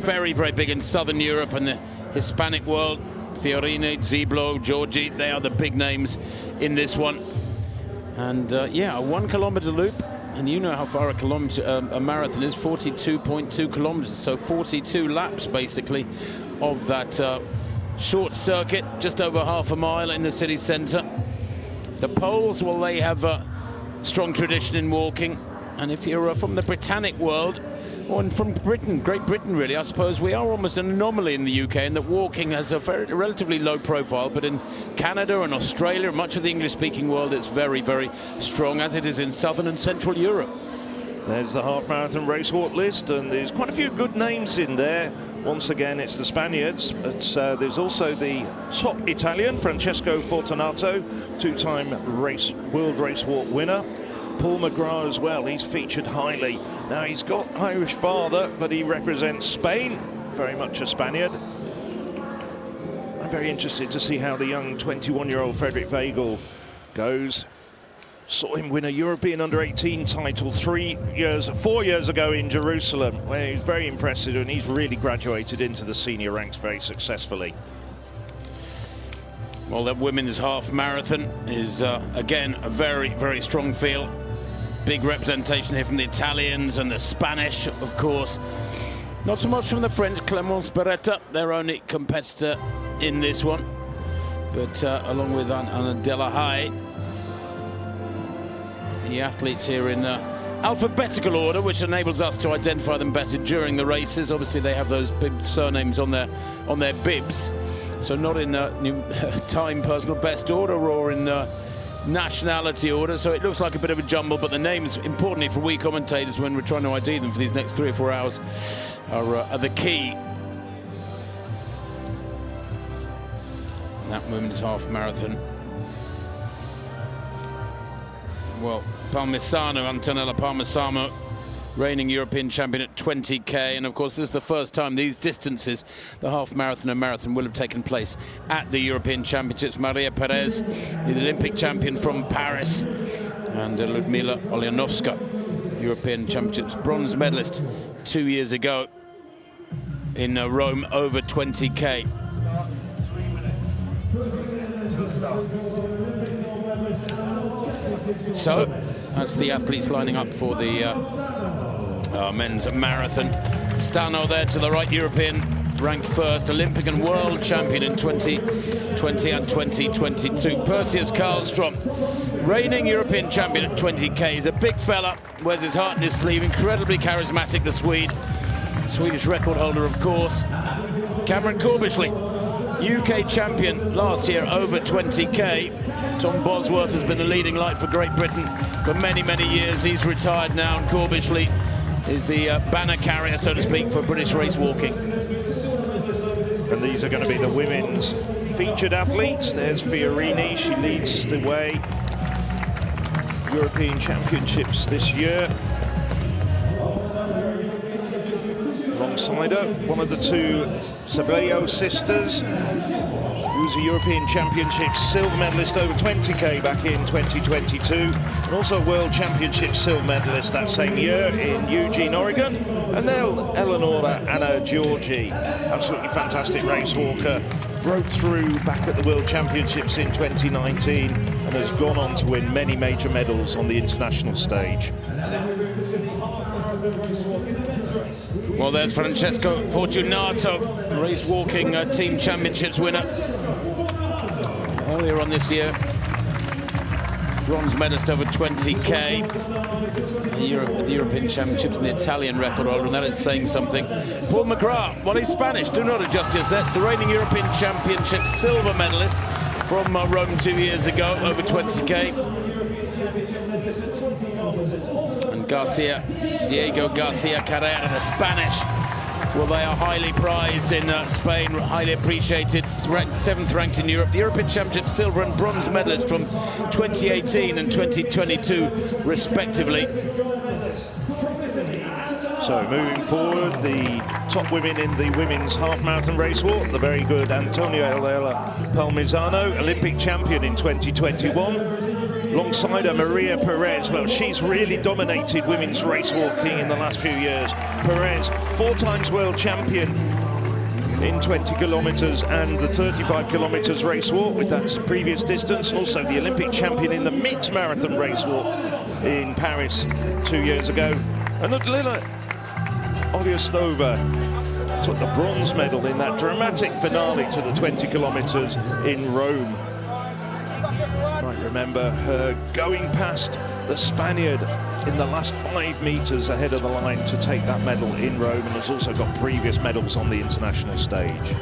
very, very big in Southern Europe and the Hispanic world. Fiorini, Ziblo, Giorgi, they are the big names in this one. And yeah, a 1 kilometer loop. And you know how far a marathon is, 42.2 kilometers. So 42 laps, basically, of that short circuit, just over half a mile in the city centre. The Poles, well, they have a strong tradition in walking. And if you're from the Britannic world, or from Britain, Great Britain really, I suppose we are almost an anomaly in the UK in that walking has a relatively low profile, but in Canada and Australia, much of the English-speaking world, it's very, very strong, as it is in Southern and Central Europe. There's the half-marathon racewalk list, and there's quite a few good names in there. Once again, it's the Spaniards, but there's also the top Italian, Francesco Fortunato, two-time world racewalk winner. Paul McGrath as well, he's featured highly. Now, he's got Irish father, but he represents Spain, very much a Spaniard. I'm very interested to see how the young 21-year-old Frederick Weigel goes. Saw him win a European under-18 title 4 years ago in Jerusalem, where he was very impressive, and he's really graduated into the senior ranks very successfully. Well, that women's half marathon is, again, a very, very strong field. Big representation here from the Italians and the Spanish, of course. Not so much from the French, Clémence Beretta, their only competitor in this one. But along with Anna De La Haye, the athletes here in alphabetical order, which enables us to identify them better during the races. Obviously, they have those bib surnames on their bibs. So not in time personal best order or in nationality order, so it looks like a bit of a jumble, but the names, importantly for we commentators when we're trying to ID them for these next 3 or 4 hours, are the key. And that women's half marathon. Well, Palmisano, Antonella Palmisano, reigning European champion at 20k, and of course this is the first time these distances, the half marathon and marathon, will have taken place at the European Championships. Maria Perez, the Olympic champion from Paris, and Ludmila Olyanovska, European Championships bronze medalist 2 years ago in Rome over 20k. So that's the athletes lining up for the men's marathon. Stano there to the right, European ranked first, Olympic and world champion in 2020 and 2022. Perseus Karlstrom, reigning European champion at 20k. He's a big fella, wears his heart in his sleeve, incredibly charismatic, the Swede. Swedish record holder, of course. Cameron Corbishley, UK champion last year over 20k. Tom Bosworth has been the leading light for Great Britain for many, many years. He's retired now, and Corbishley is the banner carrier, so to speak, for British race walking. And these are going to be the women's featured athletes. There's Fiorini, she leads the way. European Championships this year. Alongside her, one of the two Sabello sisters, who's a European Championships silver medalist over 20k back in 2022, and also a World Championships silver medalist that same year in Eugene, Oregon. And then Eleonora Anna Giorgi, absolutely fantastic race walker, broke through back at the World Championships in 2019 and has gone on to win many major medals on the international stage. Well, there's Francesco Fortunato, race walking team championships winner earlier on this year. Bronze medalist over 20k. The European Championships and the Italian record holder, and that is saying something. Paul McGrath, well, he's Spanish, do not adjust your sets. The reigning European Championship silver medalist from Rome 2 years ago, over 20k. And Garcia, Diego Garcia Carrera, the Spanish. Well, they are highly prized in Spain, highly appreciated. Ranked 7th ranked in Europe. The European Championship silver and bronze medalist from 2018 and 2022, respectively. So moving forward, the top women in the women's half marathon race walk, the very good Antonella Palmisano, Olympic champion in 2021. alongside her, Maria Perez. Well, she's really dominated women's race walking in the last few years. Perez, 4 times world champion in 20 kilometres and the 35 kilometres race walk with that previous distance, and also the Olympic champion in the mixed marathon race walk in Paris 2 years ago. And Ludmila Olyasnova took the bronze medal in that dramatic finale to the 20 kilometres in Rome. You might remember her going past the Spaniard in the last 5 metres ahead of the line to take that medal in Rome, and has also got previous medals on the international stage.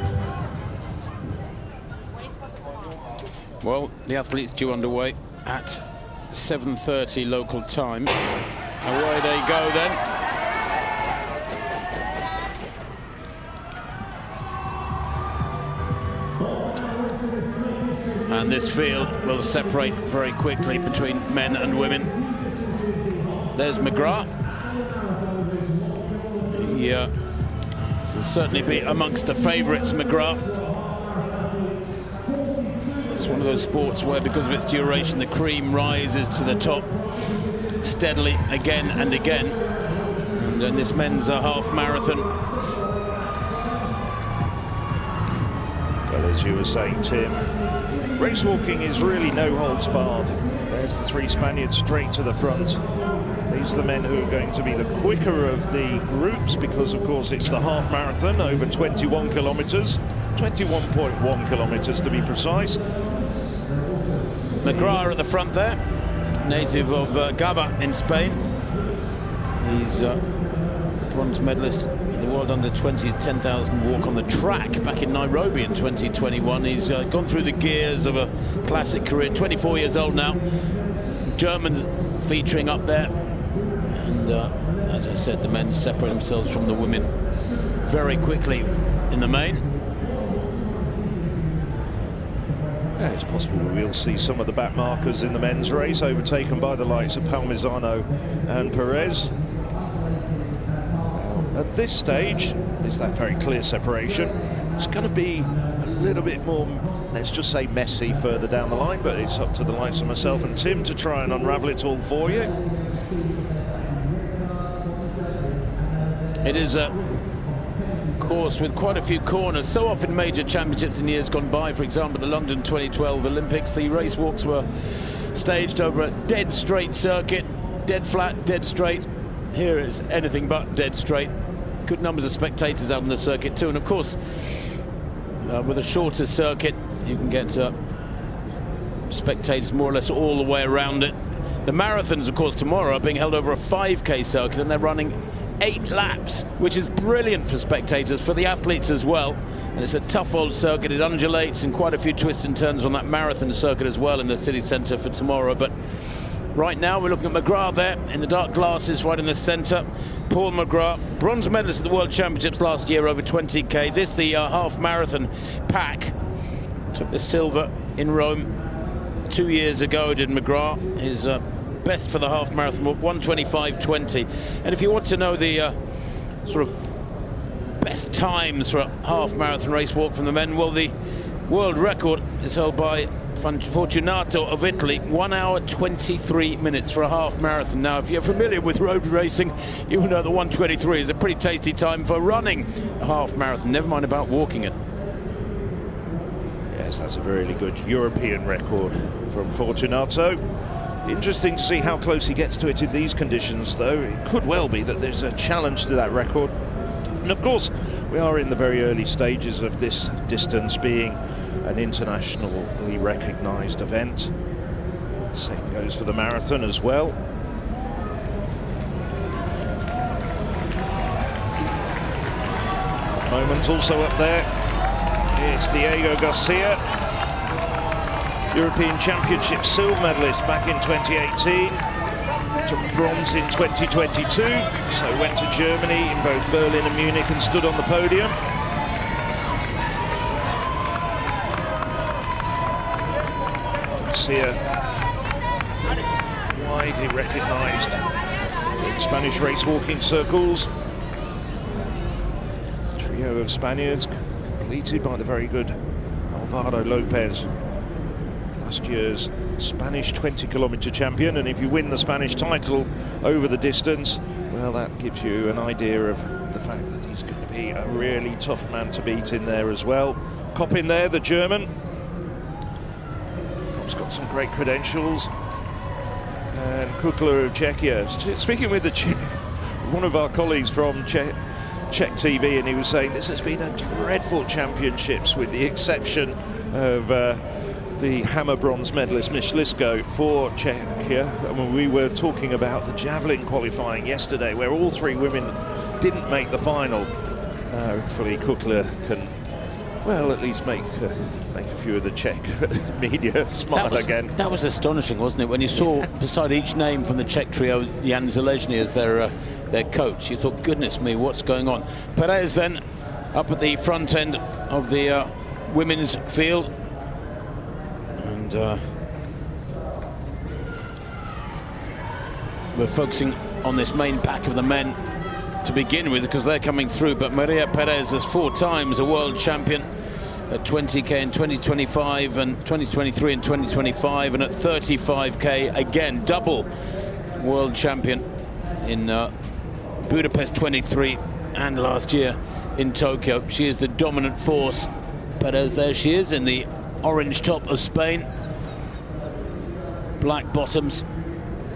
Well, the athletes due underway at 7:30 local time. Away they go then. And this field will separate very quickly between men and women. There's McGrath. He will certainly be amongst the favourites, McGrath. It's one of those sports where, because of its duration, the cream rises to the top steadily again and again. And then this men's half marathon. Well, as you were saying, Tim, race walking is really no holds barred. There's the 3 Spaniards straight to the front. These are the men who are going to be the quicker of the groups, because of course it's the half marathon over 21 kilometres, 21.1 kilometres to be precise. McGrath at the front there, native of Gava in Spain. He's bronze medalist in the World Under-20s 10,000 walk on the track back in Nairobi in 2021. He's gone through the gears of a classic career, 24 years old now. German featuring up there. And as I said, the men separate themselves from the women very quickly in the main. Yeah, it's possible we'll see some of the back markers in the men's race overtaken by the likes of Palmisano and Perez. At this stage, it's that very clear separation. It's going to be a little bit more, let's just say, messy further down the line, but it's up to the likes of myself and Tim to try and unravel it all for you. It is a course with quite a few corners. So often major championships in years gone by, for example, the London 2012 Olympics, the race walks were staged over a dead straight circuit, dead flat, dead straight. Here it's anything but dead straight. Good numbers of spectators out on the circuit too, and of course with a shorter circuit you can get spectators more or less all the way around it. The marathons, of course, tomorrow are being held over a 5k circuit, and they're running 8 laps, which is brilliant for spectators, for the athletes as well. And it's a tough old circuit. It undulates, and quite a few twists and turns on that marathon circuit as well in the city centre for tomorrow. But right now we're looking at McGrath there in the dark glasses right in the centre. Paul McGrath, bronze medalist at the World Championships last year over 20k. This the half marathon pack. Took the silver in Rome 2 years ago, did McGrath. His best for the half marathon, 1:25:20. And if you want to know the sort of best times for a half marathon race walk from the men, well, the world record is held by Fortunato of Italy, 1 hour 23 minutes for a half marathon. Now, if you're familiar with road racing, you will know that 1:23 is a pretty tasty time for running a half marathon, never mind about walking it. Yes, that's a really good European record from Fortunato. Interesting to see how close he gets to it in these conditions, though. It could well be that there's a challenge to that record. And of course, we are in the very early stages of this distance being an internationally recognised event. Same goes for the marathon as well. Moment also up there. It's Diego Garcia, European Championship silver medalist back in 2018. Took bronze in 2022, so went to Germany in both Berlin and Munich and stood on the podium. Garcia, widely recognised in Spanish race walking circles. Trio of Spaniards completed by the very good Alvaro Lopez. last year's Spanish 20-kilometre champion, and if you win the Spanish title over the distance, well, that gives you an idea of the fact that he's going to be a really tough man to beat in there as well. Kopp in there, the German. Kopp's got some great credentials. And Kukla of Czechia. Speaking with one of our colleagues from Czech TV, and he was saying this has been a dreadful championships with the exception of the hammer bronze medalist Myšlisko for Czechia. I mean, we were talking about the javelin qualifying yesterday where all three women didn't make the final. Hopefully Kukla can, well, at least make a few of the Czech media smile again. That was astonishing, wasn't it? When you saw beside each name from the Czech trio Jan Zalezny as their coach, you thought, goodness me, what's going on? Perez then up at the front end of the women's field. And we're focusing on this main pack of the men to begin with because they're coming through. But Maria Perez is 4 times a world champion at 20k in 2025 and 2023 and 2025, and at 35k again double world champion in Budapest 23 and last year in Tokyo. She is the dominant force. Perez, there she is in the orange top of Spain, black bottoms,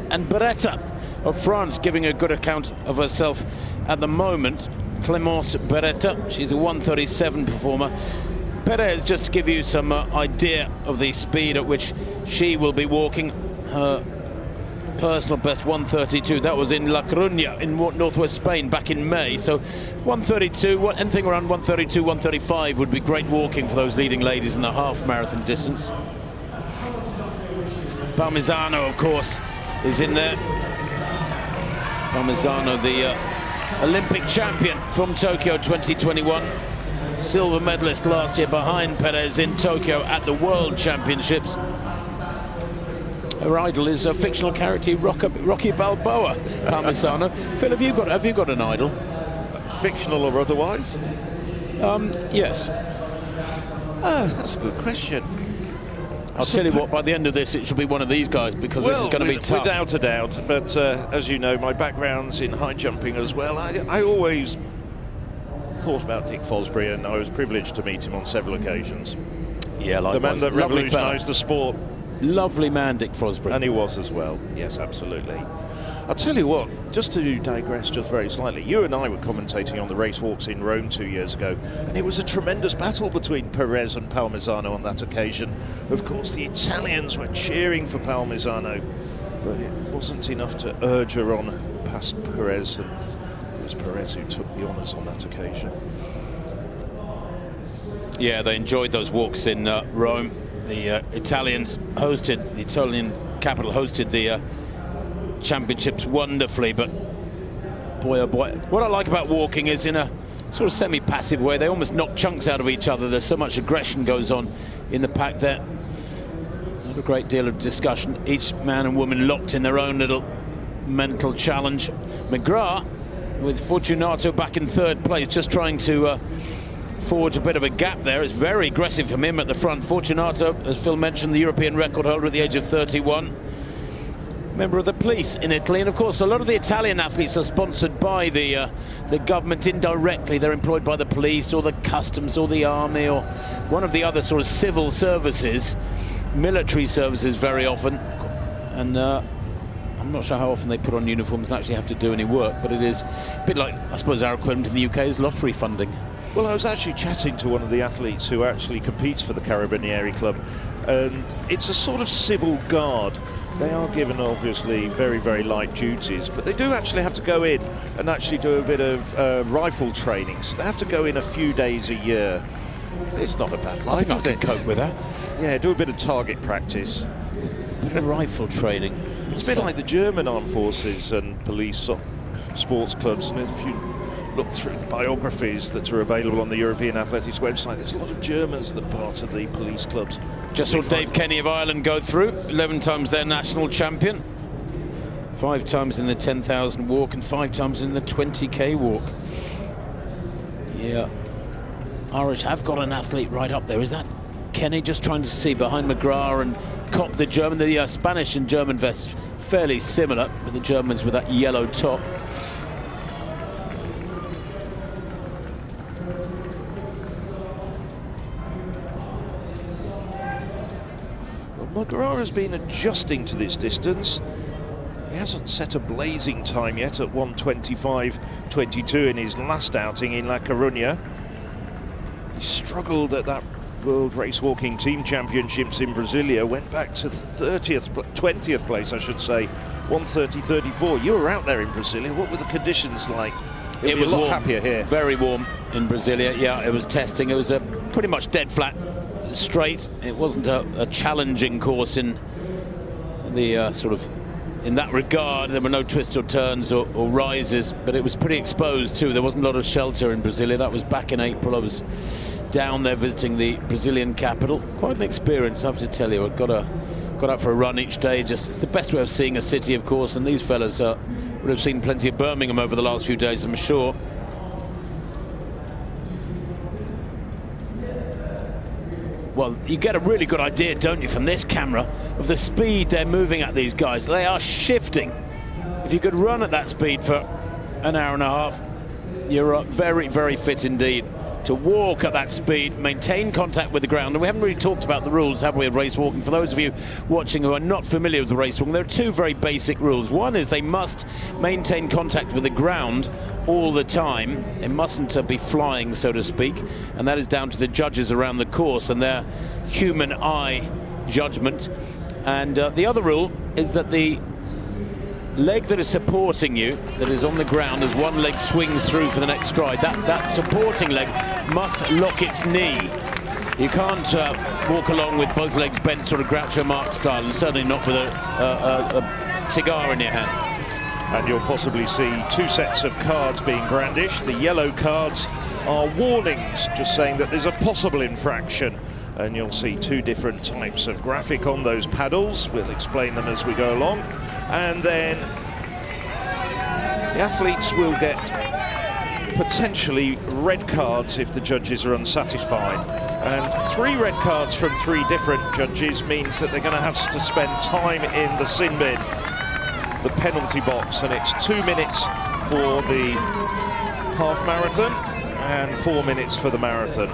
and Beretta of France giving a good account of herself at the moment. Clémence Beretta, she's a 1:37 performer. Perez, just to give you some idea of the speed at which she will be walking, her personal best 1:32. That was in La Coruña in northwest Spain back in May. So 1:32, anything around 1:32, 1:35 would be great walking for those leading ladies in the half marathon distance. Parmisano, of course, is in there. Parmisano, the Olympic champion from Tokyo 2021. Silver medalist last year behind Perez in Tokyo at the World Championships. Her idol is a fictional character, Rocky Balboa. Parmisano. Phil, have you got an idol? Fictional or otherwise? Yes. Oh, that's a good question. I'll tell you what, by the end of this, it should be one of these guys, because this is going to be tough. Without a doubt. But as you know, my background's in high jumping as well. I always thought about Dick Fosbury, and I was privileged to meet him on several occasions. Yeah, like the man that revolutionised the sport. Lovely man, Dick Fosbury. And he was as well. Yes, absolutely. I'll tell you what, just to digress just very slightly, you and I were commentating on the Racewalks in Rome 2 years ago, and it was a tremendous battle between Perez and Parmisano on that occasion. Of course, the Italians were cheering for Parmisano, but it wasn't enough to urge her on past Perez, and it was Perez who took the honours on that occasion. Yeah, they enjoyed those walks in Rome. The Italians hosted, the Italian capital hosted the championships wonderfully, but boy oh boy, what I like about walking is in a sort of semi-passive way, they almost knock chunks out of each other. There's so much aggression goes on in the pack there. Not a great deal of discussion. Each man and woman locked in their own little mental challenge. McGrath with Fortunato back in 3rd place, just trying to forge a bit of a gap there. It's very aggressive from him at the front. Fortunato, as Phil mentioned, the European record holder at the age of 31. Member of the police in Italy, and of course a lot of the Italian athletes are sponsored by the government indirectly. They're employed by the police or the customs or the army or one of the other sort of civil services, military services very often. And I'm not sure how often they put on uniforms and actually have to do any work, but it is a bit like, I suppose, our equivalent in the UK is lottery funding. Well, I was actually chatting to one of the athletes who actually competes for the Carabinieri Club, and it's a sort of civil guard. They are given, obviously, very, very light duties, but they do actually have to go in and actually do a bit of rifle training. So they have to go in a few days a year. It's not a bad life, I think I can cope with that. Yeah, do a bit of target practice. A bit of rifle training. It's a bit like the German armed forces and police sports clubs. And if you look through the biographies that are available on the European Athletics website, there's a lot of Germans that are part of the police clubs. Just saw Dave Kenny of Ireland go through, 11 times their national champion, 5 times in the 10,000 walk and 5 times in the 20k walk. Yeah, Irish have got an athlete right up there. Is that Kenny? Just trying to see behind McGrath and Kopp the German. The Spanish and German vest fairly similar, with the Germans with that yellow top. Well, McGrath has been adjusting to this distance. He hasn't set a blazing time yet at 1:25.22 in his last outing in La Coruña. He struggled at that World Racewalking Team Championships in Brasilia, went back to 20th place, I should say, 1:30.34. You were out there in Brasilia. What were the conditions like? It was a lot warm, happier here. Very warm in Brasilia. Yeah, it was testing. It was a pretty much dead flat straight. It wasn't a challenging course in the sort of, in that regard. There were no twists or turns or rises, but it was pretty exposed too. There wasn't a lot of shelter in Brasilia. That was back in April. I was down there visiting the Brazilian capital. Quite an experience, I have to tell you. I got out for a run each day. It's the best way of seeing a city, of course, and these fellas would have seen plenty of Birmingham over the last few days, I'm sure. Well, you get a really good idea, don't you, from this camera, of the speed they're moving at, these guys. They are shifting. If you could run at that speed for an hour and a half, you're very, very fit indeed. To walk at that speed, maintain contact with the ground. And we haven't really talked about the rules, have we, of race walking? For those of you watching who are not familiar with the race walking, there are two very basic rules. One is they must maintain contact with the ground all the time. They mustn't be flying, so to speak, and that is down to the judges around the course and their human eye judgment. And the other rule is that the leg that is supporting you, that is on the ground as one leg swings through for the next stride, that supporting leg must lock its knee. You can't walk along with both legs bent sort of Groucho Marx style, and certainly not with a cigar in your hand. And you'll possibly see two sets of cards being brandished. The yellow cards are warnings, just saying that there's a possible infraction. And you'll see two different types of graphic on those paddles. We'll explain them as we go along. And then the athletes will get potentially red cards if the judges are unsatisfied. And 3 red cards from 3 different judges means that they're going to have to spend time in the sin bin, the penalty box, and it's 2 minutes for the half marathon and 4 minutes for the marathon.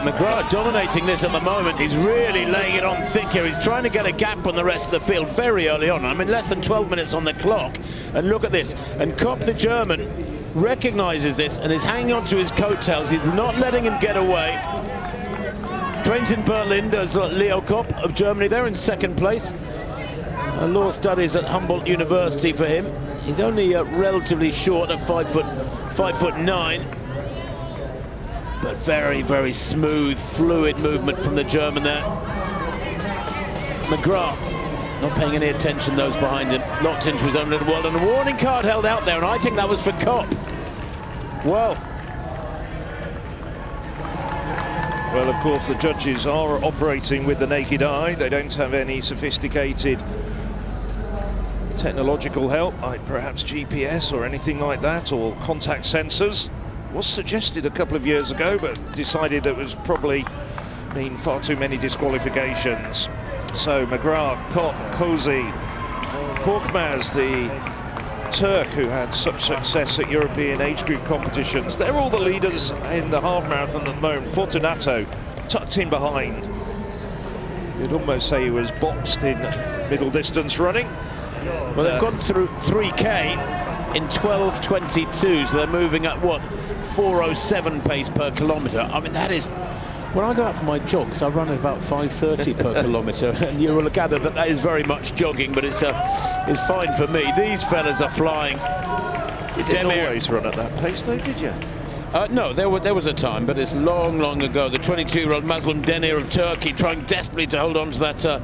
McGrath dominating this at the moment. He's really laying it on thick here. He's trying to get a gap on the rest of the field very early on. I mean, less than 12 minutes on the clock. And look at this. And Kopp, the German, recognises this and is hanging on to his coattails. He's not letting him get away. Trains in Berlin, does Leo Kopp of Germany. They're in second place. Law studies at Humboldt University for him. He's only relatively short at 5'9". But very, very smooth, fluid movement from the German there. McGrath not paying any attention, those behind him, locked into his own little world, and a warning card held out there, and I think that was for Kopp. Well, of course, the judges are operating with the naked eye. They don't have any sophisticated technological help, like perhaps GPS or anything like that, or contact sensors. Was suggested a couple of years ago, but decided that was probably mean far too many disqualifications. So McGrath, Kopp, Cozy, Korkmaz, the Turk who had such success at European age group competitions, they're all the leaders in the half marathon at the moment. Fortunato tucked in behind. You'd almost say he was boxed in middle distance running. Well, they've gone through 3K in 12:22, so they're moving at what, 4:07 pace per kilometre. I mean, that is, when I go out for my jogs, I run at about 5:30 per kilometre, and you will gather that that is very much jogging, but it's fine for me. These fellas are flying. You didn't always run at that pace, though, did you? No, there was a time, but it's long, long ago. The 22-year-old Mazlum Demir of Turkey trying desperately to hold on to that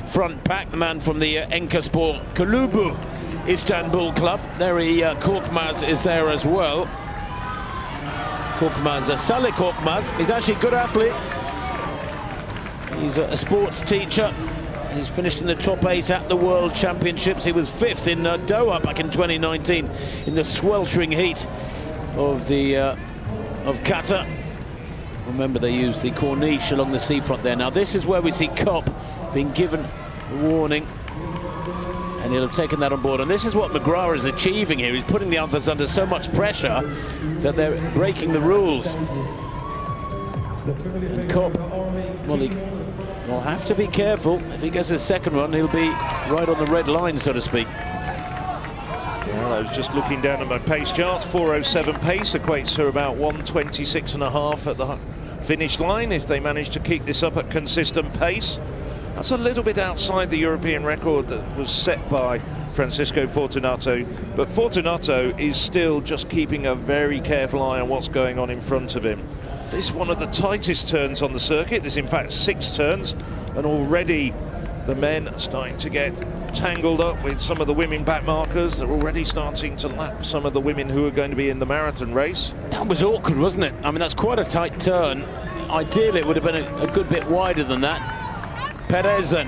front pack. The man from the Enkaspor Kulübü Istanbul club. Korkmaz is there as well. Korkmaz, Salih Korkmaz. He's actually a good athlete. He's a sports teacher. He's finished in the top 8 at the World Championships. He was 5th in Doha back in 2019 in the sweltering heat of Qatar. Remember, they used the corniche along the seafront there. Now this is where we see Kopp being given warning, and he'll have taken that on board. And this is what McGrath is achieving here. He's putting the others under so much pressure that they're breaking the rules. And Kopp, well, he will have to be careful. If he gets his second one, he'll be right on the red line, so to speak. Well, I was just looking down at my pace charts. 4:07 pace equates to about 1:26.5 at the finish line if they manage to keep this up at consistent pace. That's a little bit outside the European record that was set by Francisco Fortunato, but Fortunato is still just keeping a very careful eye on what's going on in front of him. This is one of the tightest turns on the circuit. There's in fact 6 turns, and already the men are starting to get tangled up with some of the women back markers. They're already starting to lap some of the women who are going to be in the marathon race. That was awkward, wasn't it? I mean, that's quite a tight turn. Ideally, it would have been a good bit wider than that. Perez then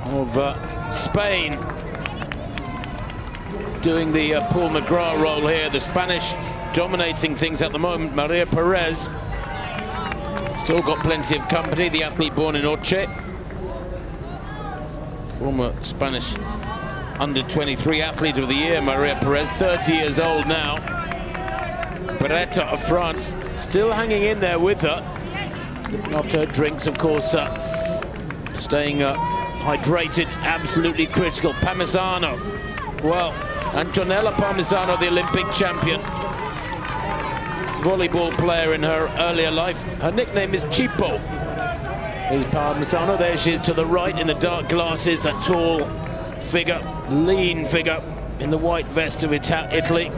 of Spain doing the Paul McGrath role here. The Spanish dominating things at the moment. Maria Perez still got plenty of company. The athlete born in Oche, former Spanish under-23 athlete of the year, Maria Perez, 30 years old now. Beretta of France still hanging in there with her, looking after her drinks, of course, staying hydrated, absolutely critical. Parmisano, well, Antonella Parmisano, the Olympic champion, volleyball player in her earlier life. Her nickname is Cipo. Here's Parmisano, there she is to the right in the dark glasses, that tall figure, lean figure in the white vest of Italy.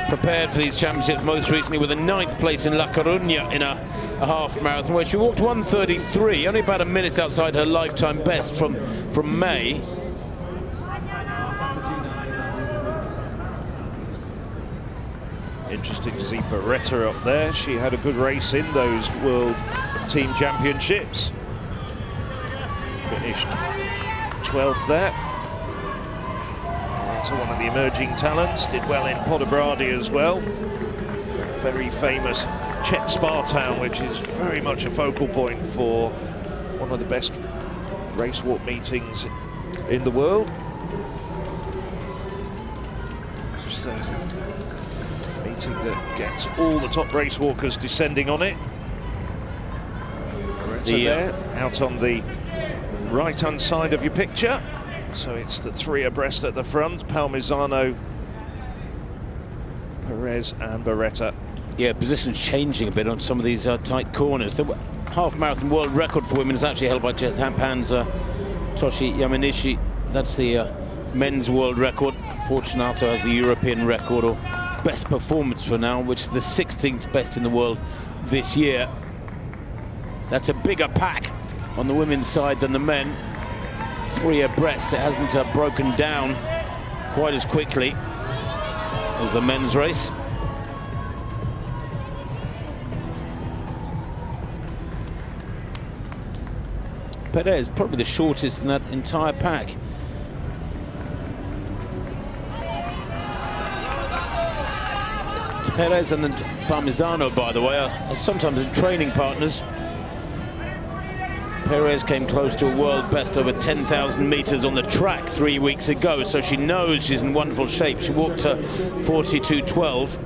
Prepared for these championships most recently with a 9th place in La Coruña in a half marathon, where she walked 1:33, only about a minute outside her lifetime best from May. Interesting to see Beretta up there. She had a good race in those World Team Championships. Finished 12th there. Beretta, one of the emerging talents, did well in Podobradi as well. Very famous Czech Spa town, which is very much a focal point for one of the best racewalk meetings in the world. Just a meeting that gets all the top racewalkers descending on it. There, out on the right-hand side of your picture. So it's the 3 abreast at the front, Parmisano, Perez and Beretta. Yeah, positions changing a bit on some of these tight corners. The half-marathon world record for women is actually held by Japan's Toshi Yamanishi. That's the men's world record. Fortunato has the European record, or best performance for now, which is the 16th best in the world this year. That's a bigger pack on the women's side than the men. 3 abreast. It hasn't broken down quite as quickly as the men's race. Perez probably the shortest in that entire pack. Perez and Parmisano, by the way, are sometimes training partners. Perez came close to a world best over 10,000 meters on the track 3 weeks ago, so she knows she's in wonderful shape. She walked 42:12.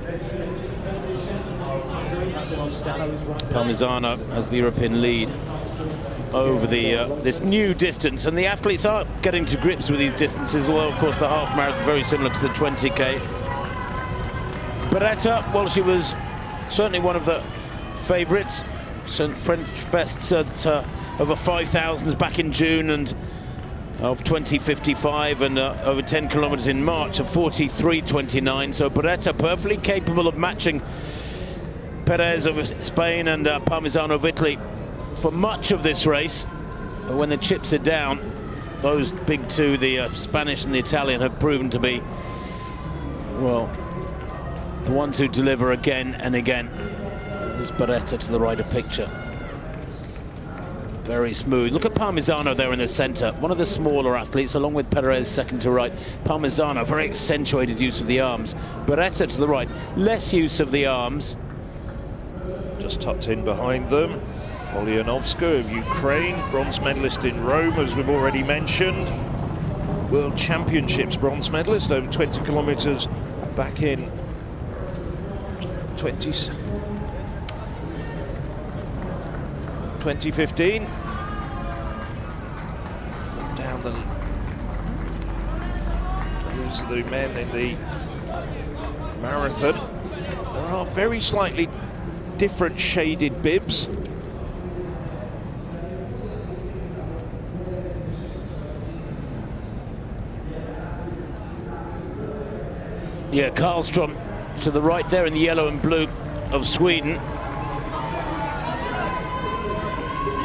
Parmisano has the European lead over this new distance, and the athletes are getting to grips with these distances. Well, of course, the half marathon very similar to the 20k. Beretta, well, she was certainly one of the favourites. French bests at over 5,000s back in June and of 20:55, and over 10 kilometers in March of 43:29. So Beretta perfectly capable of matching Perez of Spain and Parmisano of Italy for much of this race. But when the chips are down, those big two, the Spanish and the Italian, have proven to be, well, the ones who deliver again and again. There's Beretta to the right of picture. Very smooth. Look at Parmisano there in the centre. One of the smaller athletes, along with Perez second to right. Parmisano, very accentuated use of the arms. Beretta to the right, less use of the arms. just tucked in behind them. Olyanovska of Ukraine, bronze medalist in Rome, as we've already mentioned. World Championships bronze medalist over 20 kilometres back in 2015. Down those are the men in the marathon. There are very slightly different shaded bibs. Yeah, Karlström to the right there in the yellow and blue of Sweden.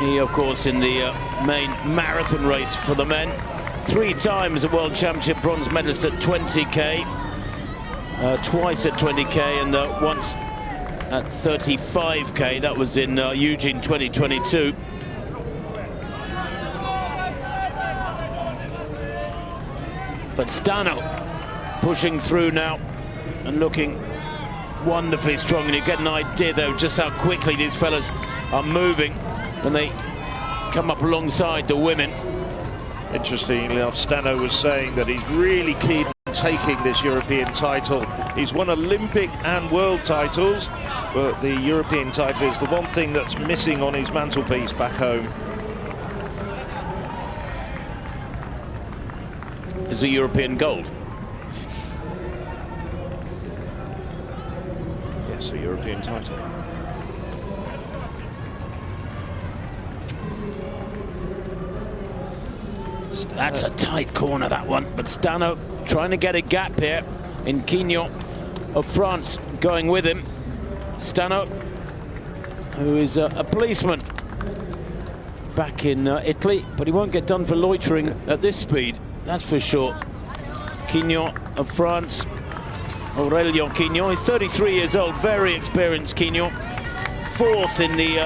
He, of course, in the main marathon race for the men. 3 times a World Championship bronze medalist at 20k, twice at 20k, and once at 35k. That was in Eugene 2022. But Stano pushing through now and looking wonderfully strong, and you get an idea though just how quickly these fellas are moving when they come up alongside the women. Interestingly enough, Stano was saying that he's really keen on taking this European title. He's won Olympic and world titles, but the European title is the one thing that's missing on his mantelpiece back home. It's a European gold. Yes, a European title. That's a tight corner, that one. But Stano trying to get a gap here in Quignon of France going with him. Stano, who is a policeman back in Italy, but he won't get done for loitering at this speed, that's for sure. Quignon of France, Aurelio Quignon, he's 33 years old, very experienced Quignon. 4th in the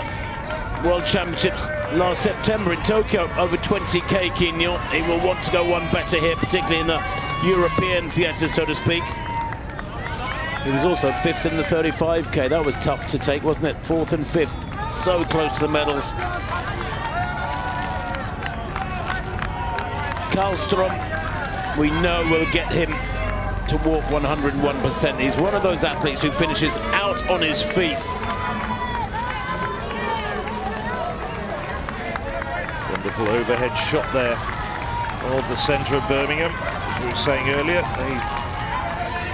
World Championships last September in Tokyo, over 20k Quignon. He will want to go one better here, particularly in the European theatre, so to speak. He was also 5th in the 35k. That was tough to take, wasn't it? 4th and 5th, so close to the medals. Karlström, we know will get him to walk 101%. He's one of those athletes who finishes out on his feet. Wonderful overhead shot there of the centre of Birmingham. As we were saying earlier, they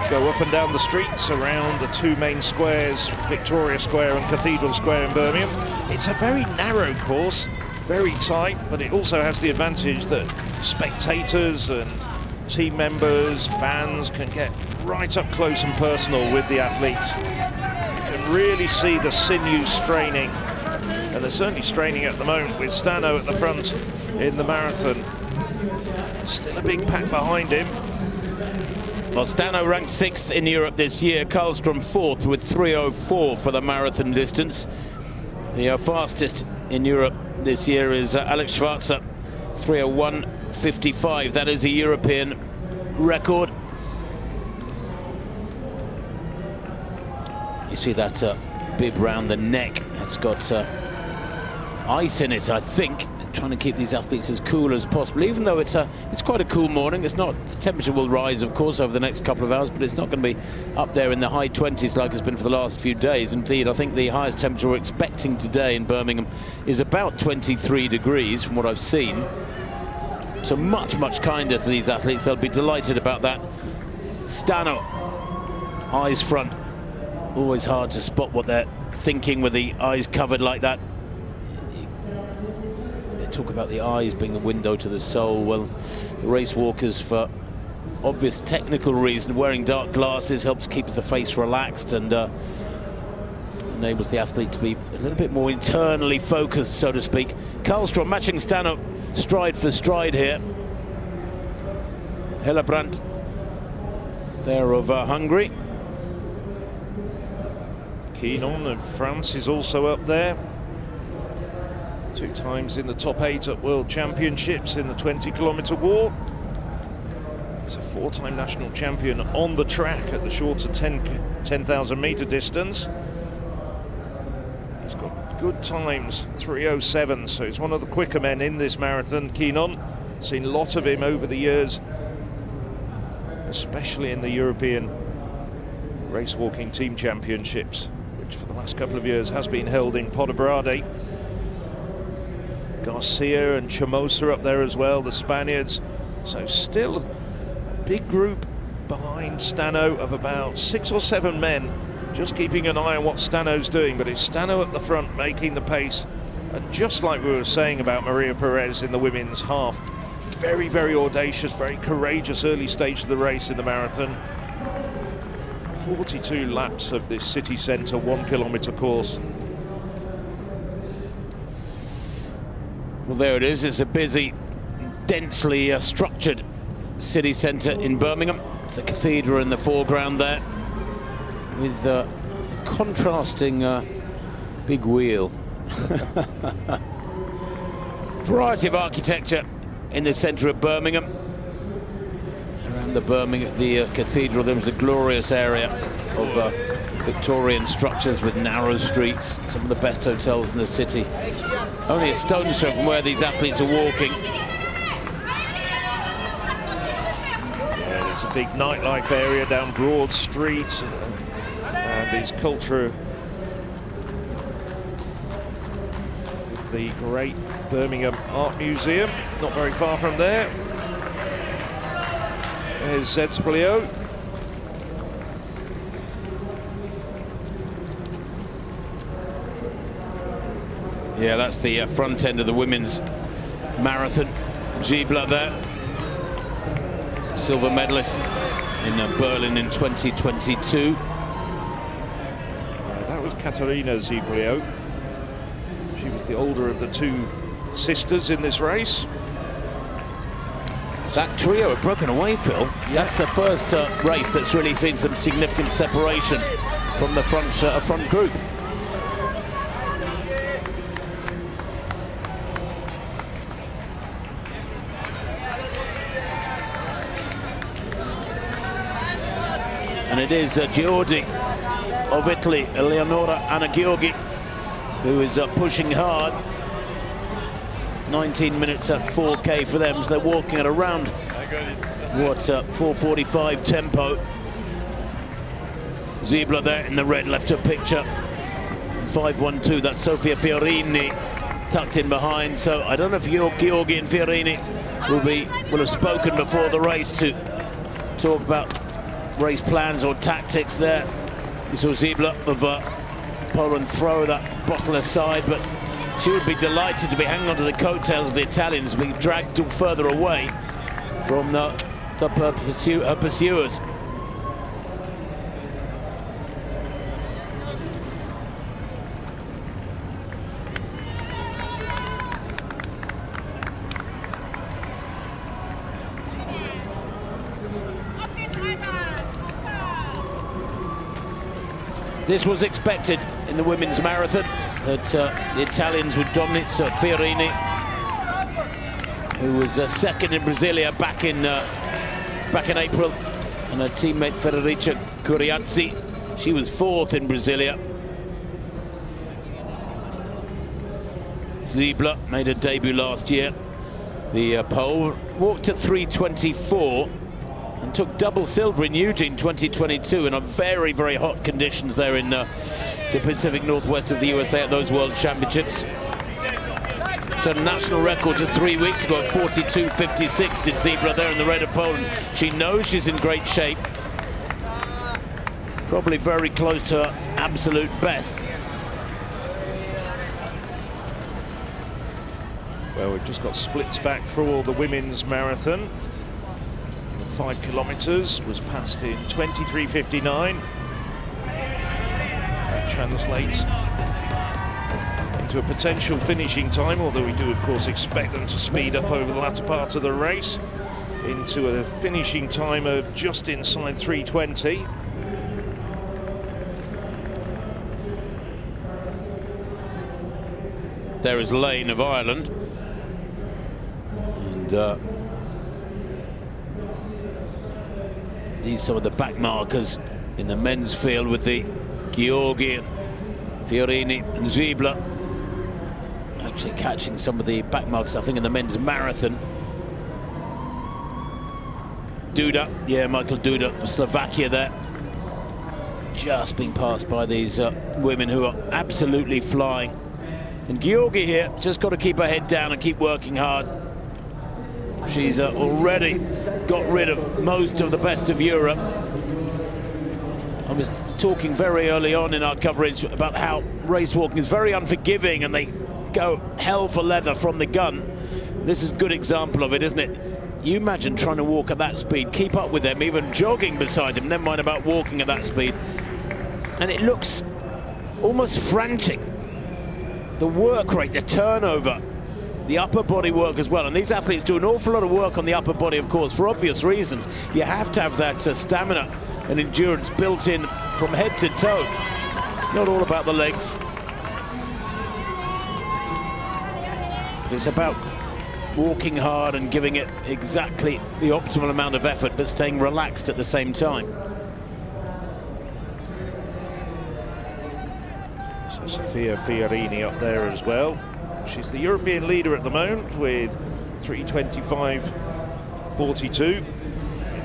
go up and down the streets around the 2 main squares, Victoria Square and Cathedral Square in Birmingham. It's a very narrow course, very tight, but it also has the advantage that spectators and team members, fans can get right up close and personal with the athletes. You can really see the sinews straining, and they're certainly straining at the moment with Stano at the front in the marathon. Still a big pack behind him. Well, Stano ranked 6th in Europe this year, Karlström 4th with 3:04 for the marathon distance. The fastest in Europe this year is Alex Schwarzer, 3:01.55. That is a European record. You see that bib round the neck. It's got ice in it, I think. Trying to keep these athletes as cool as possible, even though it's quite a cool morning. It's not, the temperature will rise, of course, over the next couple of hours, but it's not going to be up there in the high 20s like it's been for the last few days. Indeed, I think the highest temperature we're expecting today in Birmingham is about 23 degrees from what I've seen. So much, much kinder to these athletes. They'll be delighted about that. Stano, eyes front. Always hard to spot what they're thinking with the eyes covered like that. They talk about the eyes being the window to the soul. Well, the race walkers, for obvious technical reason, wearing dark glasses helps keep the face relaxed and enables the athlete to be a little bit more internally focused, so to speak. Karlström matching Stano stride for stride here. Hellebrandt there of Hungary. Quignon of France is also up there. 2 times in the top 8 at World Championships in the 20-kilometre walk. He's a 4-time national champion on the track at the shorter 10,000 metre distance. He's got good times, 3:07, so he's one of the quicker men in this marathon. Keenan, seen a lot of him over the years, especially in the European race walking team championships, which for the last couple of years has been held in Podbrade. Garcia and Chamosa up there as well, the Spaniards. So still a big group behind Stano of about 6 or 7 men, just keeping an eye on what Stano's doing. But it's Stano at the front making the pace, and just like we were saying about Maria Perez in the women's half, very, very audacious, very courageous early stage of the race in the marathon. 42 laps of this city centre 1 kilometre course. Well, there it is. It's a busy, densely structured city centre in Birmingham. The cathedral in the foreground there, with a contrasting big wheel. Variety of architecture in the centre of Birmingham. Around the cathedral, there was a glorious area of Victorian structures with narrow streets, some of the best hotels in the city. Only a stone's throw from where these athletes are walking. Yeah, there's a big nightlife area down Broad Street, and these culture, the great Birmingham Art Museum, not very far from there. There's Zedspelio. Yeah, that's the front end of the women's marathon. Gibla there, silver medalist in Berlin in 2022. That was Katarina Ziblio. She was the older of the 2 sisters in this race. That trio have broken away, Phil. Yeah. That's the first race that's really seen some significant separation from the front group. And it is Giorgi of Italy, Eleonora Anaghiorgi, who is pushing hard. 19 minutes at 4K for them, so they're walking at around, 4:45 tempo. Zibla there in the red left her picture. 5:12, that's Sofia Fiorini tucked in behind. So I don't know if Giorgi and Fiorini will have spoken before the race to talk about race plans or tactics there. You saw Zibla of Poland throw that bottle aside, but she would be delighted to be hanging onto the coattails of the Italians, being dragged further away from her pursuers. This was expected in the women's marathon, that the Italians would dominate. So Fiorini, who was second in Brasilia back in April, and her teammate Federica Curiazzi, she was 4th in Brasilia. Zibla made her debut last year. The Pole walked to 3:24 and took double silver in Eugene 2022 in a very, very hot conditions there in the Pacific Northwest of the USA at those World Championships. So national record just 3 weeks ago at 42:56 did Zibla there in the red of Poland. She knows she's in great shape. Probably very close to her absolute best. Well, we've just got splits back for all the women's marathon. 5 kilometres was passed in 23:59. That translates into a potential finishing time, although we do of course expect them to speed up over the latter part of the race, into a finishing time of just inside 3:20. There is Lane of Ireland, and these are some of the back markers in the men's field, with the Georgian Fiorini and Ziebler actually catching some of the back marks, I think, in the men's marathon. Duda, yeah, Michael Duda, Slovakia there. Just being passed by these women who are absolutely flying. And Georgi here, just got to keep her head down and keep working hard. She's already got rid of most of the best of Europe. I was talking very early on in our coverage about how race walking is very unforgiving and they go hell for leather from the gun. This is a good example of it, isn't it? You imagine trying to walk at that speed, keep up with them, even jogging beside them, never mind about walking at that speed. And it looks almost frantic. The work rate, the turnover, the upper body work as well. And these athletes do an awful lot of work on the upper body, of course, for obvious reasons. You have to have that stamina and endurance built in from head to toe. It's not all about the legs. But it's about walking hard and giving it exactly the optimal amount of effort, but staying relaxed at the same time. So Sofia Fiorini up there as well. She's the European leader at the moment with 3:25.42.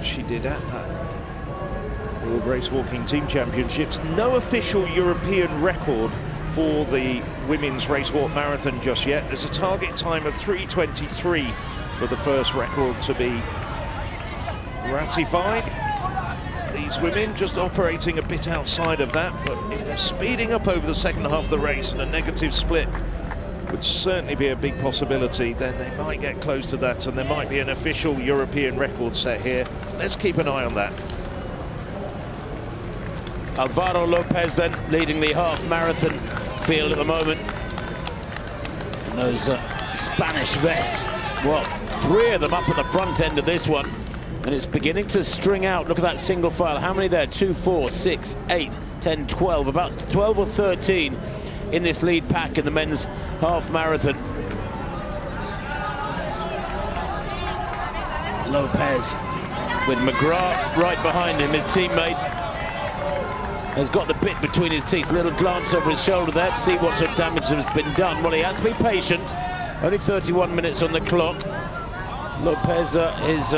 She did at that World Race Walking Team Championships. No official European record for the women's race walk marathon just yet. There's a target time of 3:23 for the first record to be ratified. These women just operating a bit outside of that, but if they're speeding up over the second half of the race and a negative split would certainly be a big possibility, then they might get close to that and there might be an official European record set here. Let's keep an eye on that. Alvaro Lopez then leading the half marathon field at the moment. And those Spanish vests, well, 3 of them up at the front end of this one. And it's beginning to string out. Look at that single file. How many there? 2, 4, 6, 8, 10, 12. About 12 or 13 in this lead pack in the men's half marathon. Lopez with McGrath right behind him, his teammate. Has got the bit between his teeth. Little glance over his shoulder there to see what sort of damage has been done. Well, he has to be patient. Only 31 minutes on the clock. Lopez is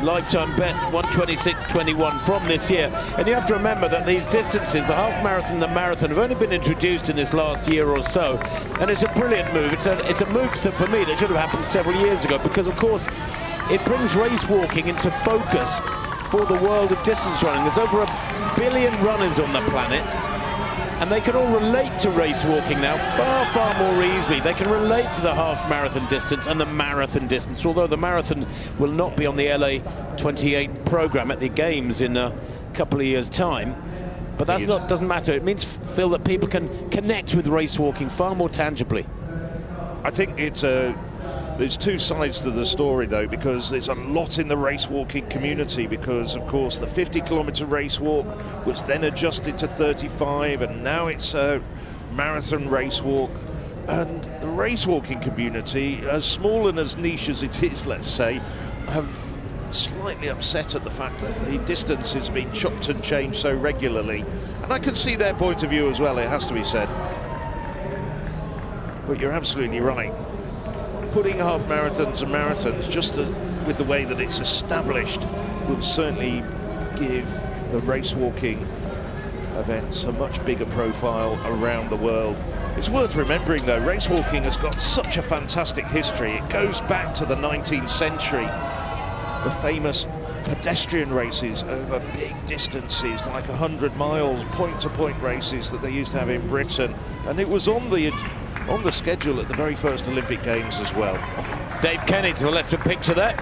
lifetime best 1:26.21 from this year. And you have to remember that these distances, the half marathon and the marathon, have only been introduced in this last year or so. And it's a brilliant move. It's a move that, for me, that should have happened several years ago, because of course it brings race walking into focus for the world of distance running. There's over 1 billion runners on the planet, and they can all relate to race walking now far more easily. They can relate to the half marathon distance and the marathon distance, although the marathon will not be on the LA 28 program at the games in a couple of years' time. But that doesn't matter. It means, Phil, that people can connect with race walking far more tangibly. I think there's 2 sides to the story, though, because there's a lot in the race walking community, because of course the 50-kilometer race walk was then adjusted to 35 and now it's a marathon race walk. And the race walking community, as small and as niche as it is, let's say, have slightly upset at the fact that the distance has been chopped and changed so regularly. And I can see their point of view as well, it has to be said. But you're absolutely right. Putting half marathons and marathons just with the way that it's established will certainly give the race walking events a much bigger profile around the world. It's worth remembering, though, race walking has got such a fantastic history. It goes back to the 19th century. The famous pedestrian races over big distances, like 100 miles, point-to-point races that they used to have in Britain. And it was on the schedule at the very first Olympic Games as well. Dave Kenny to the left of picture there,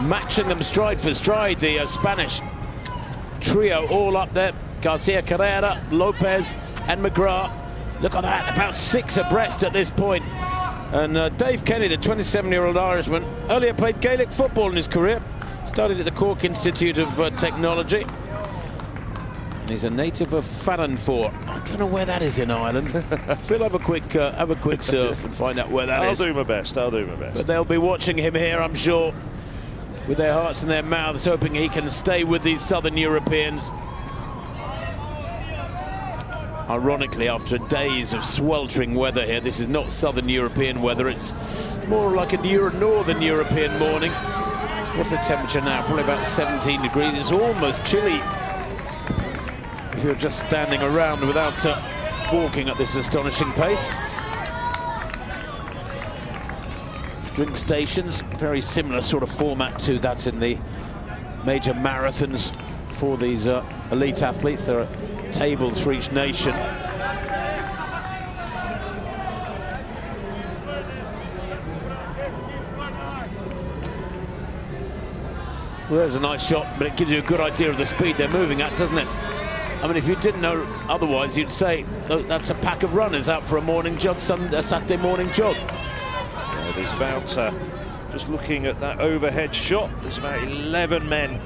matching them stride for stride, the Spanish trio all up there. Garcia Carrera, Lopez and McGrath. Look at that, about 6 abreast at this point. And Dave Kenny, the 27-year-old Irishman, earlier played Gaelic football in his career, studied at the Cork Institute of Technology. And he's a native of Farranfore. I don't know where that is in Ireland. We'll have a quick surf and find out where that is. I'll do my best. But they'll be watching him here, I'm sure, with their hearts in their mouths, hoping he can stay with these Southern Europeans. Ironically, after days of sweltering weather here, this is not southern European weather, it's more like a northern European morning. What's the temperature now? Probably about 17 degrees. It's almost chilly if you're just standing around without walking at this astonishing pace. Drink stations, very similar sort of format to that in the major marathons for these elite athletes. There are tables for each nation. Well, there's a nice shot, but it gives you a good idea of the speed they're moving at, doesn't it? I mean, if you didn't know otherwise, you'd say that's a pack of runners out for a morning jog, a Saturday morning jog. Yeah, there's about, just looking at that overhead shot, there's about 11 men.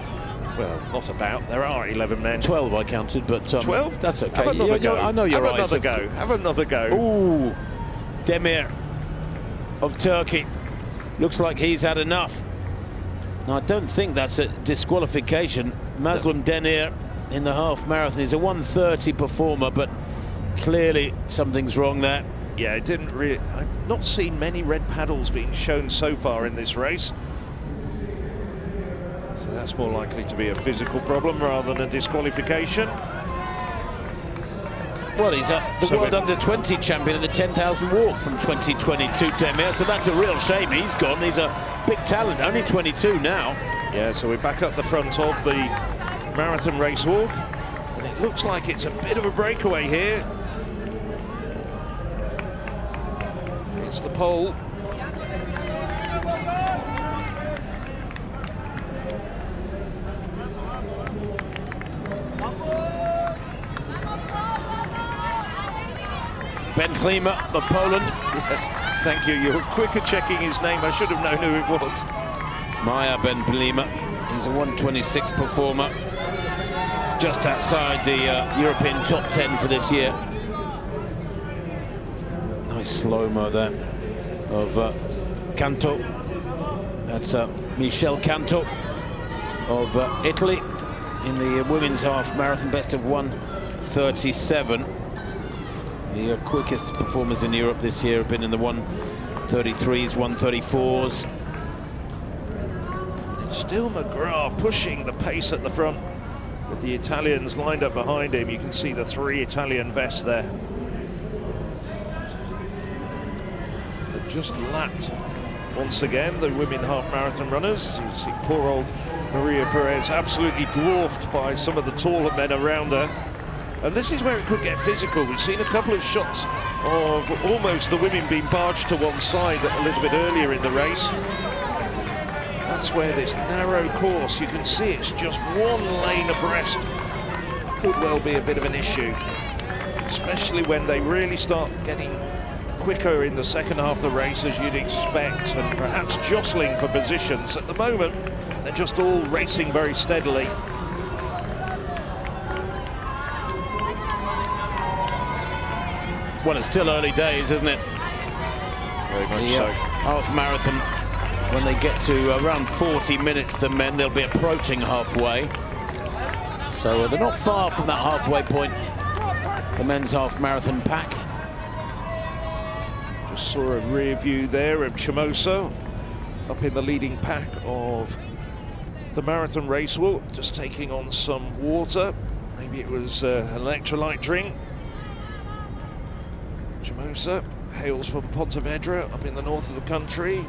Well, not about, there are 11 men. 12 I counted, but 12? That's okay. Have another go. I know your eyes. Have another go. Ooh, Demir of Turkey. Looks like he's had enough. Now, I don't think that's a disqualification. Mazlum Denir in the half marathon is a 1:30 performer, but clearly something's wrong there. Yeah, it didn't really. I've not seen many red paddles being shown so far in this race. So that's more likely to be a physical problem rather than a disqualification. Well, he's the world under-20 champion at the 10,000 walk from 2022, Demir, so that's a real shame he's gone. He's a big talent, only 22 now. Yeah, so we're back up the front of the marathon race walk, and it looks like it's a bit of a breakaway here. It's the pole. Ben Klima of Poland. Yes, thank you. You're quick at checking his name. I should have known who it was. Maya Ben Klima. He's a 1:26 performer. Just outside the European top 10 for this year. Nice slow-mo there of Canto. That's Michel Canto of Italy in the women's half marathon, best of 1:37. The quickest performers in Europe this year have been in the 1:33s, 1:34s. Still McGrath pushing the pace at the front, with the Italians lined up behind him. You can see the 3 Italian vests there. They've just lapped once again the women half marathon runners. You see poor old Maria Perez absolutely dwarfed by some of the taller men around her. And this is where it could get physical. We've seen a couple of shots of almost the women being barged to one side a little bit earlier in the race. That's where this narrow course, you can see it's just one lane abreast. Could well be a bit of an issue, especially when they really start getting quicker in the second half of the race, as you'd expect, and perhaps jostling for positions. At the moment, they're just all racing very steadily. Well, it's still early days, isn't it? Very much so. Half marathon, when they get to around 40 minutes, the men, they'll be approaching halfway. So they're not far from that halfway point, the men's half marathon pack. Just saw a rear view there of Chimoso up in the leading pack of the marathon race walk, just taking on some water. Maybe it was an electrolyte drink. Chimoso hails from Pontevedra up in the north of the country.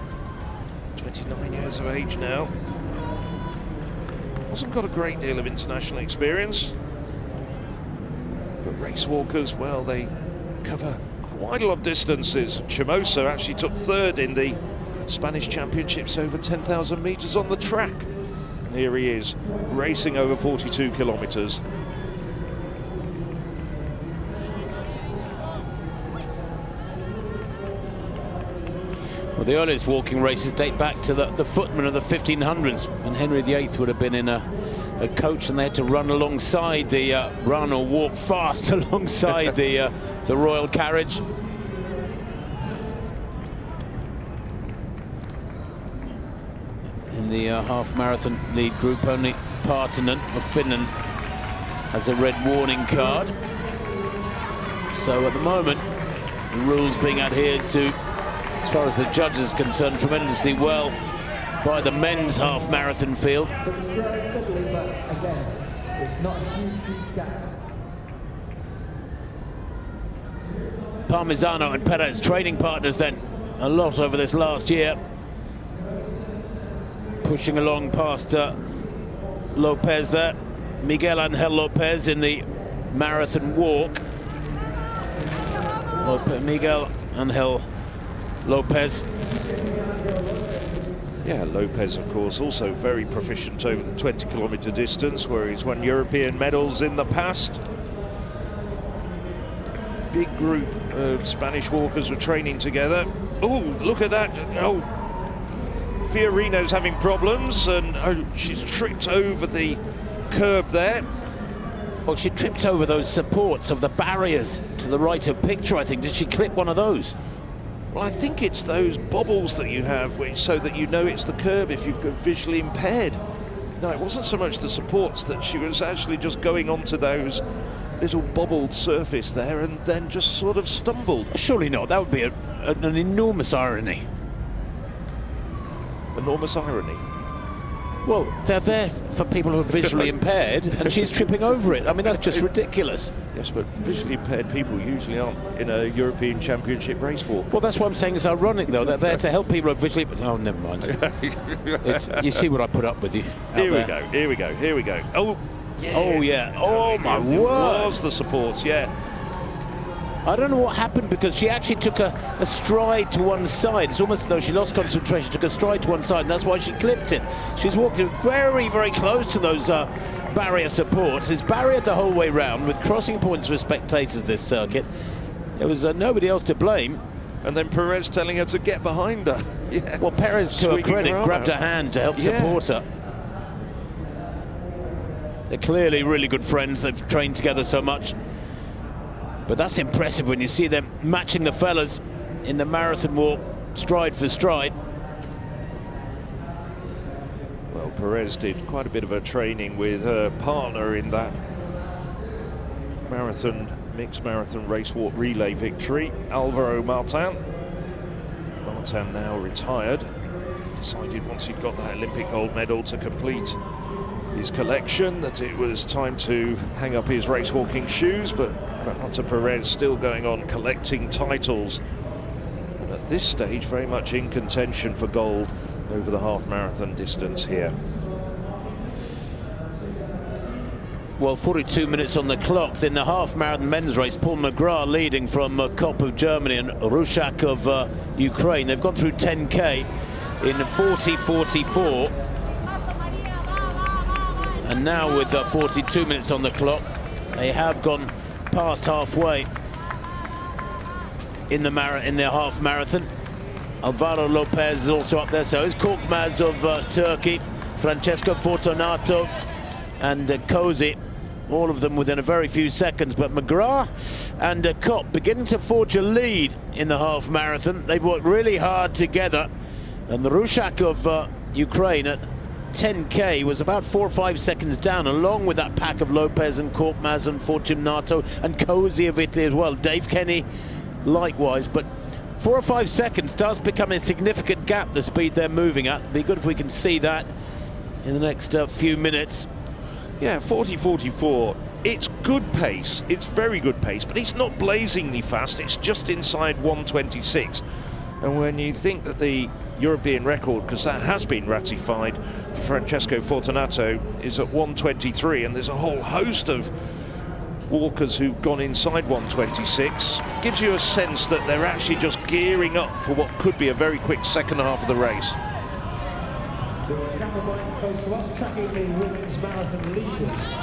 29 years of age now. Hasn't got a great deal of international experience, but race walkers, well, they cover quite a lot of distances. Chimoso actually took 3rd in the Spanish Championships over 10,000 meters on the track. And here he is, racing over 42 kilometers. Well, the earliest walking races date back to the footmen of the 1500s, when Henry VIII would have been in a coach and they had to run alongside the run or walk fast alongside the royal carriage. In the half marathon lead group, only Partanen of Finland has a red warning card. So at the moment, the rules being adhered to, as far as the judges are concerned, tremendously well by the men's half marathon field. So it's growing steadily, but again, it's not a huge gap. Parmisano and Perez training partners then a lot over this last year, pushing along past Lopez there. Miguel Angel Lopez in the marathon walk. Miguel Angel Lopez. Yeah, Lopez, of course, also very proficient over the 20-kilometer distance, where he's won European medals in the past. Big group of Spanish walkers were training together. Oh, look at that. Oh, Fiorino's having problems, and oh, she's tripped over the curb there. Well, she tripped over those supports of the barriers to the right of picture, I think. Did she clip one of those? Well, I think it's those bobbles that you have, which so that you know it's the curb if you've got visually impaired. No, it wasn't so much the supports, that she was actually just going onto those little bobbled surface there and then just sort of stumbled. Surely not. That would be an enormous irony. Enormous irony. Well, they're there for people who are visually impaired, and she's tripping over it. I mean, that's just ridiculous. Yes, but visually impaired people usually aren't in a European Championship race walk. Well, that's what I'm saying is ironic, though. They're there to help people who are visually... Oh, never mind. You see what I put up with you. Here we go, here we go, here we go. Oh, yeah. Oh, yeah. Oh, my word. It was the supports, yeah. I don't know what happened, because she actually took a stride to one side. It's almost as though she lost concentration, took a stride to one side, and that's why she clipped it. She's walking very, very close to those barrier supports. It's barriered the whole way round with crossing points for spectators this circuit. There was nobody else to blame. And then Perez telling her to get behind her. Yeah. Well, Perez, to her credit, grabbed her hand to help support her. They're clearly really good friends. They've trained together so much. But that's impressive when you see them matching the fellas in the marathon walk, stride for stride. Well, Perez did quite a bit of her training with her partner in that marathon, mixed marathon race walk relay victory, Alvaro Martin. Martin now retired. Decided once he'd got that Olympic gold medal to complete his collection that it was time to hang up his race walking shoes, but Marta Perez still going on collecting titles, and at this stage very much in contention for gold over the half marathon distance here. Well, 42 minutes on the clock. In the half marathon men's race, Paul McGrath leading from Kopp of Germany and Rushak of Ukraine. They've gone through 10k in 40:44. And now with 42 minutes on the clock, they have gone past halfway in the half marathon. Alvaro Lopez is also up there, so is Korkmaz of Turkey, Francesco Fortunato and Cozy, all of them within a very few seconds. But McGrath and Kopp beginning to forge a lead in the half marathon. They've worked really hard together, and the Rushak of Ukraine at 10k was about 4 or 5 seconds down, along with that pack of Lopez and Korkmaz and Fortunato and Cozy of Italy as well. Dave Kenny likewise, but 4 or 5 seconds does become a significant gap, the speed they're moving at. It'd be good if we can see that in the next few minutes. Yeah, 40:44. It's good pace. It's very good pace, but it's not blazingly fast. It's just inside 1:26. And when you think that the European record, because that has been ratified for Francesco Fortunato, is at 1:23, and there's a whole host of walkers who've gone inside 1:26, gives you a sense that they're actually just gearing up for what could be a very quick second half of the race. The camera point close to us, tracking the women's marathon leaders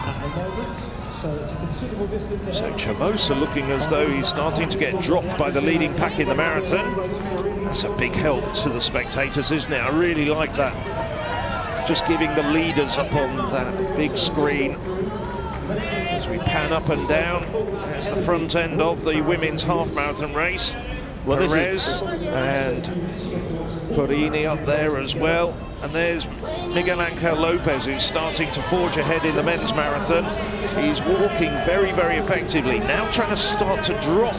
at the moment. So it's a considerable distance ahead. So Chamosa looking as though he's starting to get dropped by the leading pack in the marathon. That's a big help to the spectators, isn't it? I really like that. Just giving the leaders up on that big screen. As we pan up and down, there's the front end of the women's half marathon race. Well, Perez and Forini up there as well. And there's Miguel Angel Lopez, who's starting to forge ahead in the men's marathon. He's walking very, very effectively. Now trying to start to drop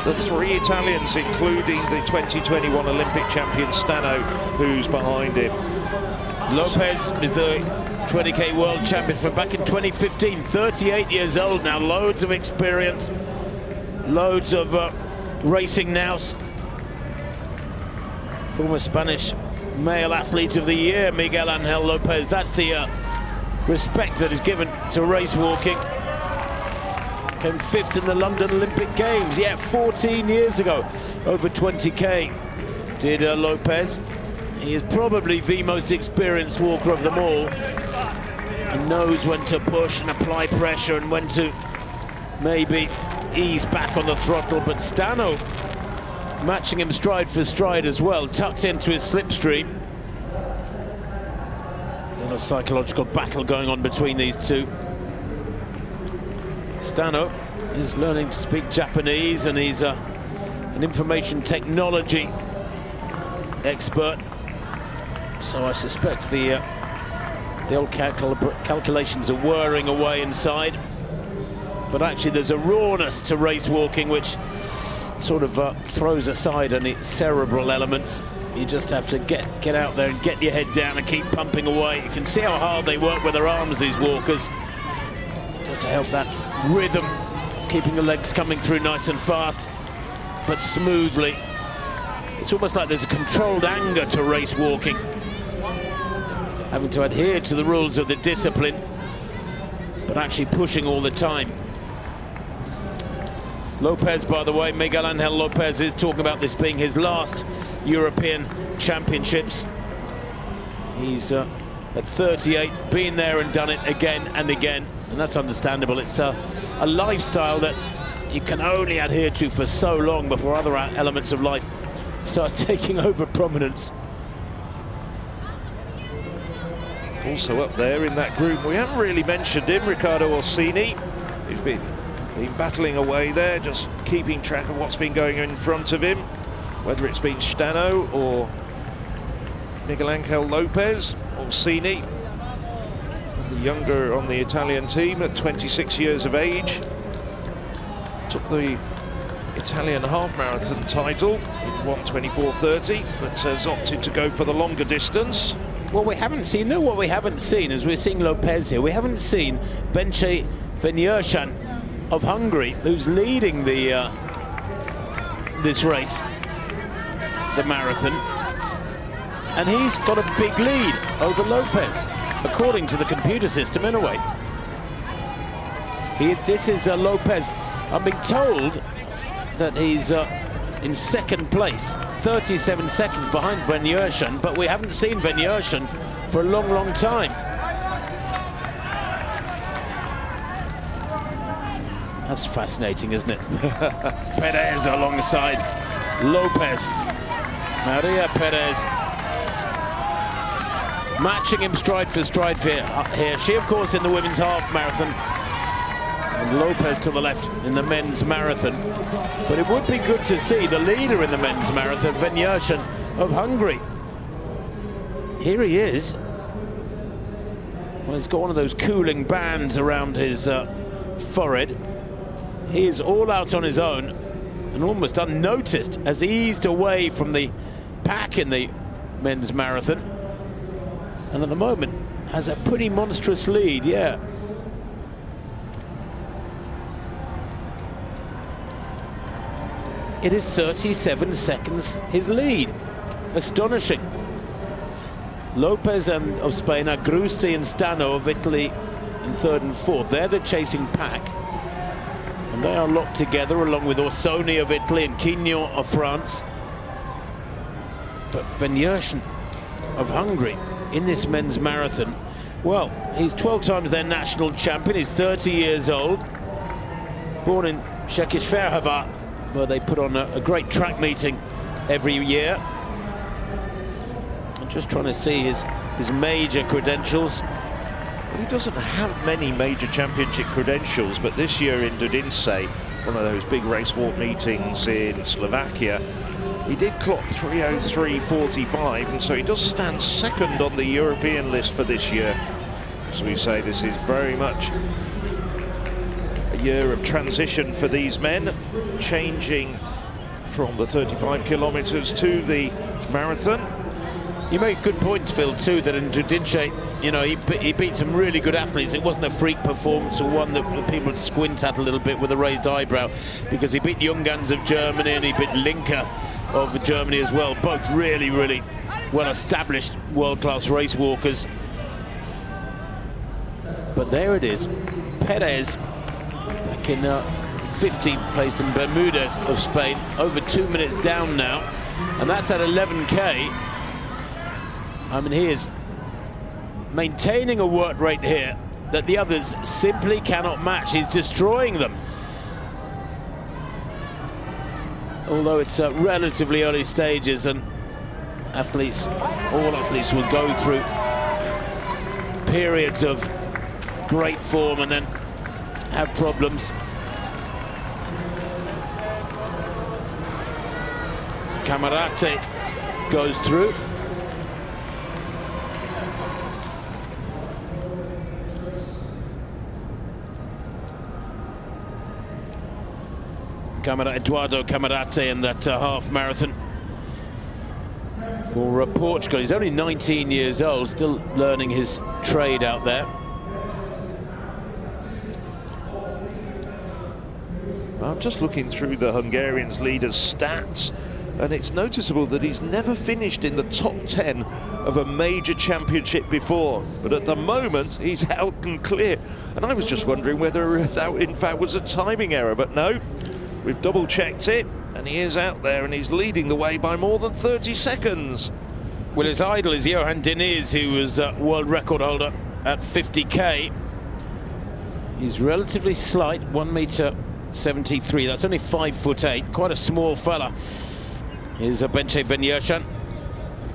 the three Italians, including the 2021 Olympic champion Stano, who's behind him. Lopez is the 20k world champion from back in 2015, 38 years old now, loads of experience, loads of racing nous. Former Spanish Male Athlete of the Year, Miguel Angel Lopez. That's the respect that is given to race walking. Came 5th in the London Olympic Games, 14 years ago, over 20k did Lopez. He is probably the most experienced walker of them all, and knows when to push and apply pressure and when to maybe ease back on the throttle. But Stano matching him stride for stride as well, tucked into his slipstream. Little psychological battle going on between these two. Stano is learning to speak Japanese, and he's an information technology expert. So I suspect the old calculations are whirring away inside. But actually there's a rawness to race walking which sort of throws aside any cerebral elements. You just have to get out there and get your head down and keep pumping away. You can see how hard they work with their arms, these walkers, just to help that rhythm, keeping the legs coming through nice and fast, but smoothly. It's almost like there's a controlled anger to race walking, having to adhere to the rules of the discipline, but actually pushing all the time. Lopez, by the way, Miguel Angel Lopez, is talking about this being his last European Championships. He's at 38, been there and done it again and again, and that's understandable. It's a lifestyle that you can only adhere to for so long before other elements of life start taking over prominence. Also up there in that group, we haven't really mentioned him, Riccardo Orsini. He's been battling away there, just keeping track of what's been going in front of him, whether it's been Stano or Miguel Angel Lopez. Orsini, the younger on the Italian team at 26 years of age, took the Italian half marathon title in 1:24:30, but has opted to go for the longer distance. Well, we haven't seen, what we haven't seen is we're seeing Lopez here. We haven't seen Bence Venyurshan of Hungary, who's leading the this race, the marathon, and he's got a big lead over Lopez, according to the computer system anyway. This is Lopez. I'm being told that he's in second place, 37 seconds behind Venyurshan, but we haven't seen Venyurshan for a long, long time. That's fascinating, isn't it? Perez alongside Lopez. Maria Perez matching him stride for stride here. She, of course, in the women's half marathon, and Lopez to the left in the men's marathon. But it would be good to see the leader in the men's marathon, Venyurshan of Hungary. Here he is. Well, he's got one of those cooling bands around his forehead. He is all out on his own and almost unnoticed as he eased away from the pack in the men's marathon. And at the moment has a pretty monstrous lead, yeah. It is 37 seconds his lead. Astonishing. Lopez of Spain, Agrusti and Stano of Italy in third and fourth. They're the chasing pack. And they are locked together along with Orsoni of Italy and Quignon of France. But Venyurshan of Hungary in this men's marathon, well, he's 12 times their national champion. He's 30 years old. Born in Székesfehérvár, where they put on a great track meeting every year. I'm just trying to see his major credentials. He doesn't have many major championship credentials, but this year in Dudince, one of those big race walk meetings in Slovakia, He did clock 3:03.45, and so he does stand second on the European list for this year. As we say, this is very much a year of transition for these men, changing from the 35 kilometres to the marathon. You make good points, Phil, too, that in Dudinche, you know, he beat some really good athletes. It wasn't a freak performance or one that people would squint at a little bit with a raised eyebrow, because he beat Young Guns of Germany and he beat Linker of Germany as well. Both really, really well-established world-class race walkers. But there it is. Perez back in 15th place, in Bermudez of Spain, over 2 minutes down now, and that's at 11k. I mean, he is maintaining a work rate here that the others simply cannot match. He's destroying them. Although it's relatively early stages, and athletes, all athletes will go through periods of great form and then have problems. Camarate goes through. Eduardo Camarate in that half marathon for Portugal. He's only 19 years old, still learning his trade out there. I'm just looking through the Hungarian's leader's stats, and it's noticeable that he's never finished in the top 10 of a major championship before, but at the moment he's out and clear. And I was just wondering whether that in fact was a timing error, but no, we've double checked it, and he is out there, and he's leading the way by more than 30 seconds. Well, his idol is Johan Diniz, who was world record holder at 50k. He's relatively slight, 1.73 m. That's only 5'8", quite a small fella. Here's Bence Venyersan.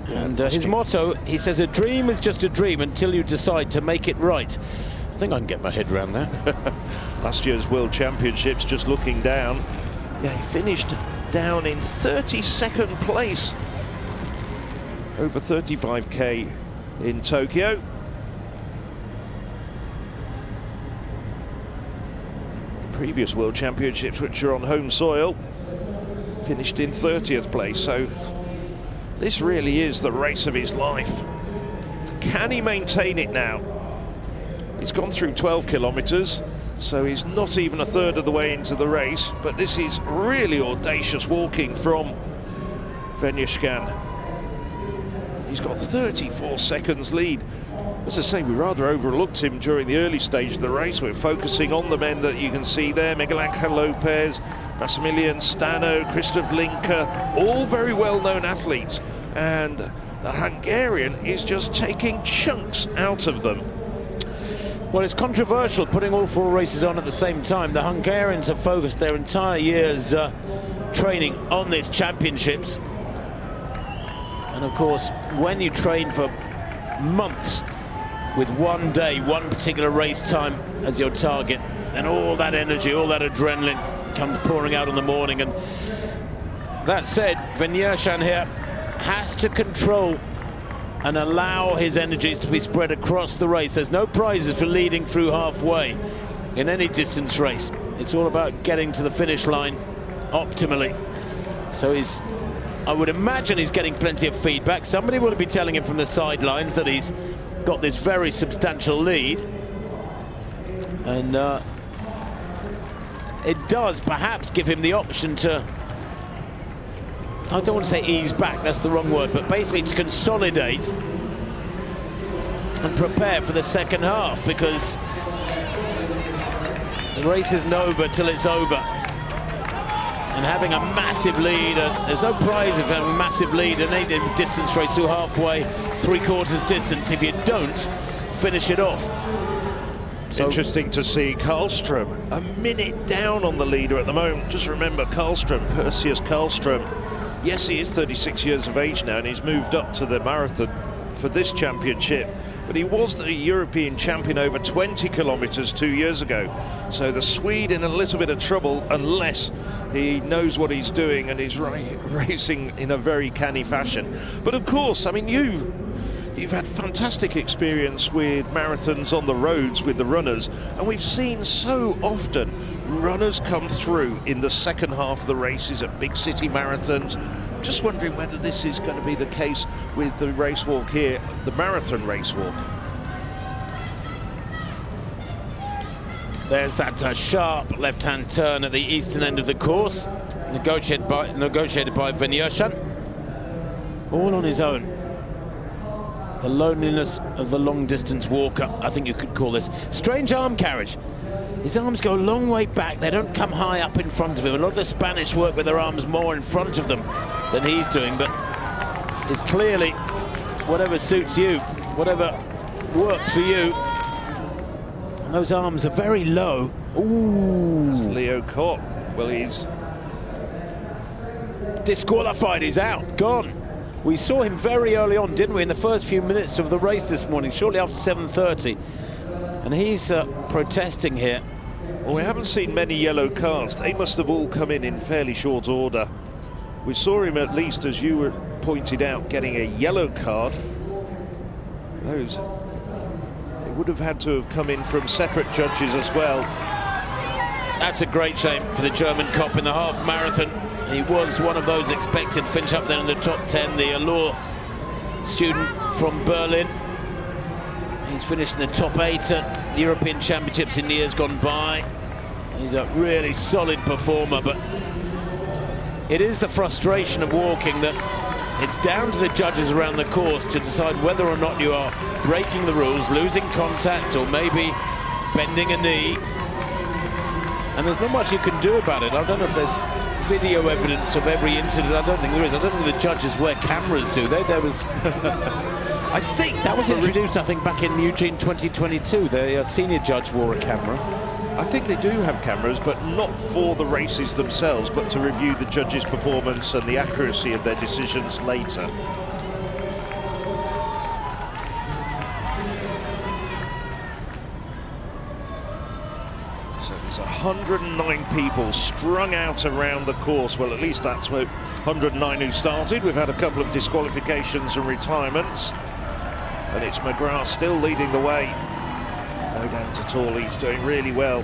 And his motto, he says, a dream is just a dream until you decide to make it right. I think I can get my head around that. Last year's World Championships, just looking down, yeah, he finished down in 32nd place over 35k in Tokyo. The previous World Championships, which are on home soil, finished in 30th place. So this really is the race of his life. Can he maintain it now? He's gone through 12 kilometres, so he's not even a third of the way into the race, but this is really audacious walking from Venyersan. He's got 34 seconds lead. As I say, we rather overlooked him during the early stage of the race. We're focusing on the men that you can see there: Miguel Angel Lopez, Massimilian Stano, Christoph Linker, all very well-known athletes, and the Hungarian is just taking chunks out of them. Well, it's controversial putting all four races on at the same time. The Hungarians have focused their entire year's training on these championships. And of course, when you train for months with one day, one particular race time as your target, and all that energy, all that adrenaline comes pouring out in the morning. And that said, Venyersan here has to control and allow his energies to be spread across the race. There's no prizes for leading through halfway in any distance race. It's all about getting to the finish line optimally. So I would imagine he's getting plenty of feedback. Somebody will be telling him from the sidelines that he's got this very substantial lead. And it does perhaps give him the option to, I don't want to say ease back, that's the wrong word, but basically to consolidate and prepare for the second half, because the race isn't over till it's over. And having a massive lead, there's no prize of having a massive lead in any distance race through halfway, three-quarters distance if you don't finish it off. So interesting to see Karlström a minute down on the leader at the moment. Just remember, Karlström, Perseus Karlström, yes, he is 36 years of age now, and he's moved up to the marathon for this championship, but he was the European champion over 20 kilometres 2 years ago. So the Swede in a little bit of trouble unless he knows what he's doing and is racing in a very canny fashion. But of course, I mean, you've had fantastic experience with marathons on the roads with the runners, and we've seen so often runners come through in the second half of the races at big city marathons. Just wondering whether this is going to be the case with the Racewalk here, the marathon Racewalk. There's that sharp left-hand turn at the eastern end of the course, negotiated by Van Jershan, all on his own. The loneliness of the long-distance walker, I think you could call this. Strange arm carriage. His arms go a long way back. They don't come high up in front of him. A lot of the Spanish work with their arms more in front of them than he's doing, but it's clearly whatever suits you, whatever works for you. And those arms are very low. Ooh. That's Leo Cott. Well, he's disqualified. He's out. Gone. We saw him very early on, didn't we, in the first few minutes of the race this morning, shortly after 7:30. And he's protesting here. Well, we haven't seen many yellow cards. They must have all come in fairly short order. We saw him, at least, as you were pointed out, getting a yellow card. Those, it would have had to have come in from separate judges as well. That's a great shame for the German cop in the half marathon. He was one of those expected to finish up there in the top 10, the law student from Berlin. He's finished in the top 8 at the European Championships in years gone by. He's a really solid performer, but it is the frustration of walking that it's down to the judges around the course to decide whether or not you are breaking the rules, losing contact, or maybe bending a knee. And there's not much you can do about it. I don't know if there's video evidence of every incident. I don't think there is. I don't think the judges wear cameras, do they? There was... I think that was introduced, I think, back in Eugene 2022. The senior judge wore a camera. I think they do have cameras, but not for the races themselves, but to review the judges' performance and the accuracy of their decisions later. So there's 109 people strung out around the course. Well, at least that's what 109 who started. We've had a couple of disqualifications and retirements. And it's McGrath still leading the way. No doubt at all, he's doing really well.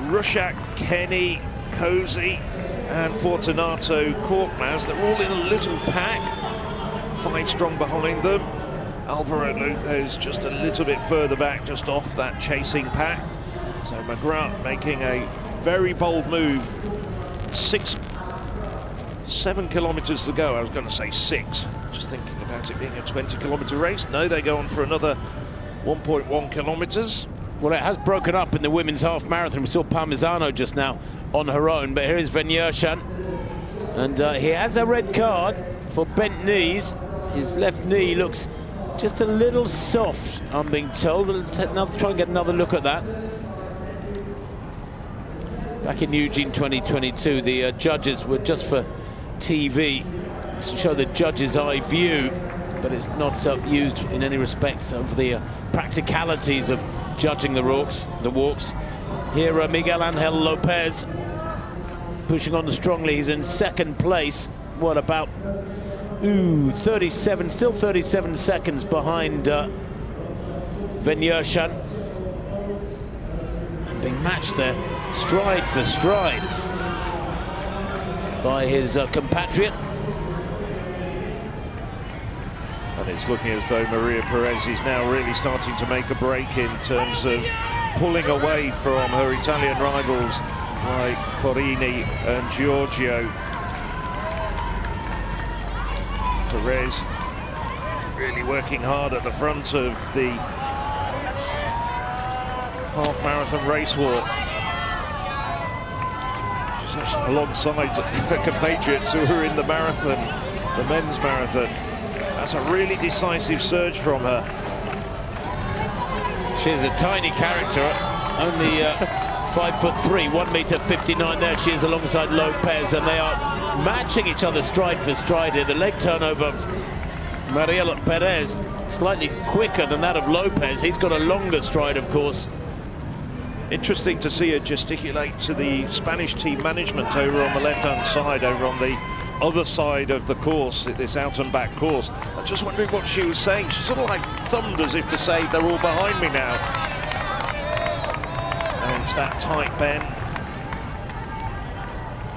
Rushak, Kenny, Cozy, and Fortunato Korkmaz, they're all in a little pack. 5 strong behind them. Alvaro Lopez just a little bit further back, just off that chasing pack. So McGrath making a very bold move. 7 kilometres to go. I was going to say 6. Just thinking about it being a 20-kilometre race. No, they go on for another 1.1 kilometres. Well, it has broken up in the women's half marathon. We saw Parmisano just now on her own, but here is Van Jershan. And he has a red card for bent knees. His left knee looks just a little soft, I'm being told. We'll try and get another look at that. Back in Eugene 2022, the judges were just for TV to show the judge's eye view, but it's not used in any respects of the practicalities of judging the walks. Here, Miguel Angel Lopez pushing on strongly. He's in second place. What about 37, still 37 seconds behind Van Jershan, and being matched there stride for stride by his compatriot. And it's looking as though Maria Perez is now really starting to make a break in terms of pulling away from her Italian rivals like Forini and Giorgio. Perez really working hard at the front of the half-marathon Racewalk. She's alongside her compatriots who are in the marathon, the men's marathon. That's a really decisive surge from her. She's a tiny character, only 5'3", 1m59 there. She is alongside Lopez, and they are matching each other stride for stride here. The leg turnover of Maria Perez slightly quicker than that of Lopez. He's got a longer stride, of course. Interesting to see her gesticulate to the Spanish team management over on the left-hand side, over on the other side of the course, this out and back course. I'm just wondering what she was saying. She sort of like thumbed as if to say, they're all behind me now. And it's that tight bend.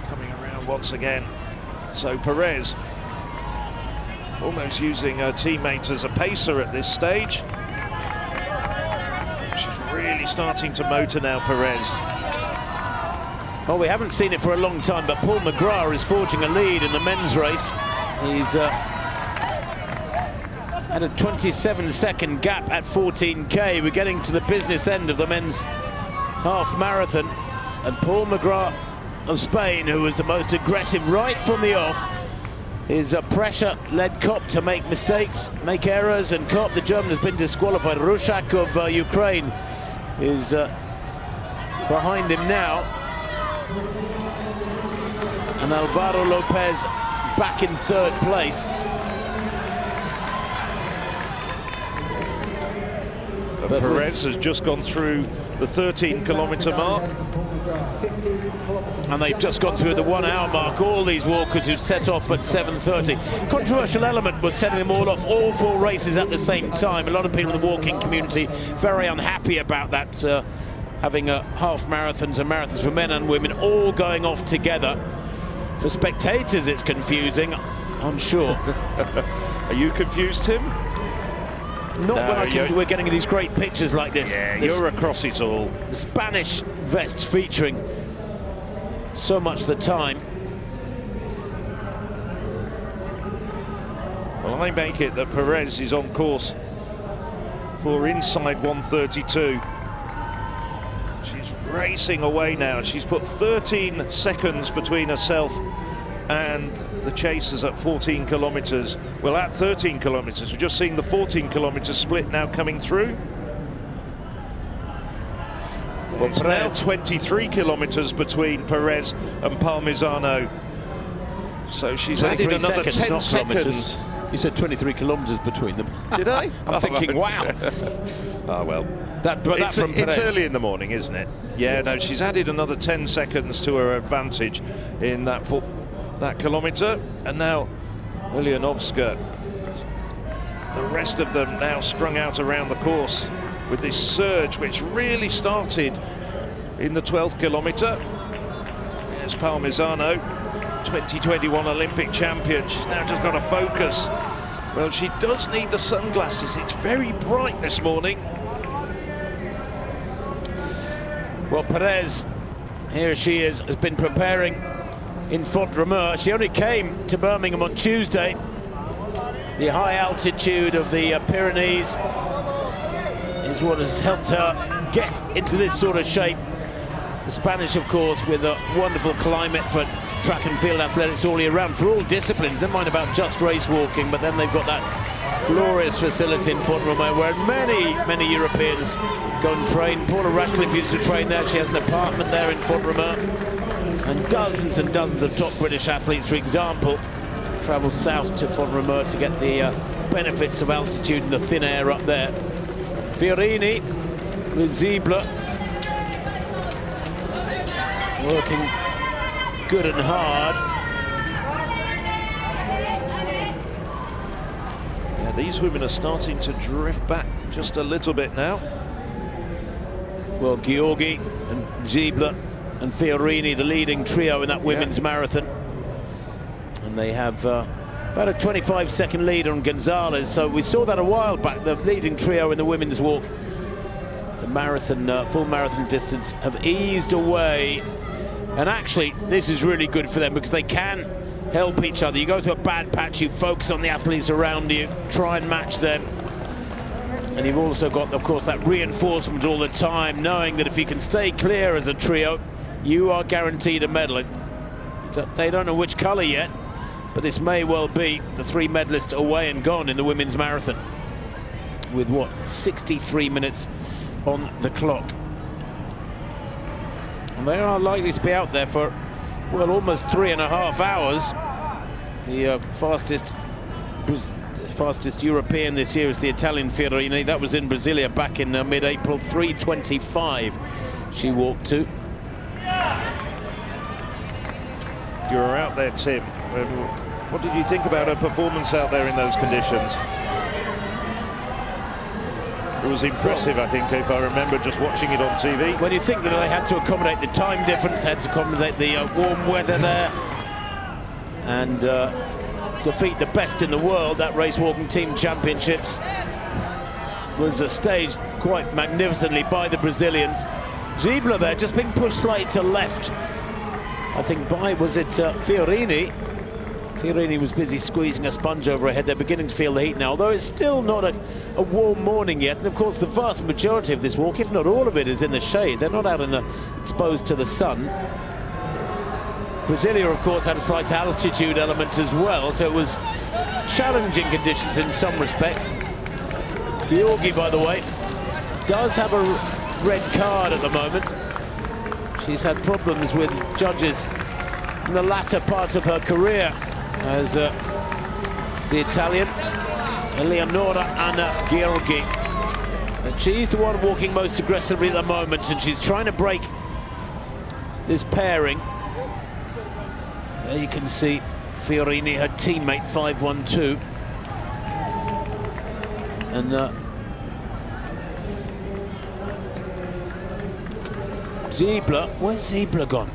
Coming around once again. So Perez almost using her teammates as a pacer at this stage. She's really starting to motor now, Perez. Well, we haven't seen it for a long time, but Paul McGrath is forging a lead in the men's race. He's at a 27-second gap at 14K. We're getting to the business end of the men's half marathon. And Paul McGrath of Spain, who was the most aggressive right from the off, is a pressure-led Kopp to make mistakes, make errors, and Kopp, the German, has been disqualified. Rushak of Ukraine is behind him now. And Alvaro Lopez back in third place. But Perez has just gone through the 13-kilometre mark. And they've just gone through the 1 hour mark, all these walkers who set off at 7:30. Controversial element was setting them all off, all 4 races at the same time. A lot of people in the walking community very unhappy about that, having half marathons and marathons for men and women all going off together. For spectators, it's confusing, I'm sure. Are you confused, Tim? Not when we're getting these great pictures like this. Yeah, you're across it all. The Spanish vests featuring so much of the time. Well, I make it that Perez is on course for inside 1:32. She's racing away now. She's put 13 seconds between herself and the chasers at 14 kilometres. Well, at 13 kilometres, we're just seeing the 14 kilometre split now coming through. Well, it's now 23 kilometres between Perez and Parmisano. So she's added another 10 seconds. You said 23 kilometres between them. Did I? I'm thinking, wow. Oh, well. It's early in the morning, isn't it? Yeah, no, she's added another 10 seconds to her advantage in that kilometre. And now Ulyanovska, the rest of them now strung out around the course with this surge, which really started in the 12th kilometre. There's Parmisano, 2021 Olympic champion. She's now just got to focus. Well, she does need the sunglasses. It's very bright this morning. Well, Perez, here she is, has been preparing in Font-Romeu. She only came to Birmingham on Tuesday. The high altitude of the Pyrenees is what has helped her get into this sort of shape. The Spanish, of course, with a wonderful climate for track and field athletics all year round, for all disciplines. Never mind about just race walking, but then they've got that glorious facility in Font-Romeu where many Europeans go and train. Paula Radcliffe used to train there. She has an apartment there in Font-Romeu. And dozens of top British athletes, for example, travel south to Font-Romeu to get the benefits of altitude and the thin air up there. Fiorini with Ziebler working good and hard. Yeah, these women are starting to drift back just a little bit now. Well, Georgi and Ziebler and Fiorini, the leading trio in that women's marathon. And they have about a 25-second lead on Gonzalez. So we saw that a while back, the leading trio in the women's walk. The marathon, full marathon distance, have eased away. And actually, this is really good for them because they can help each other. You go to a bad patch, you focus on the athletes around you, try and match them. And you've also got, of course, that reinforcement all the time, knowing that if you can stay clear as a trio, you are guaranteed a medal. They don't know which colour yet, but this may well be the 3 medalists away and gone in the women's marathon. With what, 63 minutes on the clock. And they are likely to be out there for, well, almost 3.5 hours. The fastest was fastest European this year is the Italian Fiorini. That was in Brasilia back in mid-April. 3:25 she walked to. You were out there, Tim. What did you think about her performance out there in those conditions? It was impressive, I think, if I remember just watching it on TV. When you think that they had to accommodate the time difference, they had to accommodate the warm weather there, and defeat the best in the world, that race walking team championships was staged quite magnificently by the Brazilians. Ziebler there just being pushed slightly to left, I think by, was it Fiorini? Fiorini was busy squeezing a sponge over her head. They're beginning to feel the heat now, although it's still not a warm morning yet. And of course, the vast majority of this walk, if not all of it, is in the shade. They're not out in the exposed to the sun. Brasilia, of course, had a slight altitude element as well, so it was challenging conditions in some respects. Georgi, by the way, does have a red card at the moment. She's had problems with judges in the latter part of her career as the Italian Eleonora Anna Georgi. But she's the one walking most aggressively at the moment, and she's trying to break this pairing. There you can see Fiorini, her teammate, 5:12. And Ziebler, where's Ziebler gone?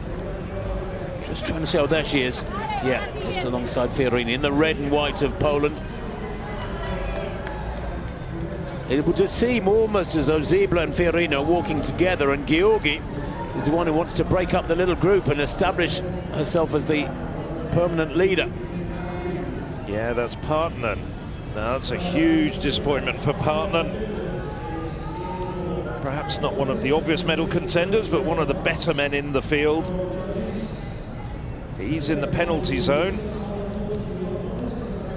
Just trying to see, oh, there she is. Yeah, just alongside Fiorini in the red and white of Poland. It would just seem almost as though Ziebler and Fiorini are walking together, and Georgi is the one who wants to break up the little group and establish herself as the permanent leader. Yeah, that's Partner. Now, that's a huge disappointment for Partner. Perhaps not one of the obvious medal contenders, but one of the better men in the field. He's in the penalty zone,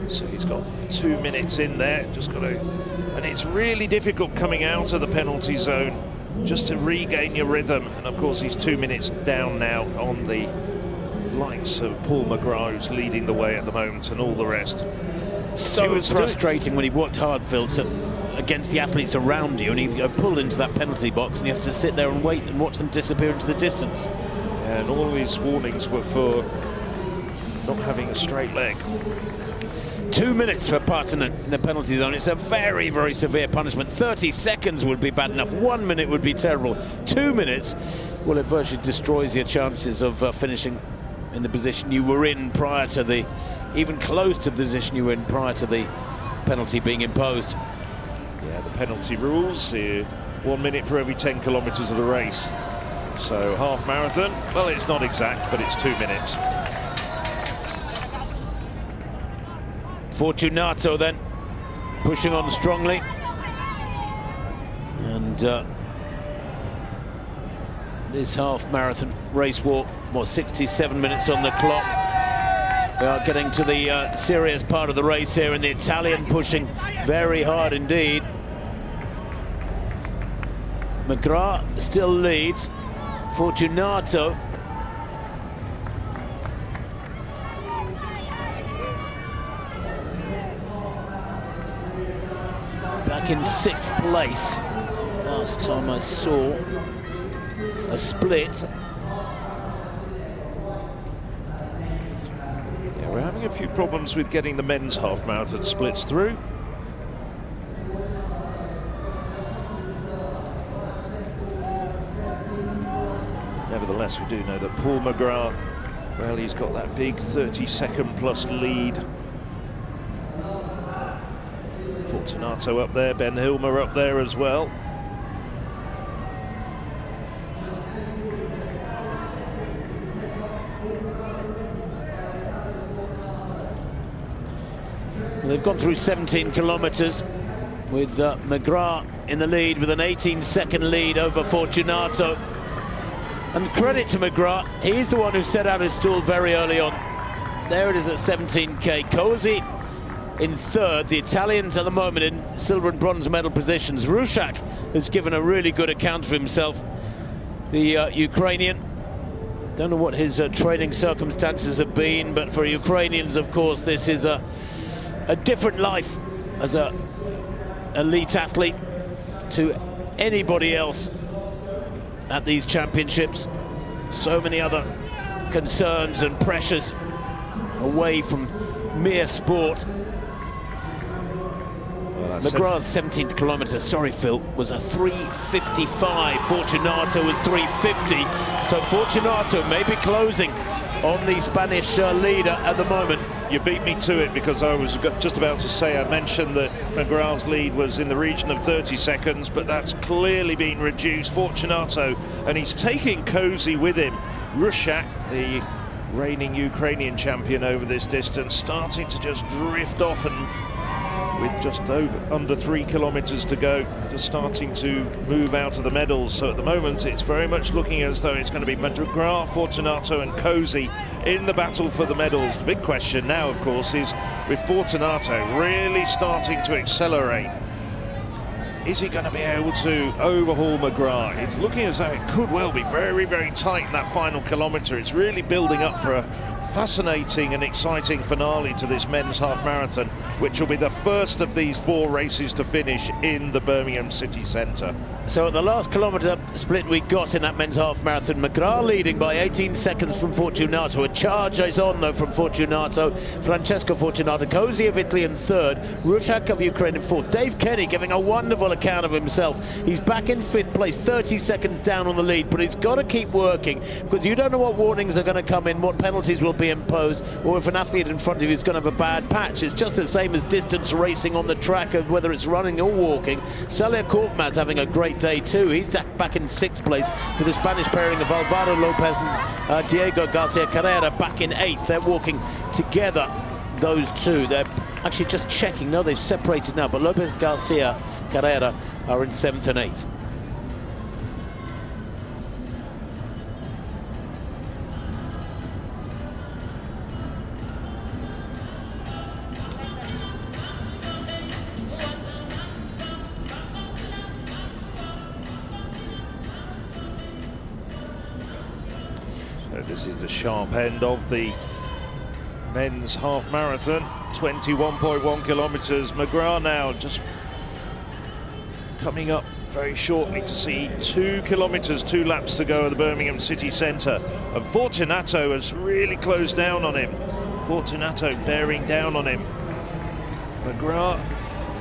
so he's got 2 minutes in there. Just got to, and it's really difficult coming out of the penalty zone just to regain your rhythm. And of course, he's 2 minutes down now on the likes of Paul McGrath, who's leading the way at the moment, and all the rest. So frustrating when he worked hard, Phil, against the athletes around you, and he pulled into that penalty box, and you have to sit there and wait and watch them disappear into the distance. And all his warnings were for not having a straight leg. 2 minutes for Partonen in the penalty zone. It's a very, very severe punishment. 30 seconds would be bad enough. 1 minute would be terrible. 2 minutes, well, it virtually destroys your chances of finishing in the position you were in prior to the, even close to the position you were in prior to the penalty being imposed. Yeah, the penalty rules, 1 minute for every 10 kilometers of the race. So half marathon, well, it's not exact, but it's 2 minutes. Fortunato then pushing on strongly, and this half marathon race walk, 67 minutes on the clock. We are getting to the serious part of the race here, and the Italian pushing very hard indeed. McGrath still leads. Fortunato back in 6th place. Last time I saw a split. Yeah, we're having a few problems with getting the men's half marathon splits through. Nevertheless, we do know that Paul McGrath, well, he's got that big 30-second plus lead. Fortunato up there, Ben Hilmer up there as well. Well, they've gone through 17 kilometers with McGrath in the lead with an 18-second lead over Fortunato. And credit to McGrath, he's the one who set out his stall very early on. There it is at 17k. Cozy in 3rd. The Italians at the moment in silver and bronze medal positions. Rushak has given a really good account of himself. The Ukrainian. Don't know what his training circumstances have been, but for Ukrainians, of course, this is a different life as a elite athlete to anybody else at these championships. So many other concerns and pressures away from mere sport. McGrath's 17th kilometre, sorry Phil, was a 3:55. Fortunato was 3:50. So Fortunato may be closing on the Spanish leader at the moment. You beat me to it, because I was just about to say, I mentioned that McGrath's lead was in the region of 30 seconds, but that's clearly been reduced. Fortunato, and he's taking Cozy with him. Rushak, the reigning Ukrainian champion over this distance, starting to just drift off, and with just under 3 kilometers to go, just starting to move out of the medals. So at the moment it's very much looking as though it's going to be McGrath, Fortunato and Cozy in the battle for the medals. The big question now, of course, is with Fortunato really starting to accelerate, is he going to be able to overhaul McGrath? It's looking as though it could well be very, very tight in that final kilometre. It's really building up for a fascinating and exciting finale to this men's half marathon, which will be the first of these 4 races to finish in the Birmingham city centre. So at the last kilometre split we got in that men's half marathon, McGrath leading by 18 seconds from Fortunato. A charge is on though from Fortunato. Francesco Fortunato, Cozy of Italy in 3rd, Rushak of Ukraine in 4th. Dave Kenny giving a wonderful account of himself. He's back in 5th place, 30 seconds down on the lead, but he's got to keep working, because you don't know what warnings are going to come in, what penalties will be imposed, or if an athlete in front of you is going to have a bad patch. It's just the same as distance racing on the track, whether it's running or walking. Celia Korkmaz having a great day too. He's back in 6th place with the Spanish pairing of Alvaro Lopez and Diego Garcia Carrera back in 8th. They're walking together, those two. They're actually just checking. No, they've separated now, but Lopez Garcia Carrera are in 7th and 8th. This is the sharp end of the men's half marathon, 21.1 kilometres. McGrath now just coming up very shortly to see 2 kilometres, 2 laps to go at the Birmingham city centre. And Fortunato has really closed down on him. Fortunato bearing down on him. McGrath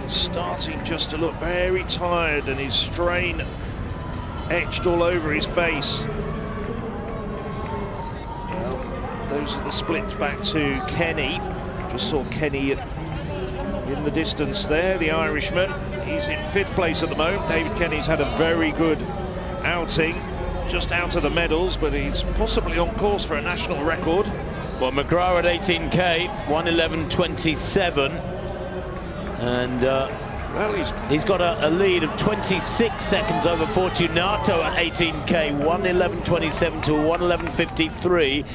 is starting just to look very tired, and his strain etched all over his face. Those are the splits back to Kenny. Just saw Kenny in the distance there, the Irishman. He's in 5th place at the moment. David Kenny's had a very good outing, just out of the medals, but he's possibly on course for a national record. Well, McGrath at 18k, 1:11:27, and well, he's got a lead of 26 seconds over Fortunato at 18k, 1:11:27 to 1:11:53.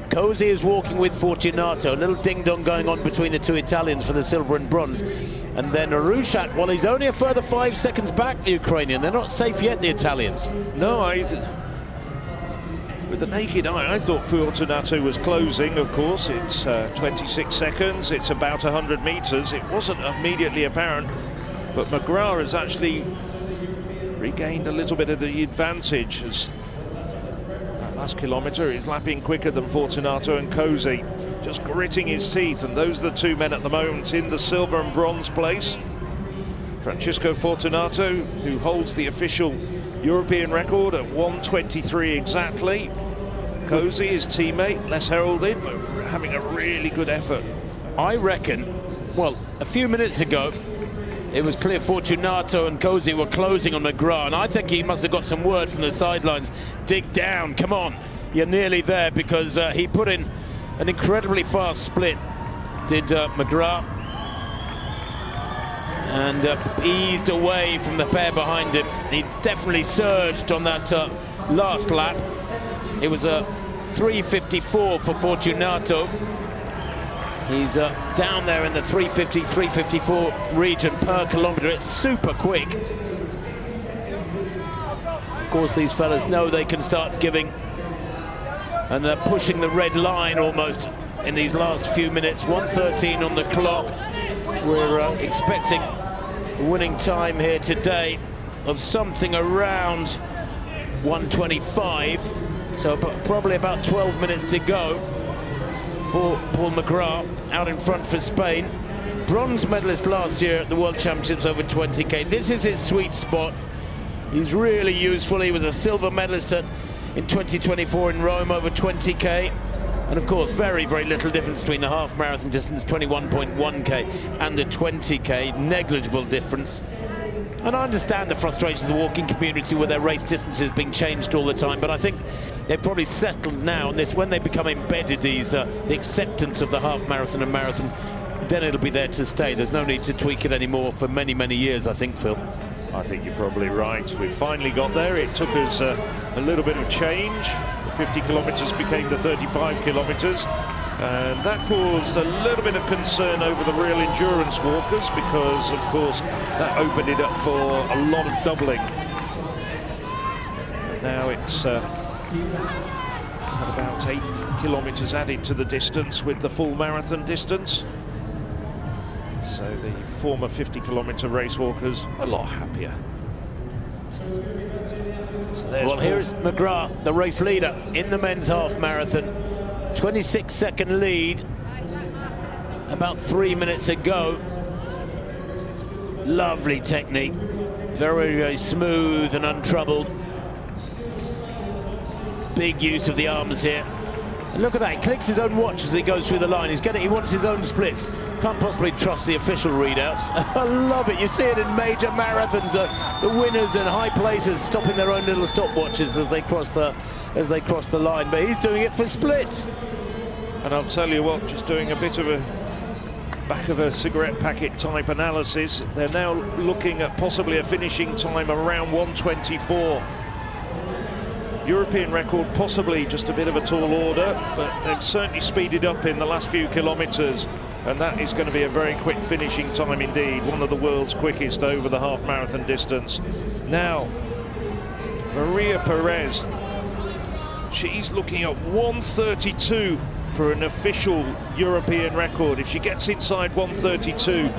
Cozy is walking with Fortunato. A little ding-dong going on between the two Italians for the silver and bronze. And then Rushak, well, he's only a further 5 seconds back, the Ukrainian. They're not safe yet, the Italians. No, with the naked eye, I thought Fortunato was closing, of course. It's 26 seconds, it's about 100 metres. It wasn't immediately apparent, but McGrath has actually regained a little bit of the advantage. As that last kilometre, he's lapping quicker than Fortunato and Cozy, just gritting his teeth, and those are the 2 men at the moment in the silver and bronze place. Francesco Fortunato, who holds the official European record at 1:23 exactly. Cozy, his teammate, less heralded, but having a really good effort. I reckon, well, a few minutes ago, it was clear Fortunato and Cozy were closing on McGrath, and I think he must have got some word from the sidelines. Dig down, come on, you're nearly there, because he put in an incredibly fast split, did McGrath, and eased away from the pair behind him. He definitely surged on that last lap. It was a 3:54 for Fortunato. He's down there in the 3:50, 3:54 region per kilometre. It's super quick. Of course, these fellas know they can start giving, and they're pushing the red line almost in these last few minutes. 1:13 on the clock. We're expecting a winning time here today of something around 1:25, so probably about 12 minutes to go for Paul McGrath out in front for Spain. Bronze medalist last year at the World Championships over 20k. This is his sweet spot. He's really useful. He was a silver medalist in 2024 in Rome over 20k. And of course, very, very little difference between the half marathon distance, 21.1k, and the 20k, negligible difference. And I understand the frustrations of the walking community with their race distances being changed all the time, but I think they've probably settled now on this. When they become embedded, the acceptance of the half marathon and marathon, then it'll be there to stay. There's no need to tweak it anymore for many, many years, I think, Phil. I think you're probably right. We finally got there. It took us a little bit of change. The 50 kilometres became the 35 kilometres. And that caused a little bit of concern over the real endurance walkers because, of course, that opened it up for a lot of doubling. Now it's about 8 kilometres added to the distance with the full marathon distance. So the former 50-kilometre race walkers a lot happier. So well, here's McGrath, the race leader in the men's half marathon. 26-second lead about 3 minutes ago. Lovely technique, very, very smooth and untroubled. Big use of the arms here. And look at that, he clicks his own watch as he goes through the line. He wants his own splits. Can't possibly trust the official readouts. I love it. You see it in major marathons. The winners and high places stopping their own little stopwatches as they cross the line. But he's doing it for splits. And I'll tell you what, just doing a bit of a back of a cigarette packet type analysis, they're now looking at possibly a finishing time around 1:24. European record possibly just a bit of a tall order, but they've certainly speeded up in the last few kilometres, and that is going to be a very quick finishing time indeed, one of the world's quickest over the half marathon distance. Now, Maria Perez, she's looking at 1:32 for an official European record. If she gets inside 1:32,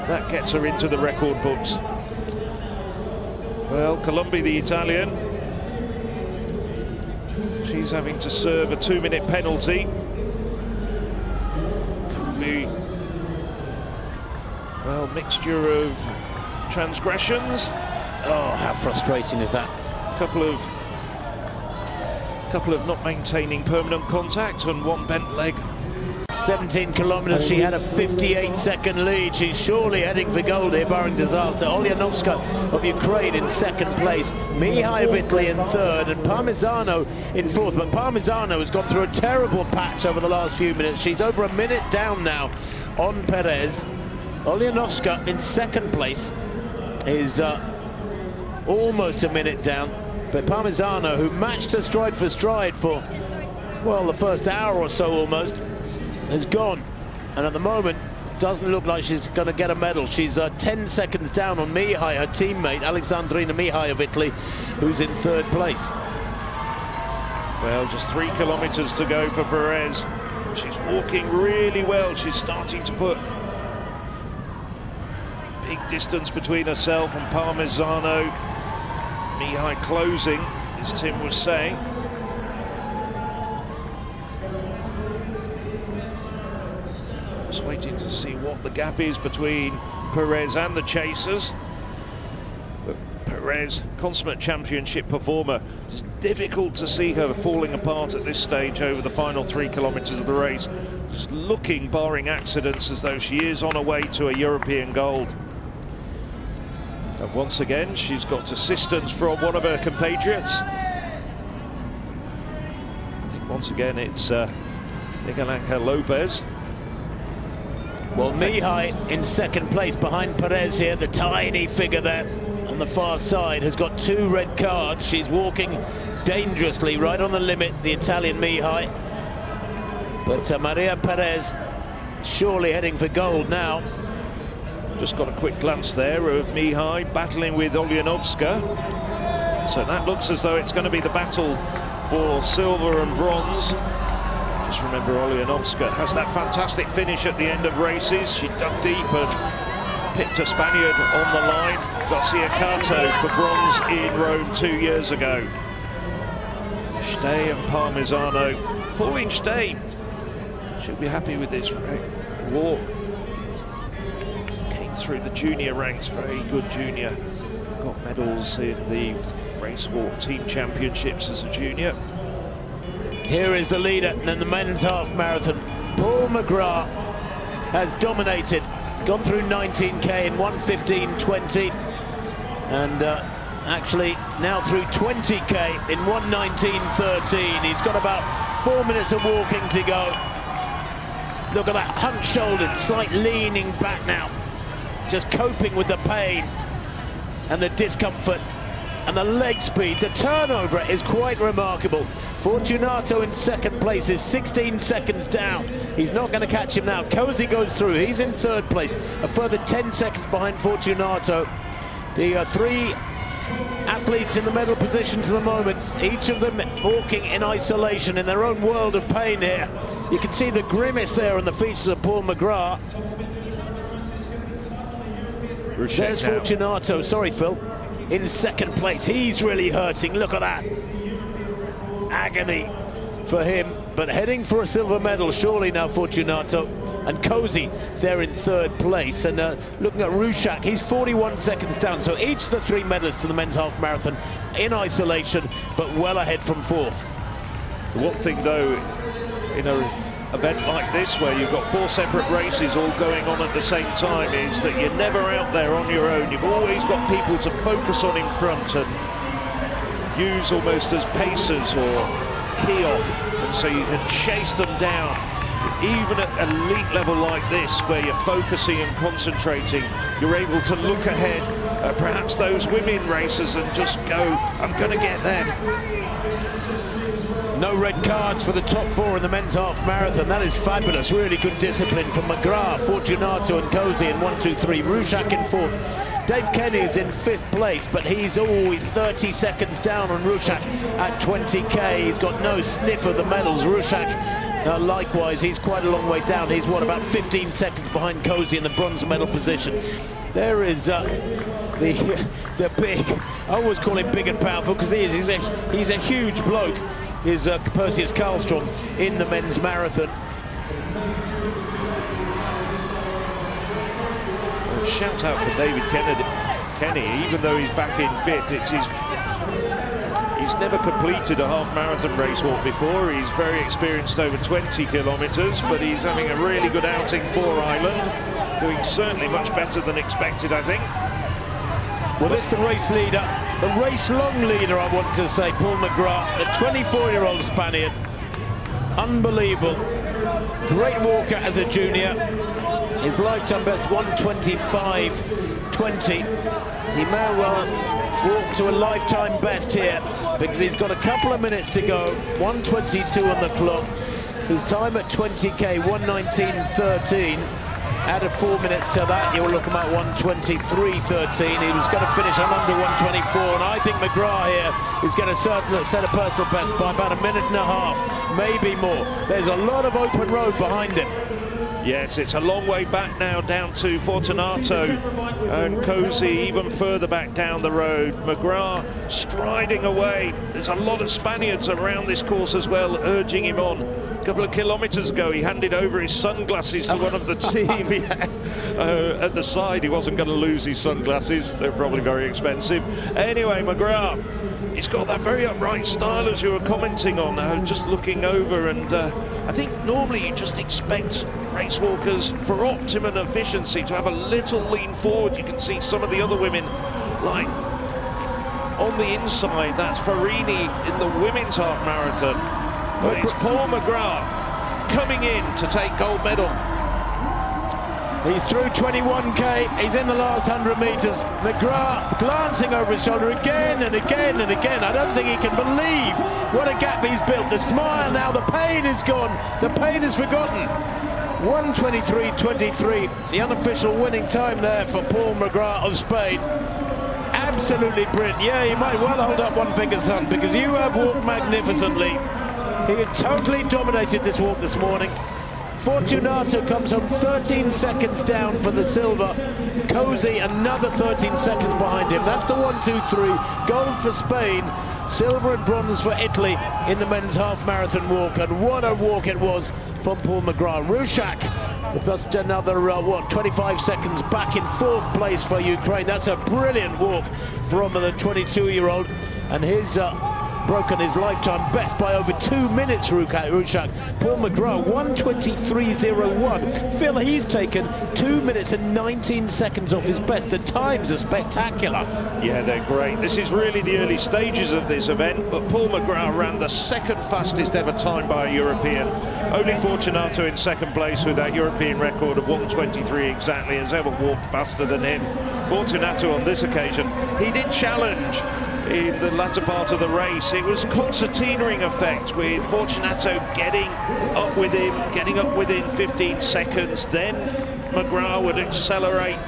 that gets her into the record books. Well, Colombi, the Italian, she's having to serve a 2-minute penalty. Could be, well, mixture of transgressions. Oh, how frustrating is that? Couple of not maintaining permanent contact and one bent leg. 17 kilometres, she had a 58-second lead. She's surely heading for gold here, barring disaster. Olyanovska of Ukraine in second place, Mihai of Italy in third, and Parmisano in fourth. But Parmisano has gone through a terrible patch over the last few minutes. She's over a minute down now on Perez. Olyanovska in second place is almost a minute down. But Parmisano, who matched her stride for stride for, well, the first hour or so almost, has gone. And at the moment, doesn't look like she's going to get a medal. She's 10 seconds down on Mihai, her teammate, Alexandrina Mihai of Italy, who's in third place. Well, just 3 kilometres to go for Perez. She's walking really well. She's starting to put big distance between herself and Parmisano. Mihai closing, as Tim was saying. Just waiting to see what the gap is between Perez and the chasers. But Perez, consummate championship performer. It's difficult to see her falling apart at this stage over the final 3 kilometres of the race. Just looking, barring accidents, as though she is on her way to a European gold. And once again, she's got assistance from one of her compatriots. I think once again it's Miguel Angel Lopez. Well, Mihai in second place behind Perez here, the tiny figure there on the far side, has got 2 red cards. She's walking dangerously right on the limit, the Italian Mihai. But Maria Perez surely heading for gold now. Just got a quick glance there of Mihai battling with Olyanovska. So that looks as though it's going to be the battle for silver and bronze. Just remember, Olyanovska has that fantastic finish at the end of races. She dug deep and picked a Spaniard on the line, Garcia Cato, for bronze in Rome 2 years ago. Stey and Parmisano. Pauline Stey, she'll be happy with this walk. Came through the junior ranks, very good junior. Got medals in the Racewalk Team Championships as a junior. Here is the leader in the men's half marathon. Paul McGrath has dominated, gone through 19k in 1:15:20, and actually now through 20k in 1:19:13. He's got about 4 minutes of walking to go. Look at that, hunched-shouldered, slight leaning back now, just coping with the pain and the discomfort and the leg speed. The turnover is quite remarkable. Fortunato in second place is 16 seconds down. He's not going to catch him now. Cozy goes through, he's in third place, a further 10 seconds behind Fortunato. The three athletes in the medal positions at the moment, each of them walking in isolation in their own world of pain here. You can see the grimace there on the features of Paul McGrath. There's Fortunato, sorry Phil, in second place. He's really hurting, look at that. Agony for him, but heading for a silver medal surely now, Fortunato. And Cozy there in third place. And looking at Rushak, he's 41 seconds down. So each of the three medalists in the men's half marathon in isolation, but well ahead from fourth. The one thing though, in an event like this where you've got four separate races all going on at the same time, is that you're never out there on your own. You've always got people to focus on in front and use almost as pacers or key off, and so you can chase them down. Even at elite level like this, where you're focusing and concentrating, you're able to look ahead at perhaps those women racers and just go, I'm going to get them. No red cards for the top four in the men's half marathon. That is fabulous. Really good discipline from McGrath, Fortunato and Cozy in 1, 2, 3. Rushak in fourth. Dave Kenny is in fifth place, but he's always 30 seconds down on Rushak at 20k. He's got no sniff of the medals. Rushak, likewise, he's quite a long way down. He's, what, about 15 seconds behind Cozy in the bronze medal position. There is the big, I always call him big and powerful because he's a huge bloke, is Perseus Karlstrom in the men's marathon. Shout out for David Kenny, even though he's back in fifth. He's never completed a half marathon racewalk before. He's very experienced over 20 kilometres, but he's having a really good outing for Ireland, doing certainly much better than expected, I think. Well, this is the race leader, the race-long leader, I want to say, Paul McGrath, the 24-year-old Spaniard. Unbelievable. Great walker as a junior. His lifetime best 1:25:20. He may well walk to a lifetime best here because he's got a couple of minutes to go. 1:22 on the clock. His time at 20k 1:19:13. Add 4 minutes to that, you'll look about 1:23:13. He was going to finish on under 1:24, and I think McGrath here is going to set a personal best by about a minute and a half, maybe more. There's a lot of open road behind him. Yes, it's a long way back now, down to Fortunato and Cozy even further back down the road. McGrath striding away. There's a lot of Spaniards around this course as well, urging him on. A couple of kilometres ago, he handed over his sunglasses to one of the team at the side. He wasn't going to lose his sunglasses. They're probably very expensive. Anyway, McGrath, he's got that very upright style, as you were commenting on, just looking over, and I think normally you just expect racewalkers, for optimum efficiency, to have a little lean forward. You can see some of the other women, like on the inside, that's Farini in the women's half marathon. But it's Paul McGrath coming in to take gold medal. He's through 21k, he's in the last 100 metres. McGrath glancing over his shoulder again and again and again. I don't think he can believe what a gap he's built. The smile now, the pain is gone, the pain is forgotten. 1:23:23, the unofficial winning time there for Paul McGrath of Spain. Absolutely brilliant. Yeah, you might well hold up one finger, son, because you have walked magnificently. He has totally dominated this walk this morning. Fortunato comes on 13 seconds down for the silver. Cozy another 13 seconds behind him. That's the 1-2-3. Gold for Spain, silver and bronze for Italy in the men's half marathon walk. And what a walk it was from Paul McGrath. Rushak just another 25 seconds back in 4th place for Ukraine. That's a brilliant walk from the 22-year-old, and his broken his lifetime best by over 2 minutes. Rushak. Paul McGrath 1:23.01. Phil, he's taken 2 minutes and 19 seconds off his best. The times are spectacular. Yeah, they're great. This is really the early stages of this event, but Paul McGrath ran the 2nd fastest ever time by a European. Only Fortunato in 2nd place with that European record of 1:23 exactly has ever walked faster than him. Fortunato on this occasion, he did challenge in the latter part of the race. It was concertinaing effect with Fortunato getting up within 15 seconds. Then McGrath would accelerate.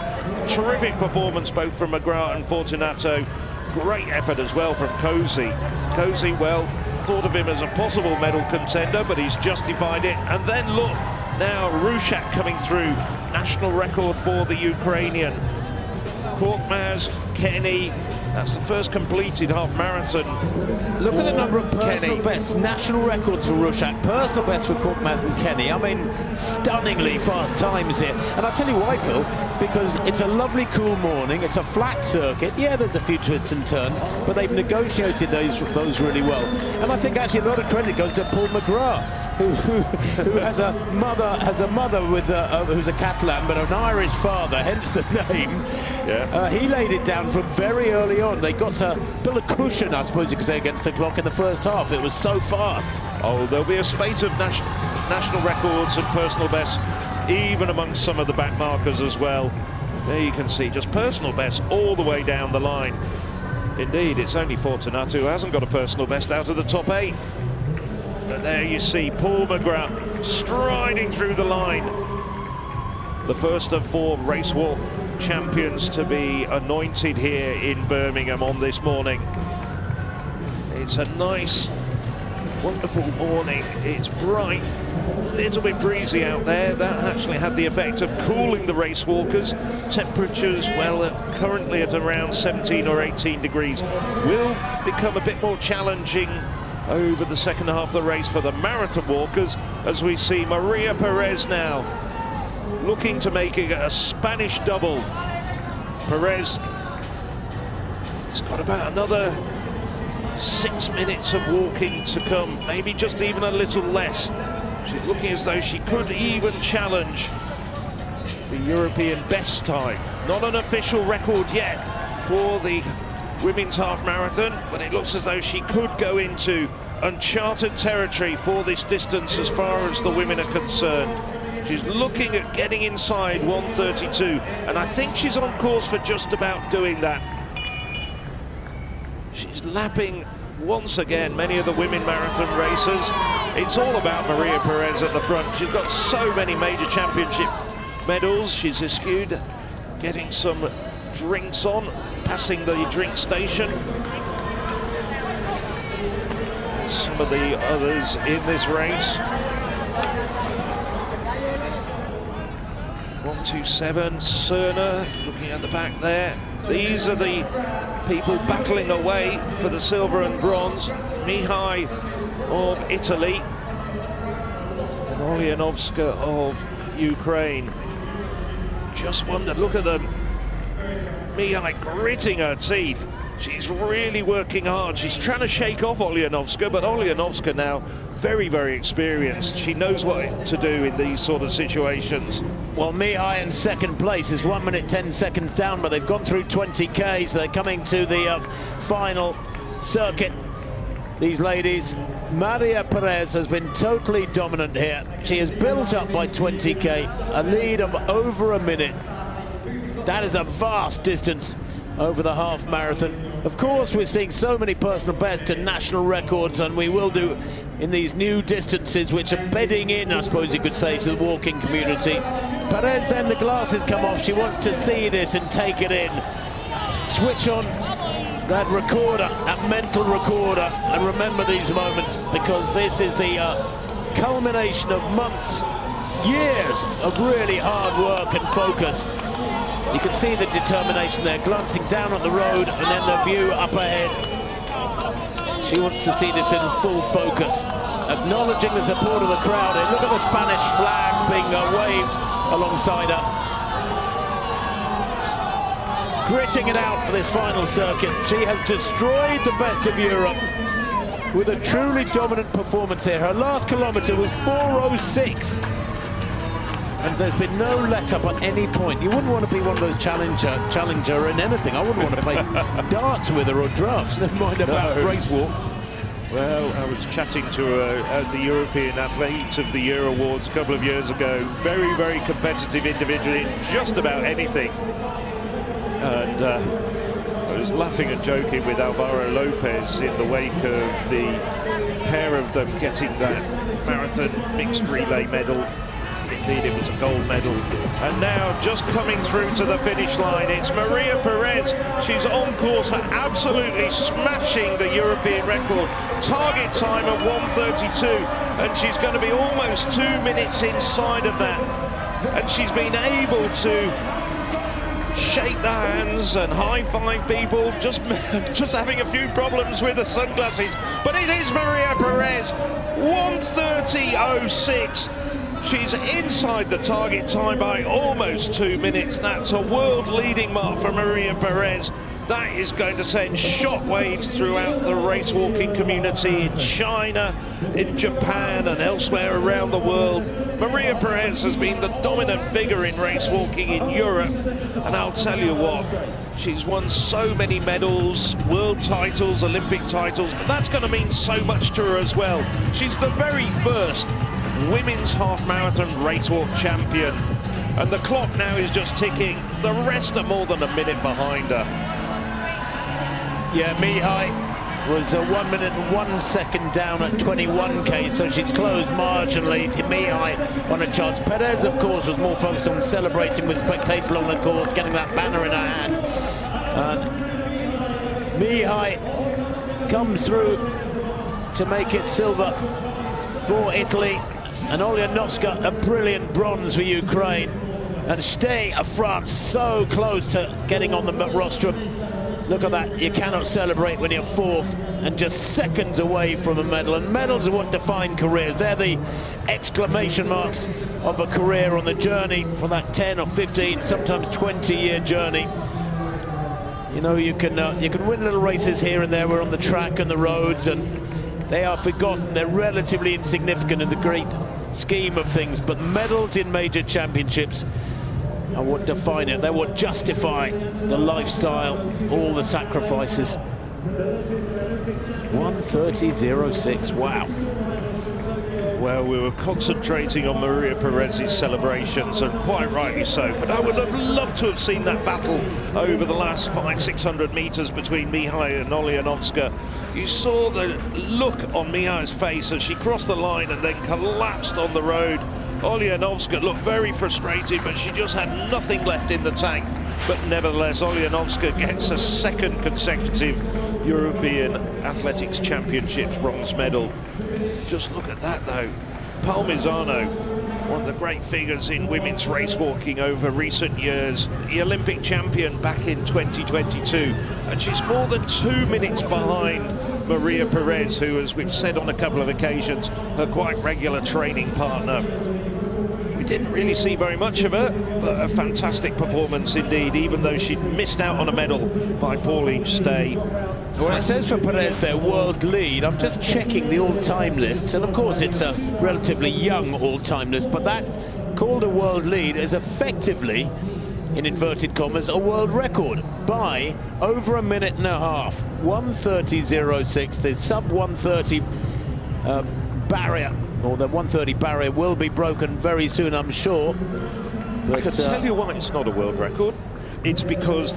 Terrific performance both from McGrath and Fortunato. Great effort as well from Cozy. Cozy, well, thought of him as a possible medal contender, but he's justified it. And then look, now Rushak coming through. National record for the Ukrainian. Korkmaz, Kenny, that's the first completed half marathon. Look at the number of personal bests, national records for Rushak, personal best for Korkmaz and Kenny. I mean, stunningly fast times here. And I'll tell you why, Phil, because it's a lovely cool morning, it's a flat circuit. Yeah, there's a few twists and turns, but they've negotiated those really well. And I think actually a lot of credit goes to Paul McGrath, who has a mother with who's a Catalan but an Irish father, hence the name. Yeah. He laid it down from very early on. They got to build a cushion, I suppose you could say, against the clock in the first half. It was so fast. Oh, there'll be a spate of national records and personal bests, even amongst some of the back markers as well. There you can see just personal bests all the way down the line. Indeed, it's only Fortunato who hasn't got a personal best out of the top 8. But there you see Paul McGrath striding through the line. The first of 4 Racewalk champions to be anointed here in Birmingham on this morning. It's a nice, wonderful morning. It's bright, a little bit breezy out there. That actually had the effect of cooling the racewalkers. Temperatures, well, currently at around 17 or 18 degrees, will become a bit more challenging over the second half of the race for the marathon walkers, as we see Maria Perez now looking to make it a Spanish double. Perez has got about another 6 minutes of walking to come, maybe just even a little less. She's looking as though she could even challenge the European best time. Not an official record yet for the women's half marathon, but it looks as though she could go into uncharted territory for this distance as far as the women are concerned. She's looking at getting inside 1:32, and I think she's on course for just about doing that. She's lapping once again many of the women marathon racers. It's all about Maria Perez at the front. She's got so many major championship medals. She's eschewed getting some drinks on, passing the drink station. Some of the others in this race. 127, Cerna looking at the back there. These are the people battling away for the silver and bronze. Mihai of Italy and Olyanovska of Ukraine. Just wondered, look at them. Mihai gritting her teeth. She's really working hard. She's trying to shake off Olyanovska, but Olyanovska now very, very experienced. She knows what to do in these sort of situations. Well, Mihai in second place is 1 minute 10 seconds down, but they've gone through 20K, so they're coming to the final circuit. These ladies, Maria Perez has been totally dominant here. She has built up by 20K, a lead of over a minute. That is a vast distance over the half marathon. Of course, we're seeing so many personal bests and national records, and we will do in these new distances, which are bedding in, I suppose you could say, to the walking community. Perez, then the glasses come off. She wants to see this and take it in. Switch on that recorder, that mental recorder, and remember these moments, because this is the culmination of months years of really hard work and focus. You can see the determination there, glancing down at the road and then the view up ahead. She wants to see this in full focus, acknowledging the support of the crowd. And look at the Spanish flags being waved alongside her. Gritting it out for this final circuit. She has destroyed the best of Europe with a truly dominant performance here. Her last kilometre was 4:06. And there's been no let-up at any point. You wouldn't want to be one of those challenger in anything. I wouldn't want to play darts with her or drafts, never mind about Racewalk. Well, I was chatting to her at the European Athlete of the Year Awards a couple of years ago. Very, very competitive individual in just about anything. And I was laughing and joking with Alvaro Lopez in the wake of the pair of them getting that marathon mixed relay medal. Indeed, it was a gold medal. And now, just coming through to the finish line, it's Maria Perez. She's on course for absolutely smashing the European record. Target time of 1:32, and she's going to be almost 2 minutes inside of that. And she's been able to shake the hands and high-five people, just having a few problems with the sunglasses. But it is Maria Perez, 1:30.06. She's inside the target time by almost 2 minutes. That's a world-leading mark for Maria Perez. That is going to send shockwaves throughout the race walking community in China, in Japan and elsewhere around the world. Maria Perez has been the dominant figure in race walking in Europe, and I'll tell you what, she's won so many medals, world titles, Olympic titles, but that's going to mean so much to her as well. She's the very first women's half marathon race walk champion, and the clock now is just ticking. The rest are more than a minute behind her. Yeah, Mihai was 1 minute and 1 second down at 21k, so she's closed marginally to Mihai on a charge. Perez, of course, was more focused on celebrating with spectators along the course, getting that banner in her hand. Mihai comes through to make it silver for Italy, and Olyanovska a brilliant bronze for Ukraine, and Stay of France so close to getting on the rostrum. Look at that, you cannot celebrate when you're fourth and just seconds away from a medal, and medals are what define careers. They're the exclamation marks of a career on the journey for that 10 or 15, sometimes 20-year journey. You know, you can win little races here and there. We're on the track and the roads, and they are forgotten. They're relatively insignificant in the great scheme of things, but medals in major championships are what define it. They're what justify the lifestyle, all the sacrifices. 1:30.06, wow. Well, we were concentrating on Maria Perez's celebrations, and quite rightly so, but I would have loved to have seen that battle over the last 500-600 meters between Mihai and Olyanovska. You saw the look on Mihai's face as she crossed the line and then collapsed on the road. Olyanovska looked very frustrated, but she just had nothing left in the tank. But nevertheless, Olyanovska gets a second consecutive European Athletics Championships bronze medal. Just look at that, though. Palmisano, one of the great figures in women's race walking over recent years, the Olympic champion back in 2022, and she's more than 2 minutes behind Maria Perez, who, as we've said on a couple of occasions, her quite regular training partner. We didn't really see very much of her, but a fantastic performance indeed, even though she'd missed out on a medal by Pauline Stay. Well, it says for Perez their world lead. I'm just checking the all-time lists, and of course it's a relatively young all-time list, but that called a world lead is effectively, in inverted commas, a world record by over a minute and a half. 1:30.06, the sub 1:30 barrier, or the 1:30 barrier will be broken very soon, I'm sure. But I can tell you why it's not a world record. It's because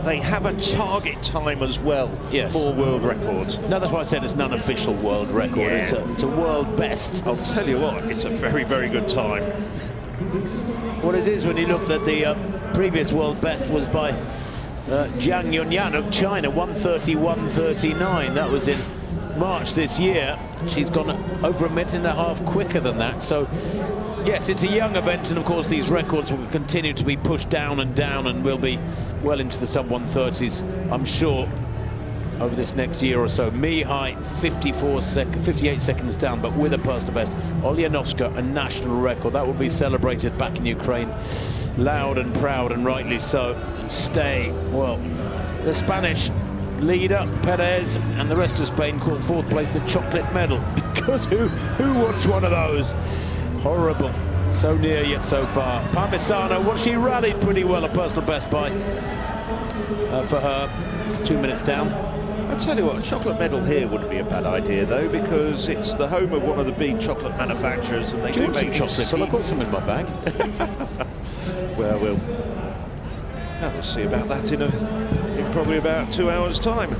they have a target time as well, yes, for world records. No, that's why I said it's an unofficial world record. Yeah. It's a world best. I'll tell you what, it's a very, very good time. What it is, when you look at the previous world best was by Jiang Yunyan of China, 1:31.39. That was in March this year. She's gone over a minute and a half quicker than that. So, yes, it's a young event, and of course these records will continue to be pushed down and will be well into the sub-130s, I'm sure, over this next year or so. Mihai, 58 seconds down, but with a personal best. Olyanovska, a national record. That will be celebrated back in Ukraine, loud and proud, and rightly so. And stay, well, the Spanish leader, Perez, and the rest of Spain call fourth place the chocolate medal. Because who wants one of those? Horrible. So near yet so far. Parmisano, well, she rallied pretty well, a personal best by for her. 2 minutes down. I'll tell you what, a chocolate medal here wouldn't be a bad idea, though, because it's the home of one of the big chocolate manufacturers, and they do make chocolate. So I've got some in my bag. Well, we'll see about that in probably about 2 hours' time.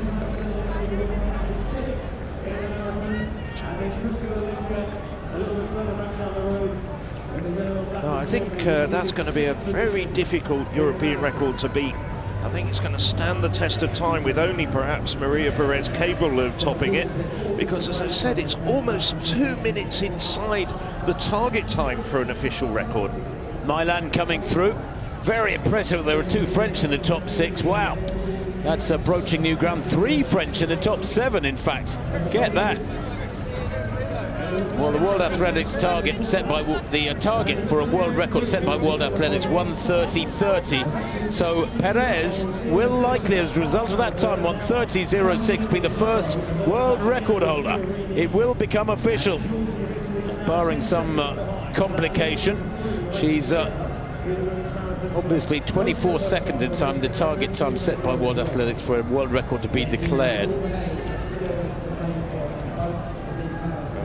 No, I think that's going to be a very difficult European record to beat. I think it's going to stand the test of time, with only perhaps Maria Perez capable of topping it, because, as I said, it's almost 2 minutes inside the target time for an official record. Milan coming through. Very impressive. There were 2 French in the top 6. Wow. That's approaching new ground. 3 French in the top 7, in fact. Get that. Well, the World Athletics target set by the target for a world record set by World Athletics, 1:30.30. So Perez will likely, as a result of that time, 1:30.06, be the first world record holder. It will become official, barring some complication. She's obviously 24 seconds in time, the target time set by World Athletics for a world record to be declared.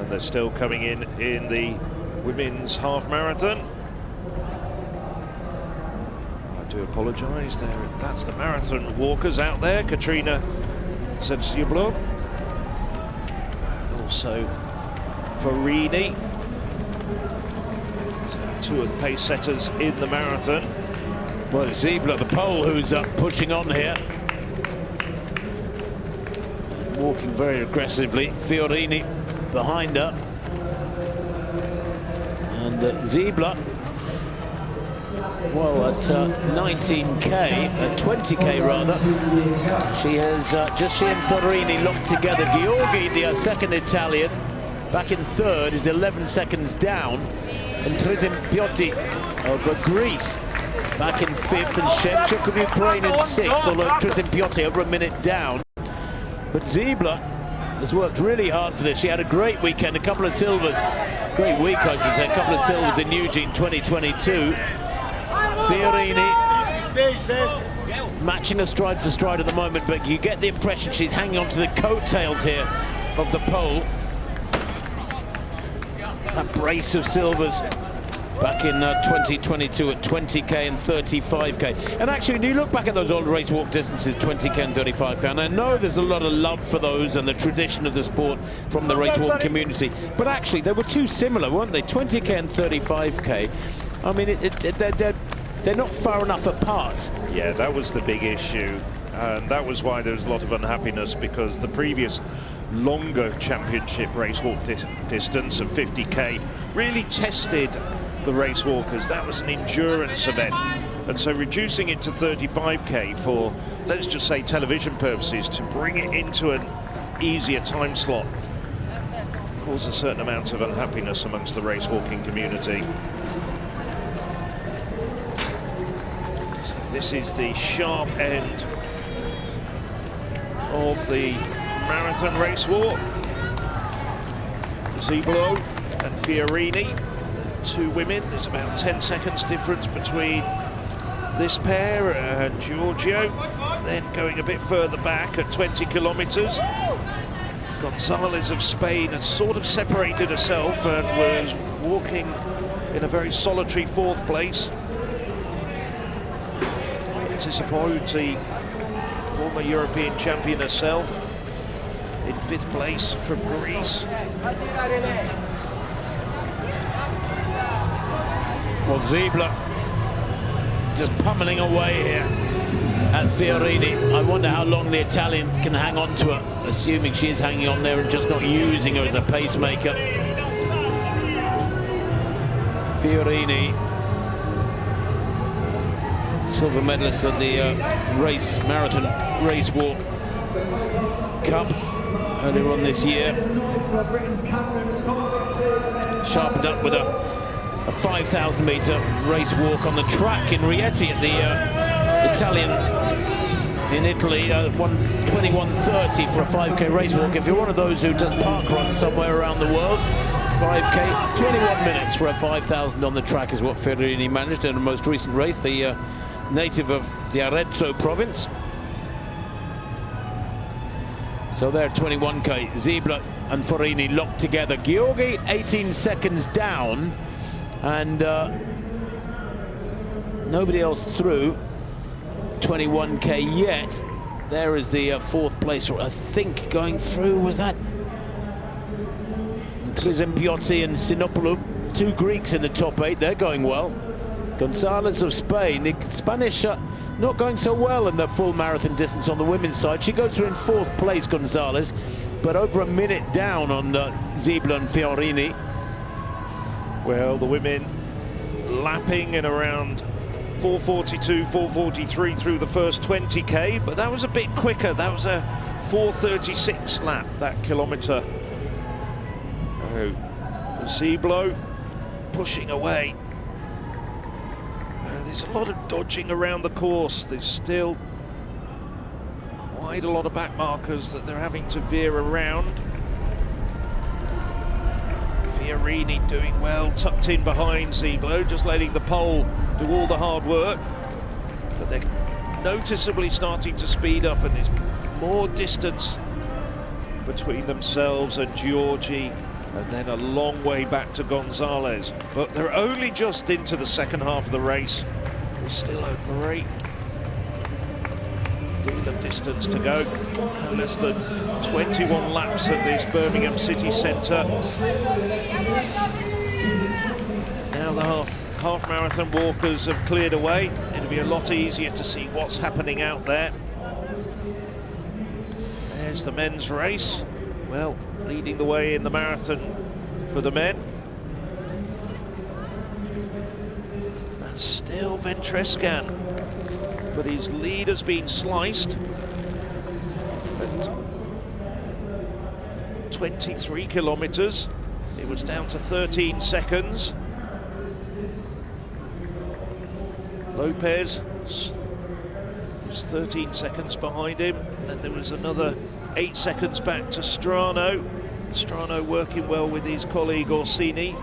They're still coming in the women's half marathon. I do apologise there. That's the marathon walkers out there. Katrina Zensiblo. Also Farini. 2 of the pace setters in the marathon. Well, Ziebler, the Pole, who's pushing on here. Walking very aggressively. Fiorini behind her, and Ziebler, well, at 19k, 20k rather, she has she and Fiorini locked together. Gheorghi, the second Italian, back in third, is 11 seconds down, and Trzimpiotti of Greece back in fifth, and Shevchuk of Ukraine in sixth, although Trzimpiotti over a minute down. But Ziebler has worked really hard for this. She had a great weekend, a couple of silvers. Great week, I should say. A couple of silvers in Eugene 2022. Fiorini matching her stride for stride at the moment, but you get the impression she's hanging on to the coattails here of the pole. That brace of silvers back in 2022 at 20k and 35k. And actually, when you look back at those old race walk distances, 20k and 35k, and I know there's a lot of love for those and the tradition of the sport from the race walk community, but actually they were too similar, weren't they? 20k and 35k. I mean, they're not far enough apart. Yeah, that was the big issue, and that was why there was a lot of unhappiness, because the previous longer championship race walk distance of 50k really tested the race walkers. That was an endurance event, and so reducing it to 35k for, let's just say, television purposes, to bring it into an easier time slot caused a certain amount of unhappiness amongst the race walking community. So this is the sharp end of the marathon race walk. Ziblo and Fiorini, 2 women. There's about 10 seconds difference between this pair and Giorgio. Then going a bit further back at 20 kilometers, Gonzalez of Spain has sort of separated herself and was walking in a very solitary 4th place. Tisipouti, former European champion herself, in 5th place from Greece. Well, Ziebler just pummeling away here. at Fiorini. I wonder how long the Italian can hang on to her, assuming she is hanging on there and just not using her as a pacemaker. Fiorini, silver medalist at the marathon Racewalk Cup earlier on this year. Sharpened up with a 5,000 metre race walk on the track in Rieti at the Italian in Italy. 21:30 for a 5k race walk. If you're one of those who does park run somewhere around the world, 5k, 21 minutes for a 5,000 on the track is what Fiorini managed in the most recent race, the native of the Arezzo province. So there, 21k, Ziebler and Fiorini locked together. Gheorghi 18 seconds down, and nobody else through 21k yet. There is the fourth placer, I think, going through. Was that Clizempiotti and Sinopoulou? Two Greeks in the top 8. They're going well. Gonzalez of Spain, the Spanish not going so well in the full marathon distance on the women's side. She goes through in 4th place, Gonzalez, but over a minute down on Ziebler and Fiorini. Well, the women lapping in around 4:42, 4:43 through the first 20k, but that was a bit quicker. That was a 4:36 lap, that kilometre. Oh, Ziebler pushing away. There's a lot of dodging around the course. There's still quite a lot of back markers that they're having to veer around. Fiorini doing well, tucked in behind Ziebler, just letting the pole do all the hard work. But they're noticeably starting to speed up, and there's more distance between themselves and Giorgi, and then a long way back to Gonzalez. But they're only just into the second half of the race. There's still a great deal of distance to go. No less than 21 laps at this Birmingham city centre. Now the half marathon walkers have cleared away. It'll be a lot easier to see what's happening out there. There's the men's race. Well, leading the way in the marathon for the men. And still Ventrescan, but his lead has been sliced at 23 kilometres. It was down to 13 seconds. Lopez was 13 seconds behind him. Then there was another 8 seconds back to Strano. Strano working well with his colleague Orsini.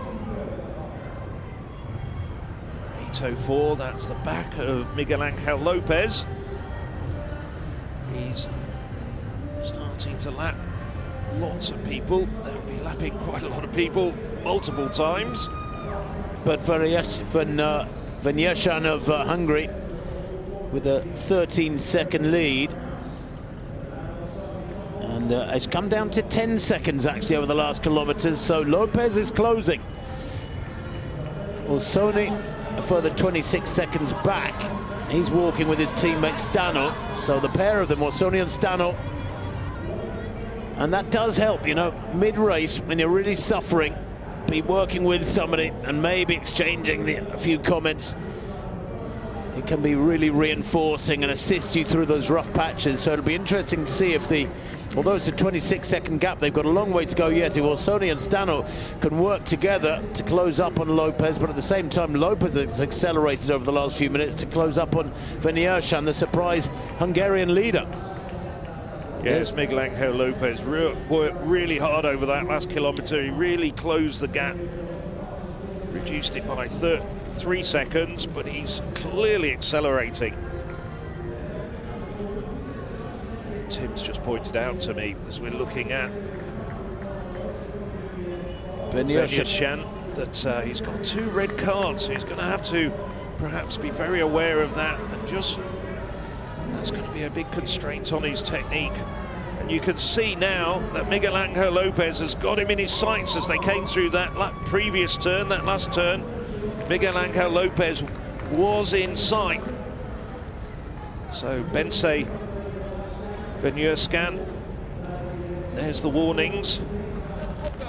8:04, that's the back of Miguel Angel Lopez. He's starting to lap lots of people. They'll be lapping quite a lot of people multiple times. But Venyeshan of Hungary with a 13-second lead. And it's come down to 10 seconds actually over the last kilometres, so Lopez is closing. Orsoni a further 26 seconds back. He's walking with his teammate Stano, so the pair of them, Orsoni and Stano. And that does help, you know, mid-race when you're really suffering, be working with somebody and maybe exchanging a few comments. It can be really reinforcing and assist you through those rough patches. So it'll be interesting to see if although it's a 26-second gap, they've got a long way to go yet. If Orsoni and Stano can work together to close up on Lopez, but at the same time, Lopez has accelerated over the last few minutes to close up on Venyeshan, the surprise Hungarian leader. Yes, Miguel Angel Lopez worked really hard over that last kilometre. He really closed the gap, reduced it by 3 seconds, but he's clearly accelerating. Tim's just pointed out to me as we're looking at Venyeshan that he's got 2 red cards, so he's going to have to perhaps be very aware of that, and that's going to be a big constraint on his technique. And you can see now that Miguel Angel Lopez has got him in his sights as they came through that previous turn, that last turn. Miguel Angel Lopez was in sight. So Bense Venurscan, there's the warnings.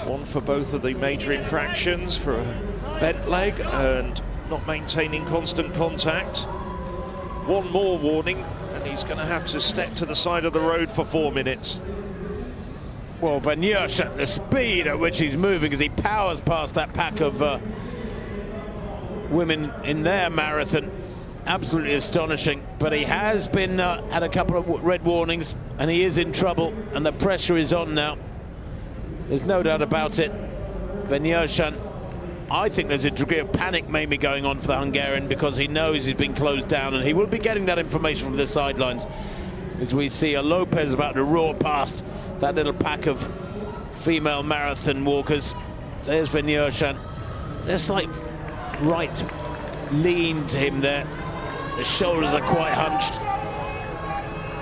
One for both of the major infractions, for a bent leg and not maintaining constant contact. One more warning, and he's going to have to step to the side of the road for 4 minutes. Well, Venurscan, the speed at which he's moving as he powers past that pack of women in their marathon, absolutely astonishing. But he has been had a couple of red warnings, and he is in trouble, and the pressure is on now. There's no doubt about it. Venurscan, I think there's a degree of panic maybe going on for the Hungarian, because he knows he's been closed down, and he will be getting that information from the sidelines as we see a Lopez about to roar past that little pack of female marathon walkers. There's Venurscan. There's a slight right lean to him there. The shoulders are quite hunched.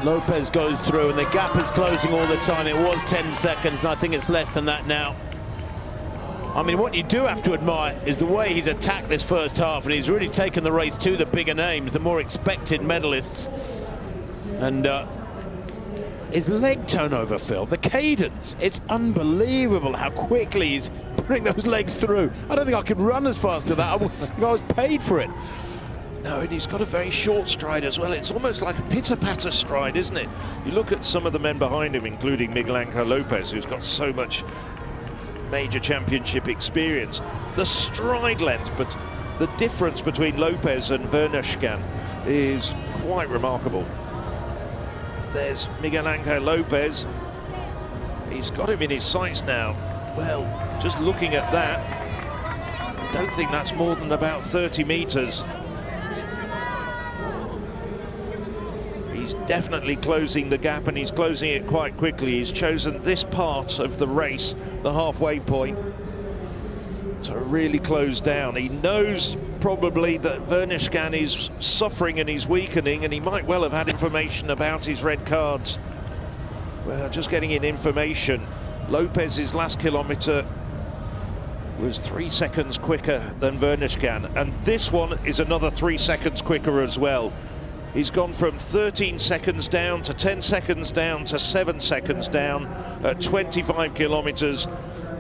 Lopez goes through, and the gap is closing all the time. It was 10 seconds, and I think it's less than that now. I mean, what you do have to admire is the way he's attacked this first half, and he's really taken the race to the bigger names, the more expected medalists. And his leg turnover, Phil, the cadence, it's unbelievable how quickly he's putting those legs through. I don't think I could run as fast as that if I was paid for it. No, and he's got a very short stride as well. It's almost like a pitter-patter stride, isn't it? You look at some of the men behind him, including Miguel Angel Lopez, who's got so much major championship experience. The stride length, but the difference between Lopez and Venurscan is quite remarkable. There's Miguel Angel Lopez. He's got him in his sights now. Well, just looking at that, I don't think that's more than about 30 meters. He's definitely closing the gap, and he's closing it quite quickly. He's chosen this part of the race, the halfway point, to really close down. He knows probably that Venurscan is suffering and he's weakening, and he might well have had information about his red cards. Well, just getting in information. Lopez's last kilometre was 3 seconds quicker than Venurscan, and this one is another 3 seconds quicker as well. He's gone from 13 seconds down to 10 seconds down to 7 seconds down at 25 kilometres.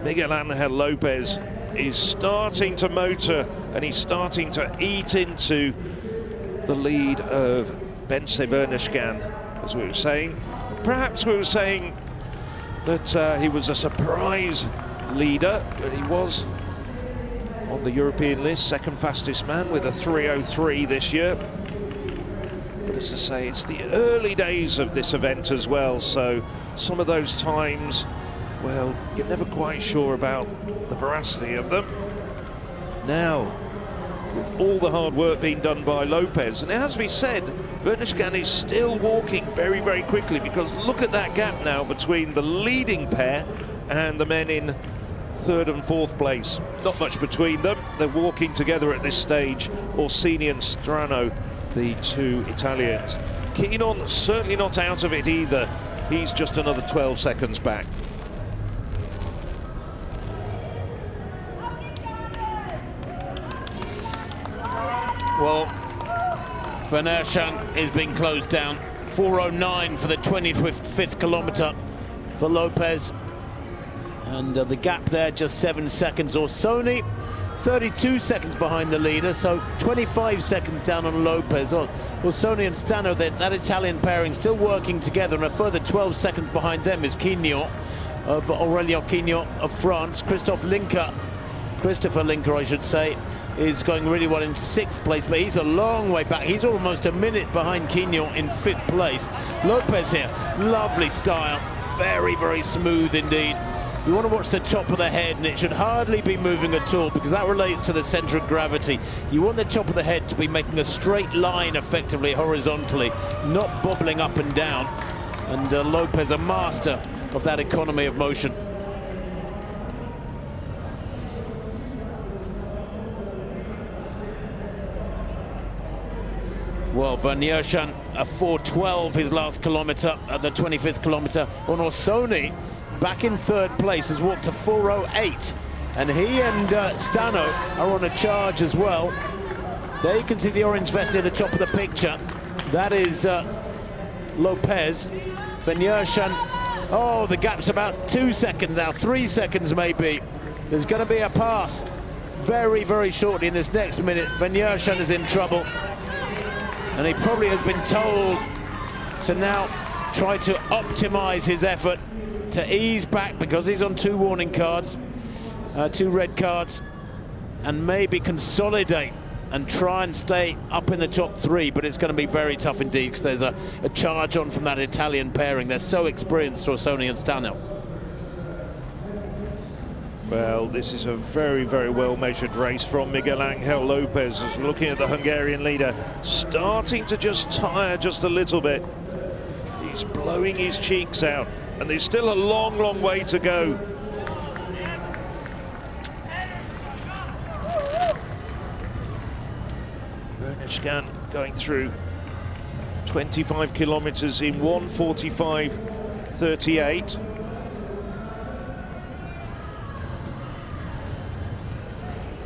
Miguel Angel Lopez is starting to motor, and he's starting to eat into the lead of Bense Venurscan, as we were saying. Perhaps we were saying that he was a surprise leader, but he was on the European list, second fastest man with a 3:03 this year. But as I say, it's the early days of this event as well, so some of those times, well, you're never quite sure about the veracity of them. Now, with all the hard work being done by Lopez, and it has to be said, Venurscan is still walking very, very quickly, because look at that gap now between the leading pair and the men in third and fourth place. Not much between them. They're walking together at this stage. Orsini and Strano, the two Italians. Keenon certainly not out of it either. He's just another 12 seconds back. Well, Venurscan is being closed down. 4:09 for the 25th kilometre for Lopez. And the gap there, just 7 seconds. Orsoni, 32 seconds behind the leader, so 25 seconds down on Lopez. Orsoni and Stano, that Italian pairing, still working together, and a further 12 seconds behind them is Quignon, Aurelien Quignon of France. Christopher Linker, I should say, is going really well in 6th place, but he's a long way back. He's almost a minute behind Quignon in 5th place. Lopez here, lovely style, very, very smooth indeed. You want to watch the top of the head, and it should hardly be moving at all, because that relates to the center of gravity. You want the top of the head to be making a straight line effectively horizontally, not bobbling up and down. And Lopez, a master of that economy of motion. Well, Venurscan, a 4:12 his last kilometre at the 25th kilometre. On Orsoni, back in 3rd place, has walked to 4:08, and he and Stano are on a charge as well. There you can see the orange vest near the top of the picture. That is Lopez. Van Jershan, oh, the gap's about 2 seconds now, 3 seconds maybe. There's going to be a pass very, very shortly in this next minute. Van Jershan is in trouble. And he probably has been told to now try to optimize his effort, to ease back because he's on 2 warning cards, 2 red cards, and maybe consolidate and try and stay up in the top 3, but it's going to be very tough indeed because there's a charge on from that Italian pairing. They're so experienced, Orsoni and Stano. Well, this is a very, very well-measured race from Miguel Angel Lopez. As we're looking at the Hungarian leader, starting to just tire just a little bit. He's blowing his cheeks out, and there's still a long, long way to go. Scan going through 25 kilometers in 1:45:38.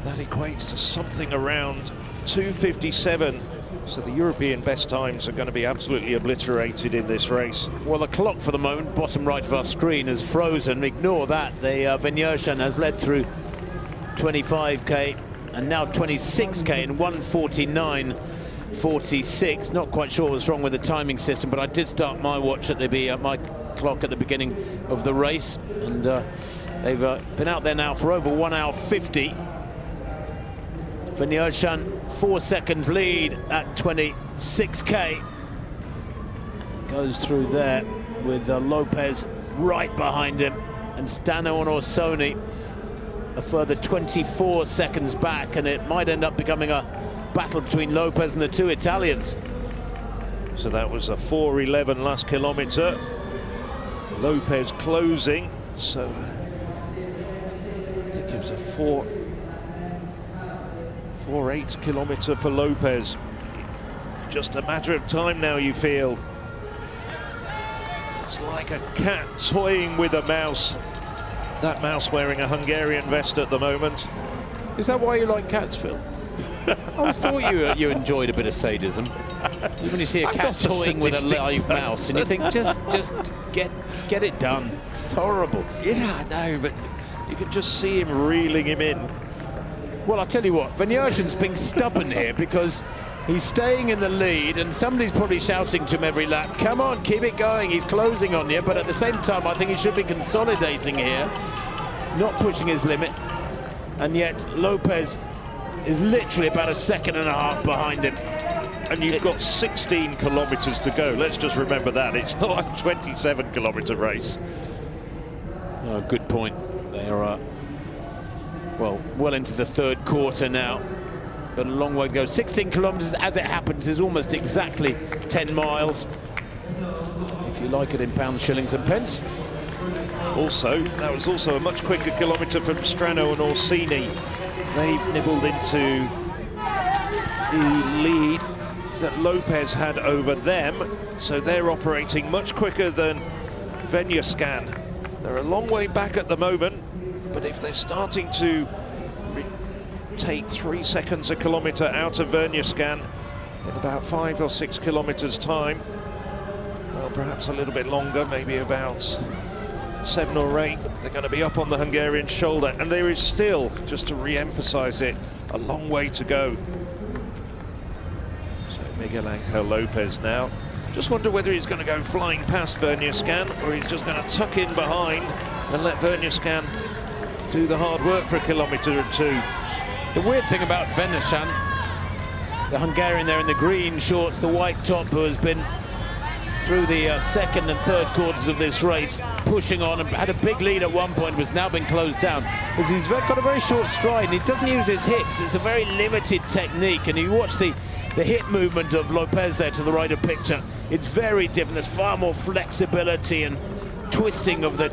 That equates to something around 2:57. So the European best times are going to be absolutely obliterated in this race. Well, the clock for the moment, bottom right of our screen, is frozen. Ignore that. The Van Jershan has led through 25k. And now 26k in 1:49:46. Not quite sure what's wrong with the timing system, but I did start my watch at my clock at the beginning of the race, and they've been out there now for over 1 hour 50. Van Jershan 4 seconds lead at 26k. Goes through there with Lopez right behind him, and Stano and Orsoni a further 24 seconds back, and it might end up becoming a battle between Lopez and the 2 Italians. So that was a 4:11 last kilometre. Lopez closing, so I think it was a 4:08 kilometre for Lopez. Just a matter of time now, you feel. It's like a cat toying with a mouse. That mouse wearing a Hungarian vest at the moment. Is that why you like cats, Phil? I always thought you enjoyed a bit of sadism. When you see a cat toying with a live mouse, and you think, just get it done. It's horrible. Yeah, I know, but you can just see him reeling him in. Well, I'll tell you what, Van Jershan's being stubborn here because he's staying in the lead, and somebody's probably shouting to him every lap, come on, keep it going, he's closing on you, but at the same time I think he should be consolidating here, not pushing his limit, and yet Lopez is literally about 1.5 seconds behind him. And you've got 16 kilometres to go, let's just remember that, it's not a 27-kilometre race. Oh, good point. They are, well into the 3rd quarter now. But a long way to go. 16 kilometres, as it happens, is almost exactly 10 miles. If you like it in pounds, shillings and pence. Also, that was also a much quicker kilometre from Strano and Orsini. They've nibbled into the lead that Lopez had over them. So they're operating much quicker than Van Jershan. They're a long way back at the moment, but if they're starting to take 3 seconds a kilometre out of Van Jershan in about 5 or 6 kilometres time, well, perhaps a little bit longer, maybe about 7 or 8, they're going to be up on the Hungarian shoulder, and there is still, just to re-emphasise it, a long way to go. So Miguel Angel Lopez now, just wonder whether he's going to go flying past Van Jershan, or he's just going to tuck in behind and let Van Jershan do the hard work for a kilometre or 2. The weird thing about Van Jershan, the Hungarian there in the green shorts, the white top, who has been through the 2nd and 3rd quarters of this race, pushing on and had a big lead at one point, was now been closed down, is he's got a very short stride and he doesn't use his hips. It's a very limited technique, and you watch the hip movement of Lopez there to the right of picture, it's very different. There's far more flexibility and twisting of the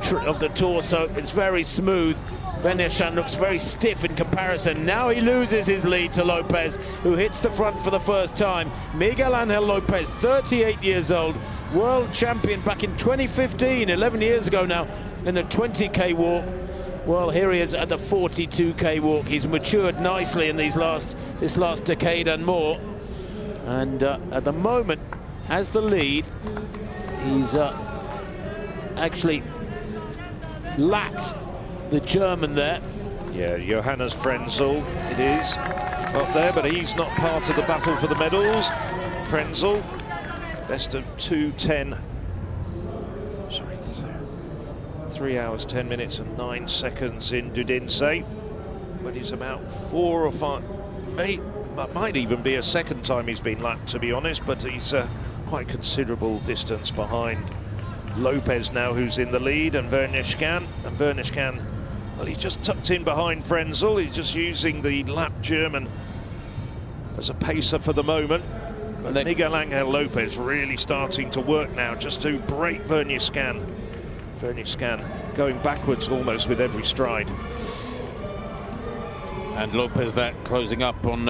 torso. It's very smooth. Van Jershan looks very stiff in comparison. Now he loses his lead to Lopez, who hits the front for the first time. Miguel Angel Lopez, 38 years old, world champion back in 2015, 11 years ago now, in the 20k walk. Well, here he is at the 42k walk. He's matured nicely in this last decade and more. And at the moment, has the lead. He's actually lapped the German there. Yeah, Johannes Frenzel it is up there, but he's not part of the battle for the medals. Frenzel, best of 2:10. Sorry, 3 hours, 10 minutes and 9 seconds in Dudinse. But he's about 4 or 5, 8, might even be a second time he's been lapped, to be honest, but he's quite considerable distance behind Lopez now, who's in the lead, and Vernischkan. And Vernischkan, well, he's just tucked in behind Frenzel. He's just using the lap German as a pacer for the moment. But Miguel Angel Lopez really starting to work now just to break Vernischkan. Vernischkan going backwards almost with every stride. And Lopez that closing up on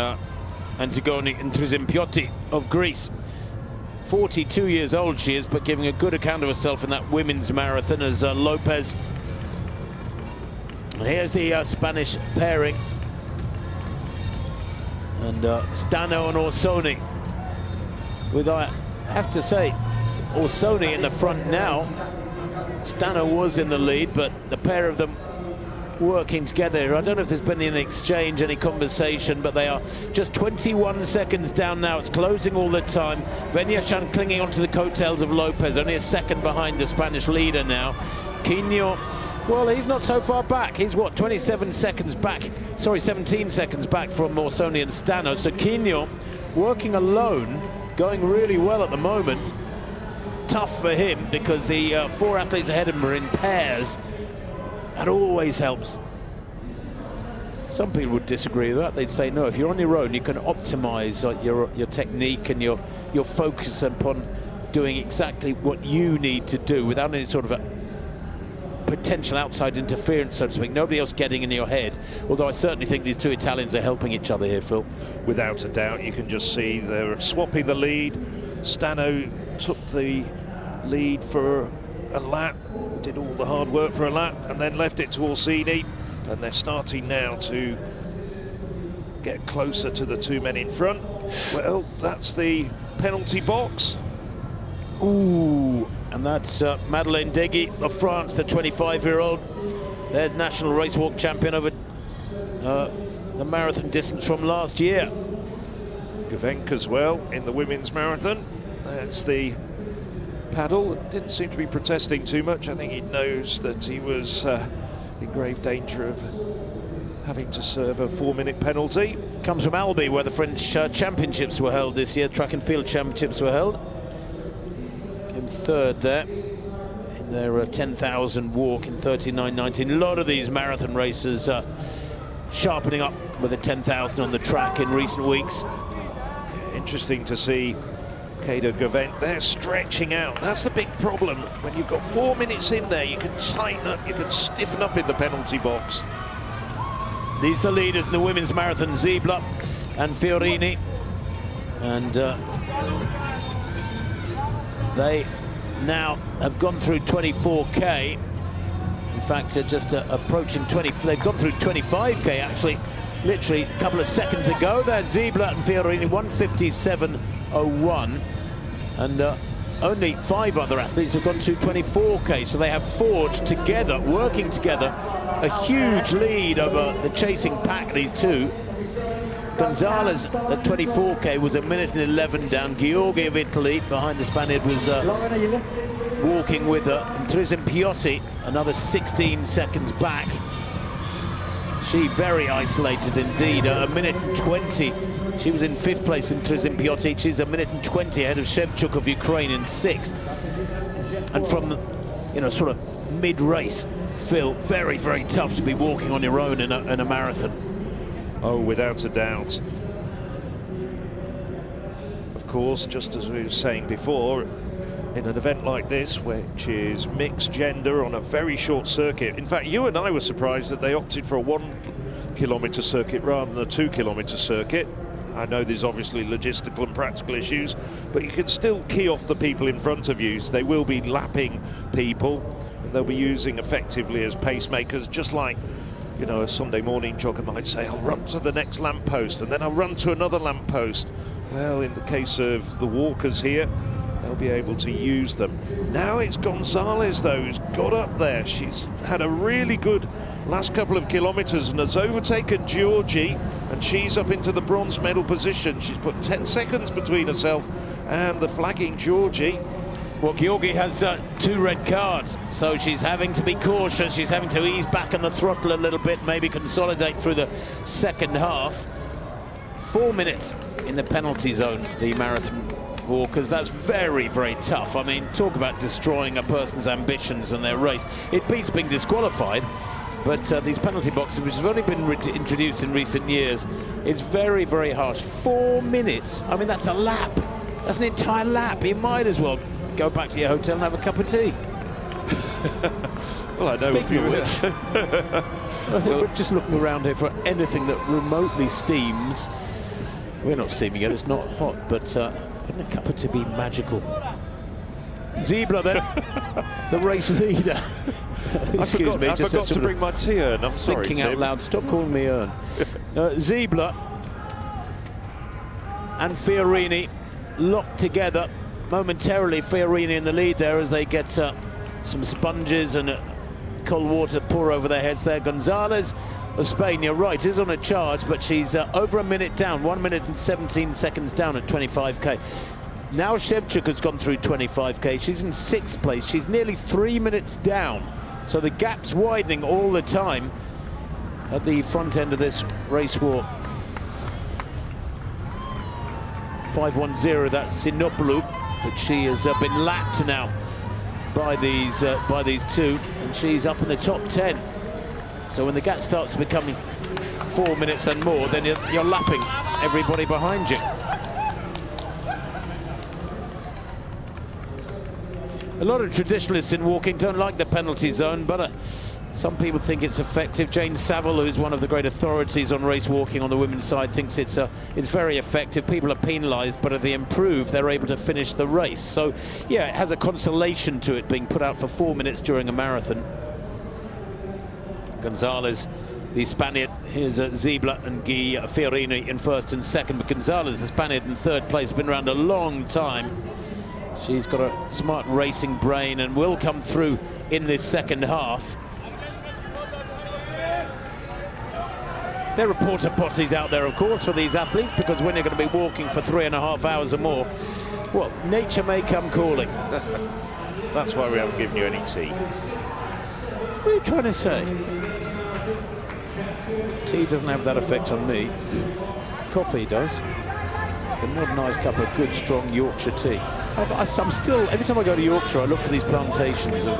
Antigone Intrizimpioti of Greece. 42 years old she is, but giving a good account of herself in that women's marathon as Lopez. And here's the Spanish pairing. And Stano and Orsoni. With, I have to say, Orsoni in the front now. Stano was in the lead, but the pair of them working together. I don't know if there's been any exchange, any conversation, but they are just 21 seconds down now. It's closing all the time. Vernischkan clinging onto the coattails of Lopez, only a second behind the Spanish leader now. Quino, well, he's not so far back. He's what, 27 seconds back? Sorry, 17 seconds back from Orsoni and Stano. So Quino working alone, going really well at the moment. Tough for him because the 4 athletes ahead of him are in pairs. That always helps. Some people would disagree with that. They'd say, no, if you're on your own, you can optimize your technique and your focus upon doing exactly what you need to do without any sort of a potential outside interference, so to speak. Nobody else getting in your head. Although I certainly think these two Italians are helping each other here, Phil. Without a doubt, you can just see they're swapping the lead. Stano took the lead for a lap, did all the hard work for a lap, and then left it to Orsini, and they're starting now to get closer to the 2 men in front. Well, that's the penalty box. Ooh, and that's Madeleine Degui of France, the 25-year-old, their national racewalk champion over the marathon distance from last year. Gavenk as well in the women's marathon. That's the paddle. Didn't seem to be protesting too much. I think he knows that he was in grave danger of having to serve a 4-minute penalty. Comes from Albi, where the French championships were held this year. Track and field championships were held. Came third there in their 10,000 walk in 39.19. A lot of these marathon racers sharpening up with a 10,000 on the track in recent weeks. Interesting to see Kader Gavenk, they're stretching out. That's the big problem. When you've got 4 minutes in there, you can tighten up, you can stiffen up in the penalty box. These are the leaders in the women's marathon, Ziebler and Fiorini. And they now have gone through 24K. In fact, just approaching 20. They've gone through 25K, actually, literally a couple of seconds ago. There, Ziebler and Fiorini, 1:57.01. And only 5 other athletes have gone to 24K, so they have forged together, working together, a huge lead over the chasing pack, these two. Gonzalez at 24K was 1:11 down. Gheorghi of Italy behind the Spaniard was walking with her. And Intrizimpioti another 16 seconds back. She very isolated indeed, 1:20. She was in 5th place in Intrizimpioti. She's 1:20 ahead of Shevchuk of Ukraine in 6th. And from the, sort of mid-race, Phil, very, very tough to be walking on your own in a marathon. Oh, without a doubt. Of course, just as we were saying before, in an event like this, which is mixed gender on a very short circuit. In fact, you and I were surprised that they opted for a 1-kilometre circuit rather than a 2-kilometre circuit. I know there's obviously logistical and practical issues, but you can still key off the people in front of you. So they will be lapping people, and they'll be using effectively as pacemakers, just like, a Sunday morning jogger might say, I'll run to the next lamppost, and then I'll run to another lamppost. Well, in the case of the walkers here, be able to use them. Now it's Gonzalez, though, who's got up there. She's had a really good last couple of kilometres and has overtaken Georgie, and she's up into the bronze medal position. She's put 10 seconds between herself and the flagging Georgie. Well, Georgie has 2 red cards, so she's having to be cautious. She's having to ease back on the throttle a little bit, maybe consolidate through the second half. 4 minutes in the penalty zone, the marathon walkers. That's very, very tough. I mean, talk about destroying a person's ambitions and their race. It beats being disqualified, but these penalty boxes, which have only been introduced in recent years, it's very, very harsh. 4 minutes. I mean, that's a lap. That's an entire lap. You might as well go back to your hotel and have a cup of tea. Well, I know a few which. I think we're just looking around here for anything that remotely steams. We're not steaming it, it's not hot, but wouldn't a cup of tea be magical? Ziebler then, the race leader. Excuse me, I forgot to bring my tea urn. I'm sorry, thinking out loud. Stop calling me urn. Ziebler and Fiorini locked together momentarily. Fiorini in the lead there as they get some sponges and cold water pour over their heads there. Gonzalez of Spain, you're right, is on a charge, but she's over a minute down, 1 minute and 17 seconds down at 25k. Now Shevchuk has gone through 25k. She's in 6th place. She's nearly 3 minutes down. So the gap's widening all the time at the front end of this race walk. 5:10, that's Sinopoulou, but she has been lapped now by these two, and she's up in the top 10. So when the gap starts becoming 4 minutes and more, then you're lapping everybody behind you. A lot of traditionalists in walking don't like the penalty zone, but some people think it's effective. Jane Saville, who's one of the great authorities on race walking on the women's side, thinks it's very effective. People are penalised, but if they improve, they're able to finish the race. So, yeah, it has a consolation to it being put out for 4 minutes during a marathon. Gonzalez, the Spaniard, here's Ziebler and Guy Fiorini in 1st and 2nd, but Gonzalez, the Spaniard, in 3rd place, been around a long time. She's got a smart racing brain and will come through in this second half. There are porta potties out there, of course, for these athletes, because when you're going to be walking for 3.5 hours or more, well, nature may come calling. That's why we haven't given you any tea. What are you trying to say? Tea doesn't have that effect on me. Coffee does. But not a nice cup of good, strong Yorkshire tea. I'm still, every time I go to Yorkshire, I look for these plantations of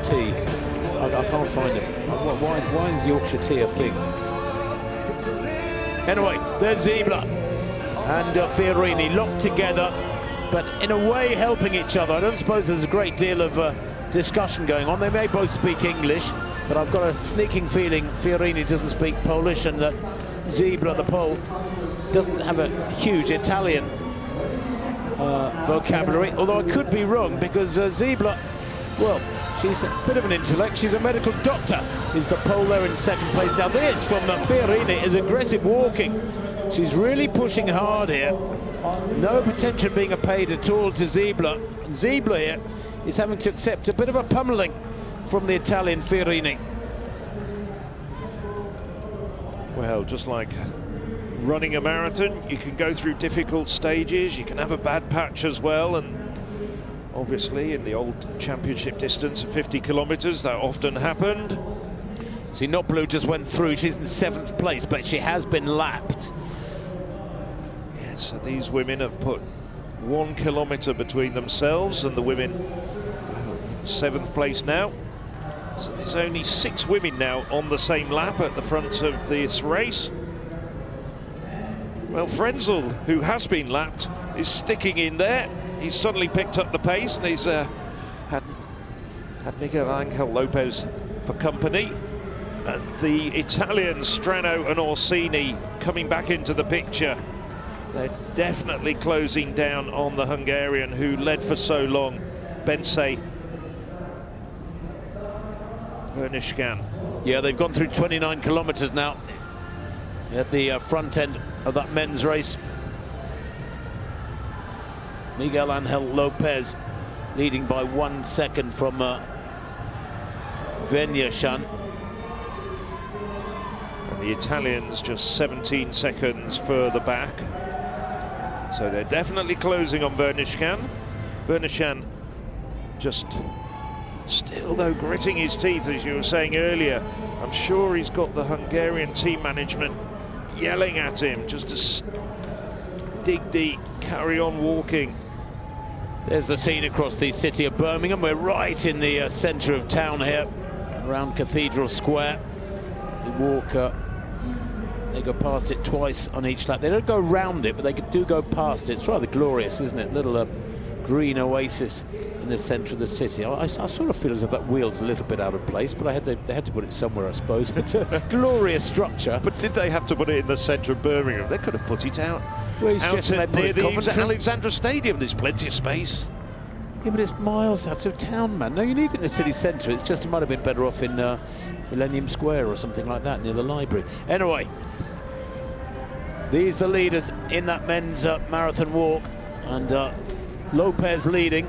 tea. I can't find them. Why is Yorkshire tea a thing? Anyway, there's Ziebler and Fiorini locked together, but in a way helping each other. I don't suppose there's a great deal of discussion going on. They may both speak English, but I've got a sneaking feeling Fiorini doesn't speak Polish and that Ziebler, the Pole, doesn't have a huge Italian vocabulary, although I could be wrong, because Ziebler, well, she's a bit of an intellect. She's a medical doctor. Is the Pole there in 2nd place. Now this from Fiorini is aggressive walking. She's really pushing hard here. No pretension being paid at all to Ziebler. And Ziebler here is having to accept a bit of a pummeling from the Italian Fiorini. Well, just like running a marathon, you can go through difficult stages, you can have a bad patch as well, and obviously in the old championship distance of 50 kilometres that often happened. Sinopoulou just went through. She's in 7th place, but she has been lapped. Yeah, so these women have put 1 kilometre between themselves and the women in 7th place now. So there's only 6 women now on the same lap at the front of this race. Well, Frenzel, who has been lapped, is sticking in there. He's suddenly picked up the pace, and he's had Miguel Angel Lopez for company. And the Italians, Strano and Orsini, coming back into the picture. They're definitely closing down on the Hungarian who led for so long, Bence Vernishkan. Yeah, they've gone through 29 kilometres now at the front end of that men's race. Miguel Angel Lopez leading by 1 second from Venyashan. And the Italians just 17 seconds further back. So they're definitely closing on Venyashan. Venyashan just still, though, gritting his teeth, as you were saying earlier. I'm sure he's got the Hungarian team management yelling at him just to dig deep, carry on walking. There's the scene across the city of Birmingham. We're right in the centre of town here, around Cathedral Square. They walk, they go past it twice on each lap. They don't go round it, but they do go past it. It's rather glorious, isn't it? Little green oasis in the centre of the city. I sort of feel as if that wheel's a little bit out of place, but they had to put it somewhere, I suppose. It's a glorious structure. But did they have to put it in the centre of Birmingham? They could have put it out. Well, he's out just near the Coventry. Alexandra Stadium. There's plenty of space. Yeah, but it's miles out of town, man. No, you need it in the city centre. It's just, it might have been better off in Millennium Square or something like that, near the library. Anyway, these are the leaders in that men's marathon walk, and Lopez leading,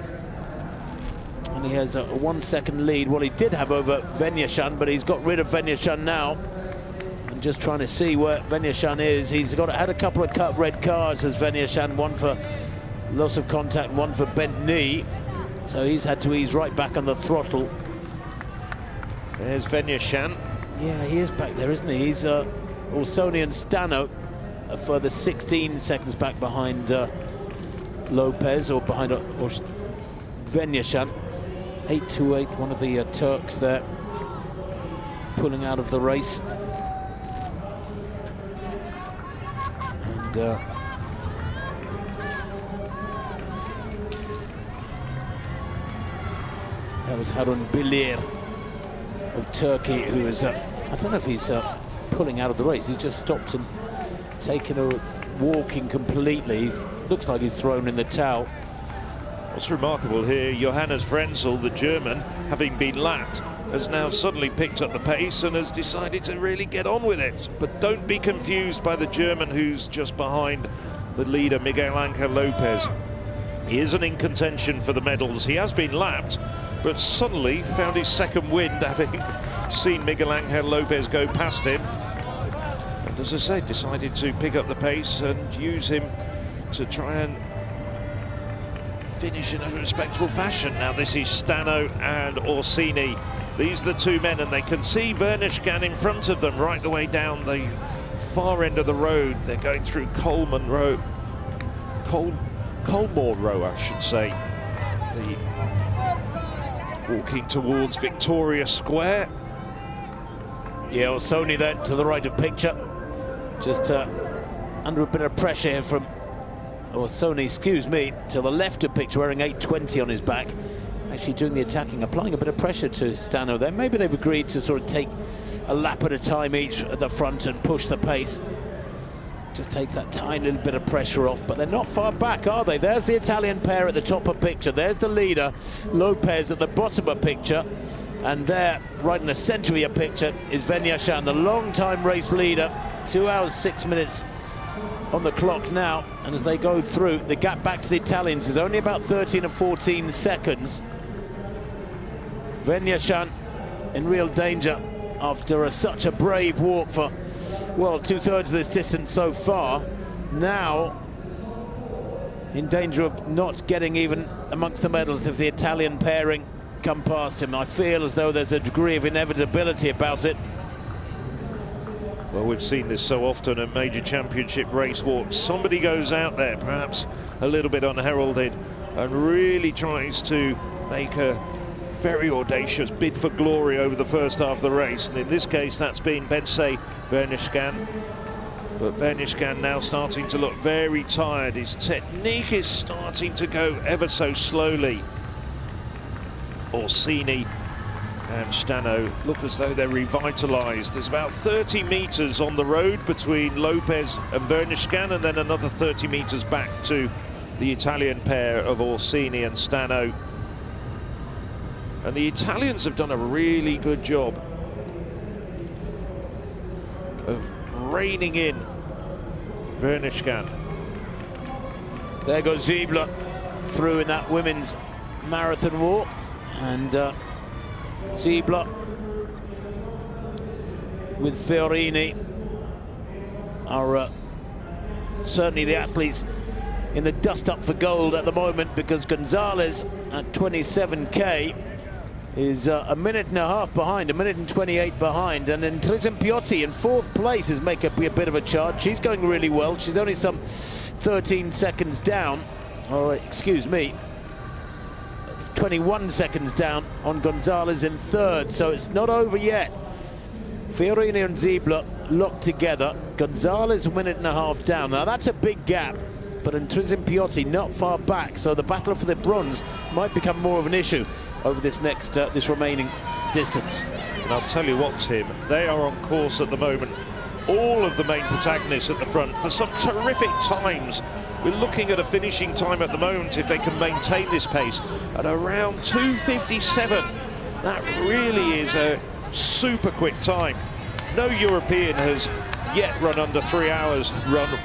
and he has a 1 second lead. Well, he did have over Venyashan, but he's got rid of Venyashan now. I'm just trying to see where Venyashan is. He's had a couple of red cards as Venyashan, one for loss of contact, one for bent knee. So he's had to ease right back on the throttle. There's Venyashan. Yeah, he is back there, isn't he? He's Orsoni and Stano a further 16 seconds back behind Lopez, or behind Venyashan. 828, one of the Turks there, pulling out of the race. And that was Harun Bilir of Turkey, who is, I don't know if he's pulling out of the race. He's just stopped and taken a walking completely. He looks like he's thrown in the towel. What's remarkable here, Johannes Frenzel, the German, having been lapped, has now suddenly picked up the pace and has decided to really get on with it. But don't be confused by the German who's just behind the leader, Miguel Angel Lopez. He isn't in contention for the medals. He has been lapped, but suddenly found his second wind, having seen Miguel Angel Lopez go past him. And as I said, decided to pick up the pace and use him to try and finish in a respectable fashion. Now this is Stano and Orsini. These are the two men, and they can see Venyashan in front of them right the way down the far end of the road. They're going through Colmore Row, I should say. Walking towards Victoria Square. Yeah, Orsoni there to the right of picture. Just under a bit of pressure here from Orsoni, excuse me, to the left of picture, wearing 820 on his back. Actually doing the attacking, applying a bit of pressure to Stano there. Maybe they've agreed to sort of take a lap at a time each at the front and push the pace. Just takes that tiny little bit of pressure off, but they're not far back, are they? There's the Italian pair at the top of picture. There's the leader, Lopez, at the bottom of picture. And there, right in the centre of your picture, is Venyashan, the long-time race leader. 2 hours, 6 minutes on the clock now. And as they go through, the gap back to the Italians is only about 13 or 14 seconds. Venyashan in real danger after such a brave walk for, well, 2/3 of this distance so far. Now in danger of not getting even amongst the medals if the Italian pairing come past him. I feel as though there's a degree of inevitability about it. Well, we've seen this so often at major championship race walks. Somebody goes out there, perhaps a little bit unheralded, and really tries to make a very audacious bid for glory over the first half of the race. And in this case, that's been Bence Venyashan. But Venyashan now starting to look very tired. His technique is starting to go ever so slowly. Orsini and Stano look as though they're revitalised. There's about 30 metres on the road between Lopez and Venyashan, and then another 30 metres back to the Italian pair of Orsini and Stano. And the Italians have done a really good job of reining in Venyashan. There goes Ziebler through in that women's marathon walk. And Ziebler with Fiorini are certainly the athletes in the dust-up for gold at the moment, because Gonzalez at 27k is a minute and a half behind, a minute and 28 behind. And then Trizempiotti in 4th place is making a bit of a charge. She's going really well. She's only some 13 seconds down, or excuse me, 21 seconds down on Gonzalez in 3rd, so it's not over yet. Fiorini and Ziebler locked together. Gonzalez a minute and a half down. Now that's a big gap, but Trizempiotti not far back, so the battle for the bronze might become more of an issue over this next, this remaining distance. And I'll tell you what, Tim, they are on course at the moment. All of the main protagonists at the front for some terrific times. We're looking at a finishing time at the moment, if they can maintain this pace, at around 2:57. That really is a super quick time. No European has yet run under 3 hours,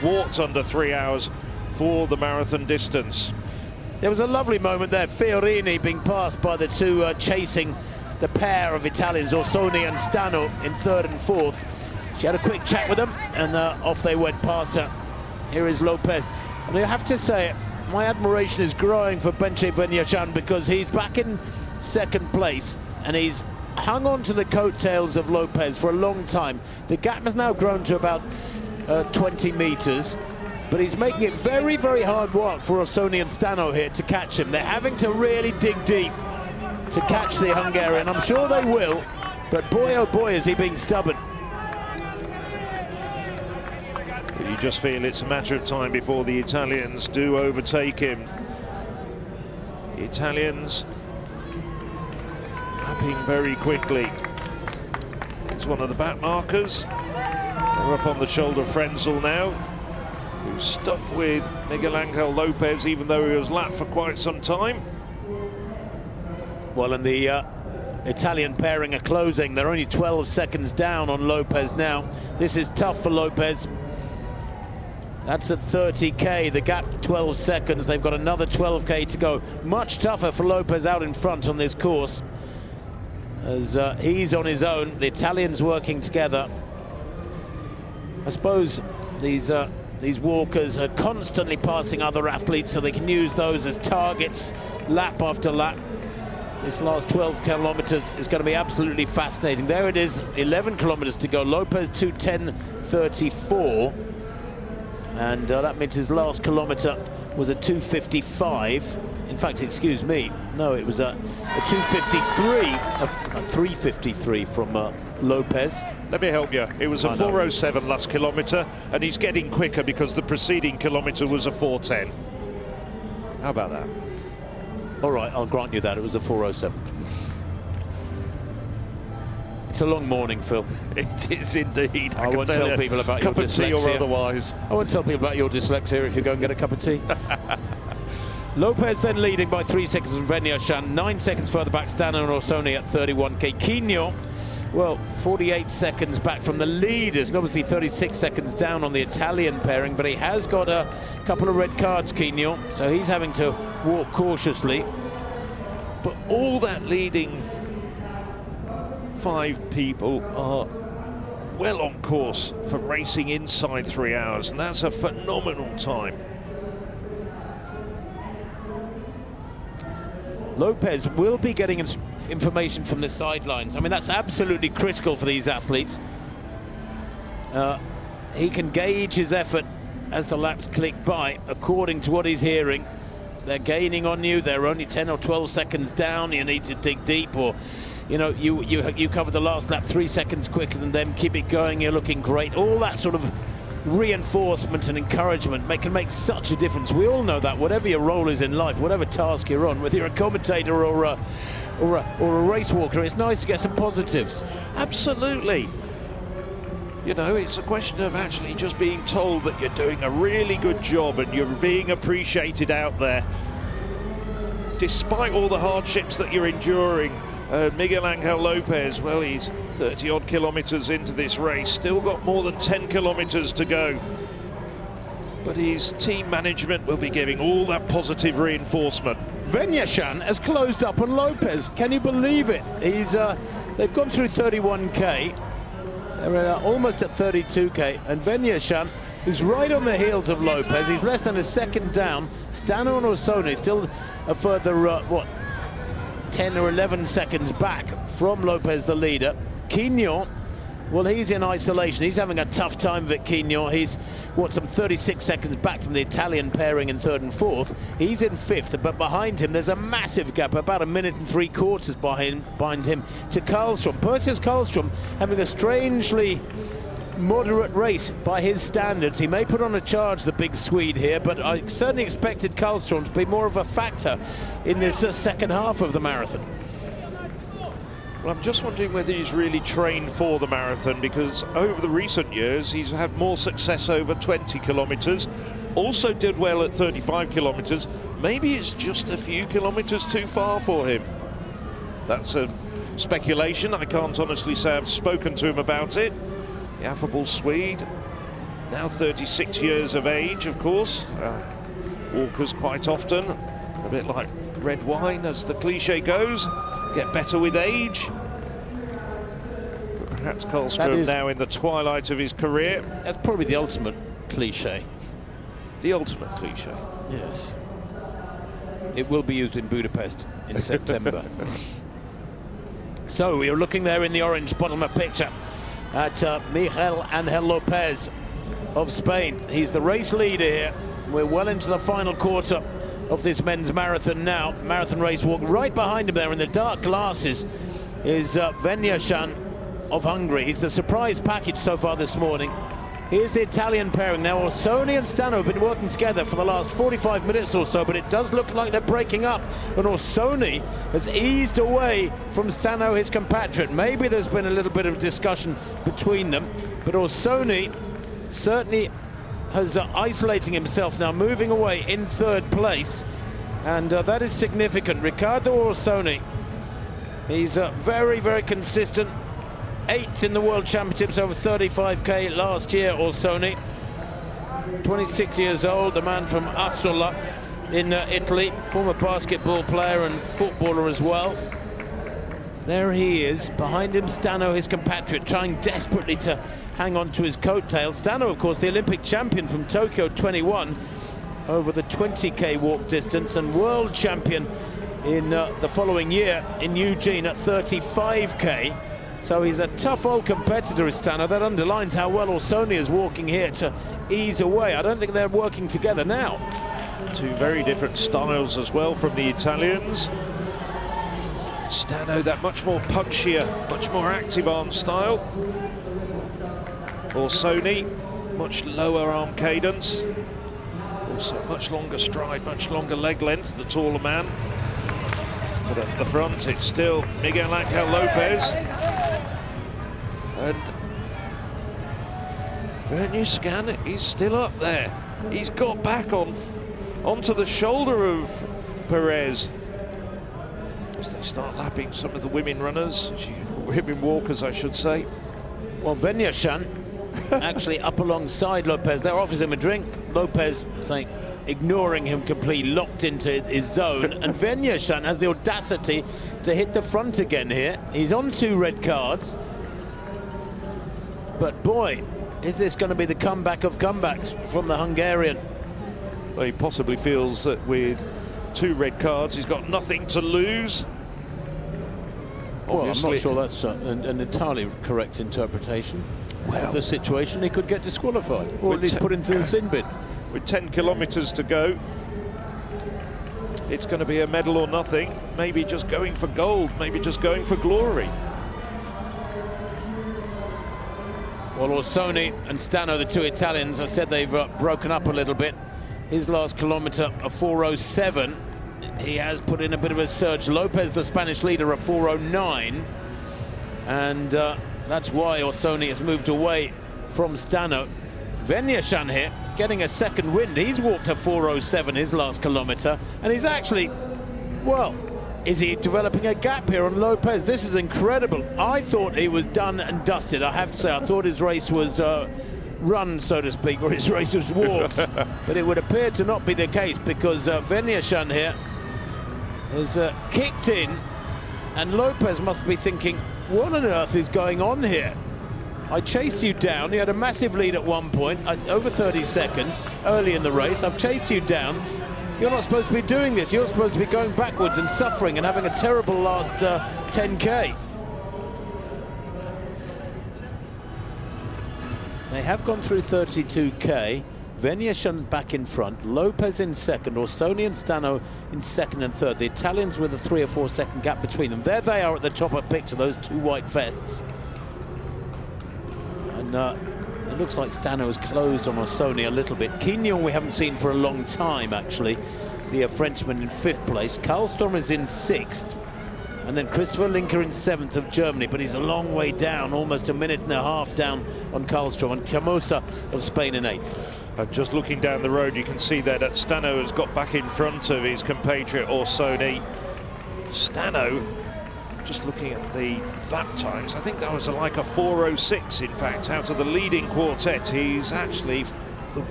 walked under 3 hours for the marathon distance. There was a lovely moment there, Fiorini being passed by the two chasing the pair of Italians, Orsoni and Stano, in 3rd and 4th. She had a quick chat with them, and off they went past her. Here is Lopez. And I have to say, my admiration is growing for Benche Benyashan, because he's back in 2nd place, and he's hung on to the coattails of Lopez for a long time. The gap has now grown to about 20 meters. But he's making it very, very hard work for Orsoni and Stano here to catch him. They're having to really dig deep to catch the Hungarian. I'm sure they will, but boy, oh boy, is he being stubborn. You just feel it's a matter of time before the Italians do overtake him. The Italians lapping very quickly. It's one of the back markers. They're up on the shoulder of Frenzel now, who's stuck with Miguel Angel Lopez, even though he was lapped for quite some time. Well, and the Italian pairing are closing. They're only 12 seconds down on Lopez now. This is tough for Lopez. That's at 30k, the gap 12 seconds. They've got another 12k to go. Much tougher for Lopez out in front on this course, as he's on his own. The Italians working together. I suppose these walkers are constantly passing other athletes, so they can use those as targets lap after lap. This last 12 kilometers is going to be absolutely fascinating. There it is, 11 kilometers to go. Lopez 2:10:34, and that means his last kilometer was a 2:55. In fact, excuse me, no, it was a 2:53, a 3:53 from Lopez. Let me help you. It was a 4:07 last kilometre, and he's getting quicker because the preceding kilometre was a 4:10. How about that? All right, I'll grant you that. It was a 4:07. It's a long morning, Phil. It is indeed. I won't tell people about your dyslexia. Cup of tea or otherwise. I won't tell people about your dyslexia if you go and get a cup of tea. Lopez then leading by 3 seconds from Benyashan. 9 seconds further back, Stano and Orsoni at 31k. Quino, well, 48 seconds back from the leaders, and obviously 36 seconds down on the Italian pairing, but he has got a couple of red cards, Quino, so he's having to walk cautiously. But all that leading 5 people are well on course for racing inside 3 hours, and that's a phenomenal time. Lopez will be getting information from the sidelines. I mean, that's absolutely critical for these athletes. He can gauge his effort as the laps click by according to what he's hearing. They're gaining on you, they're only 10 or 12 seconds down, you need to dig deep, or you know, you cover the last lap 3 seconds quicker than them, keep it going, you're looking great. All that sort of reinforcement and encouragement can make such a difference. We all know that whatever your role is in life, whatever task you're on, whether you're a commentator or a race walker, it's nice to get some positives. Absolutely. You know, it's a question of actually just being told that you're doing a really good job and you're being appreciated out there. Despite all the hardships that you're enduring, Miguel Angel Lopez, well, he's 30-odd kilometres into this race, still got more than 10 kilometres to go. but his team management will be giving all that positive reinforcement. Venyashan has closed up on Lopez. Can you believe it? They've gone through 31k. They're almost at 32k, and Venyashan is right on the heels of Lopez. He's less than a second down. Stano and Orsoni still a further 10 or 11 seconds back from Lopez, the leader. Quignon, well, he's in isolation. He's having a tough time of it, Quignon. He's, some 36 seconds back from the Italian pairing in third and fourth. He's in fifth, but behind him, there's a massive gap, about 1 minute and 3/4 behind him to Karlstrom. Perseus Karlstrom having a strangely moderate race by his standards. He may put on a charge, the big Swede here, but I certainly expected Karlstrom to be more of a factor in this second half of the marathon. Well, I'm just wondering whether he's really trained for the marathon, because over the recent years he's had more success over 20 kilometres, also did well at 35 kilometres. Maybe it's just a few kilometres too far for him. That's a speculation. I can't honestly say I've spoken to him about it. The affable Swede, now 36 years of age, of course. Walkers quite often, a bit like red wine, as the cliche goes, get better with age. But perhaps Karlstrom now in the twilight of his career. That's probably the ultimate cliche. The ultimate cliche. Yes. It will be used in Budapest in September. So we're looking there in the orange bottom of picture at Miguel Angel Lopez of Spain. He's the race leader here. We're well into the final quarter of this men's marathon now. Marathon race walk. Right behind him there in the dark glasses is Venyashan of Hungary. He's the surprise package so far this morning. Here's the Italian pairing now. Orsoni and Stano have been working together for the last 45 minutes or so, but it does look like they're breaking up. And Orsoni has eased away from Stano, his compatriot. Maybe there's been a little bit of discussion between them, but Orsoni certainly has isolating himself now, moving away in third place. And that is significant. Riccardo Orsoni, he's very, very consistent. 8th in the World Championships over 35k last year, Orsoni. 26 years old, the man from Assola in Italy, former basketball player and footballer as well. There he is, behind him Stano, his compatriot, trying desperately to hang on to his coattails. Stano, of course, the Olympic champion from Tokyo 21 over the 20k walk distance, and world champion in the following year in Eugene at 35k. So he's a tough old competitor, is Stano. That underlines how well Orsoni is walking here to ease away. I don't think they're working together now. Two very different styles as well from the Italians. Stano, that much more punchier, much more active arm style. Orsoni, much lower arm cadence. Also much longer stride, much longer leg length, the taller man. But at the front, it's still Miguel Angel Lopez. And Venyashan is still up there. He's got back onto the shoulder of Perez. As they start lapping some of the women runners, women walkers, I should say. Well, Venyashan actually up alongside Lopez. They're offering him a drink. Lopez saying, ignoring him completely, locked into his zone. And Venyashan has the audacity to hit the front again here. He's on 2 red cards. But boy, is this going to be the comeback of comebacks from the Hungarian? Well, he possibly feels that with 2 red cards, he's got nothing to lose. Well, I'm not sure that's an entirely correct interpretation of the situation. He could get disqualified, or at least put into the sin bin. With 10 kilometres to go, it's going to be a medal or nothing. Maybe just going for gold, maybe just going for glory. Well, Orsoni and Stano, the 2 Italians, I said they've broken up a little bit. His last kilometre, a 4:07. He has put in a bit of a surge. Lopez, the Spanish leader, a 4:09. And that's why Orsoni has moved away from Stano. Venyashan here, getting a second wind. He's walked a 4:07 his last kilometre. And he's actually, well, is he developing a gap here on Lopez? This is incredible. I thought he was done and dusted. I have to say, I thought his race was run, so to speak, or his race was walked. But it would appear to not be the case, because Venyashan here has kicked in, and Lopez must be thinking, what on earth is going on here? I chased you down. He had a massive lead at one point, over 30 seconds early in the race. I've chased you down. You're not supposed to be doing this. You're supposed to be going backwards and suffering and having a terrible last 10K. They have gone through 32K. Venyashan back in front, Lopez in second, Orsoni and Stano in second and third. The Italians with a 3 or 4 second gap between them. There they are at the top of the picture, those two white vests. And it looks like Stano has closed on Orsoni a little bit. Quignon we haven't seen for a long time, actually. The Frenchman in 5th place. Karlstrom is in 6th. And then Christopher Linker in 7th of Germany, but he's a long way down, almost a minute and a half down on Karlstrom, and Chamosa of Spain in 8th. Just looking down the road, you can see there that Stano has got back in front of his compatriot Orsoni. Stano, just looking at the lap times, I think that was like a 4:06, in fact, out of the leading quartet. He's actually the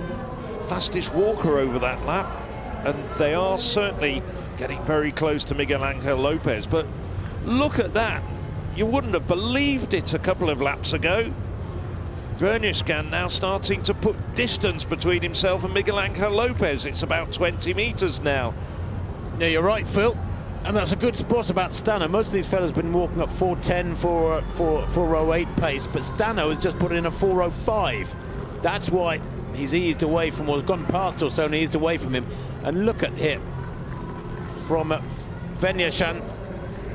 fastest walker over that lap, and they are certainly getting very close to Miguel Angel Lopez. But look at that. You wouldn't have believed it a couple of laps ago. Venyashan now starting to put distance between himself and Miguel Angel Lopez. It's about 20 meters now. Yeah, you're right, Phil. And that's a good spot about Stano. Most of these fellas have been walking up 4:10, 4:08 pace, but Stano has just put in a 4:05. That's why he's eased away from, well, gone past Orsoni, eased away from him. And look at him from Venyashan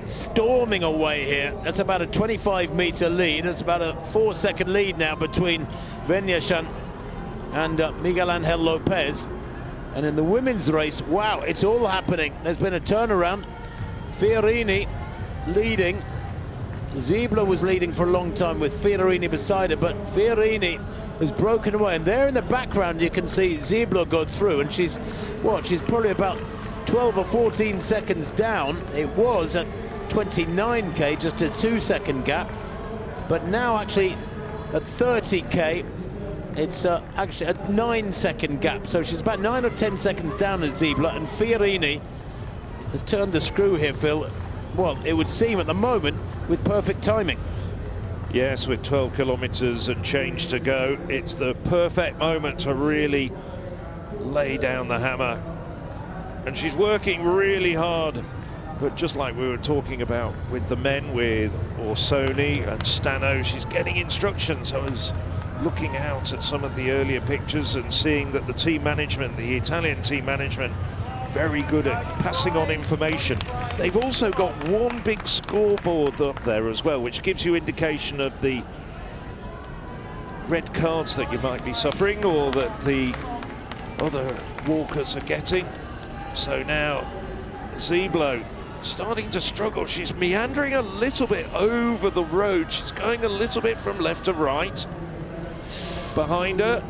storming away here. That's about a 25-meter lead. That's about a 4-second lead now between Venyashan and Miguel Angel Lopez. And in the women's race, wow, it's all happening. There's been a turnaround. Fiorini leading. Ziebler was leading for a long time with Fiorini beside her, but Fiorini has broken away. And there in the background, you can see Ziebler go through, and she's probably about 12 or 14 seconds down. It was at 29K, just a 2-second gap, but now actually at 30K it's actually a 9-second gap, so she's about 9 or 10 seconds down at Ziebler, and Fiorini has turned the screw here, Phil. Well, it would seem at the moment with perfect timing. Yes, with 12 kilometers and change to go, it's the perfect moment to really lay down the hammer, and she's working really hard. But just like we were talking about with the men, with Orsoni and Stano, she's getting instructions. I was looking out at some of the earlier pictures and seeing that the team management, the Italian team management, very good at passing on information. They've also got one big scoreboard up there as well, which gives you indication of the red cards that you might be suffering or that the other walkers are getting. So now Ziebler starting to struggle. She's meandering a little bit over the road. She's going a little bit from left to right. Behind her,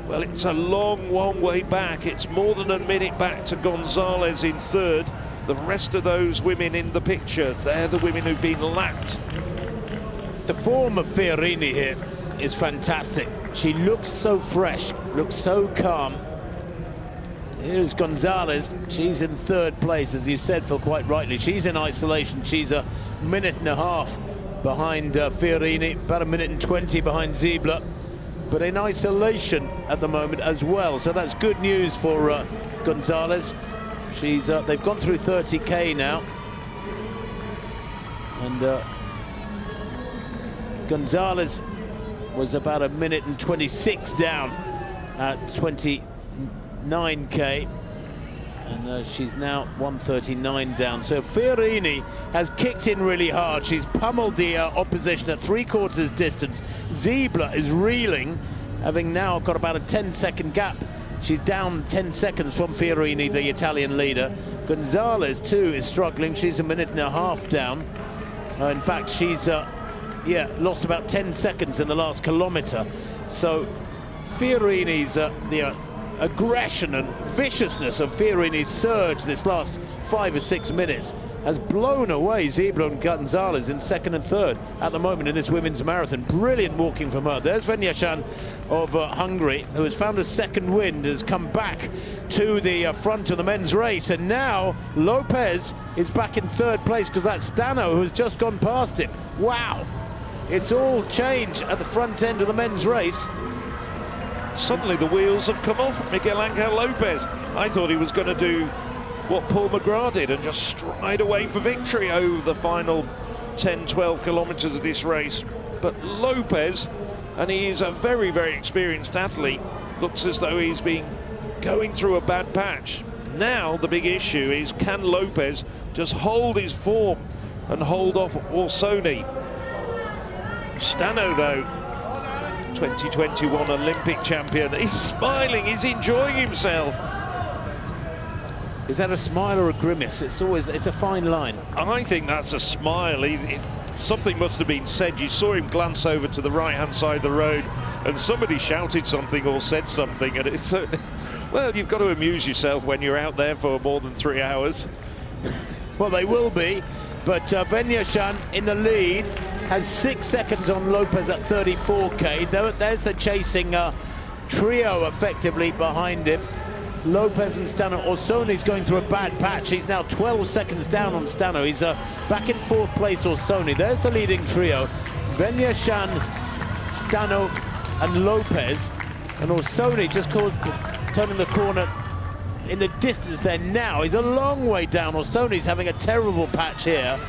well, it's a long way back. It's more than a minute back to Gonzalez in 3rd. The rest of those women in the picture, they're the women who've been lapped. The form of Fiorini here is fantastic. She looks so fresh, looks so calm. Here's Gonzalez. She's in 3rd place, as you said, Phil, quite rightly. She's in isolation. She's a minute and a half behind Fiorini, about a minute and 20 behind Ziebler, but in isolation at the moment as well. So that's good news for Gonzalez. She's they've gone through 30K now, and Gonzalez was about a minute and 26 down at 29K, and she's now 1:39 down. So Fiorini has kicked in really hard. She's pummeled the opposition at 3/4 distance. Ziebler is reeling, having now got about a 10-second gap. She's down 10 seconds from Fiorini, the Italian leader. Gonzalez too is struggling. She's a minute and a half down. In fact, she's lost about 10 seconds in the last kilometre. So Fiorini's the aggression and viciousness of Fiorini's surge this last 5 or 6 minutes has blown away Zieblo and Gonzalez in second and third at the moment in this women's marathon. Brilliant walking from her. There's Venyashan of Hungary, who has found a second wind, has come back to the front of the men's race, and now Lopez is back in third place because that's Stano who has just gone past him. Wow, it's all changed at the front end of the men's race. Suddenly the wheels have come off Miguel Angel Lopez. I thought he was going to do what Paul McGrath did and just stride away for victory over the final 10-12 kilometers of this race. But Lopez, and he is a very, very experienced athlete, looks as though he's been going through a bad patch. Now the big issue is, can Lopez just hold his form and hold off Orsoni? Stano, though, 2021 Olympic champion, he's smiling, he's enjoying himself. Is that a smile or a grimace? It's a fine line. I think that's a smile. Something must have been said. You saw him glance over to the right-hand side of the road and somebody shouted something or said something, and it's well, you've got to amuse yourself when you're out there for more than 3 hours. Well, they will be, but Venyashan in the lead has 6 seconds on Lopez at 34k. There's the chasing trio effectively behind him. Lopez and Stano. Orsoni's going through a bad patch. He's now 12 seconds down on Stano. He's back in fourth place, Orsoni. There's the leading trio. Venyashan, Stano and Lopez. And Orsoni just turning the corner in the distance there now. He's a long way down. Orsoni's having a terrible patch here.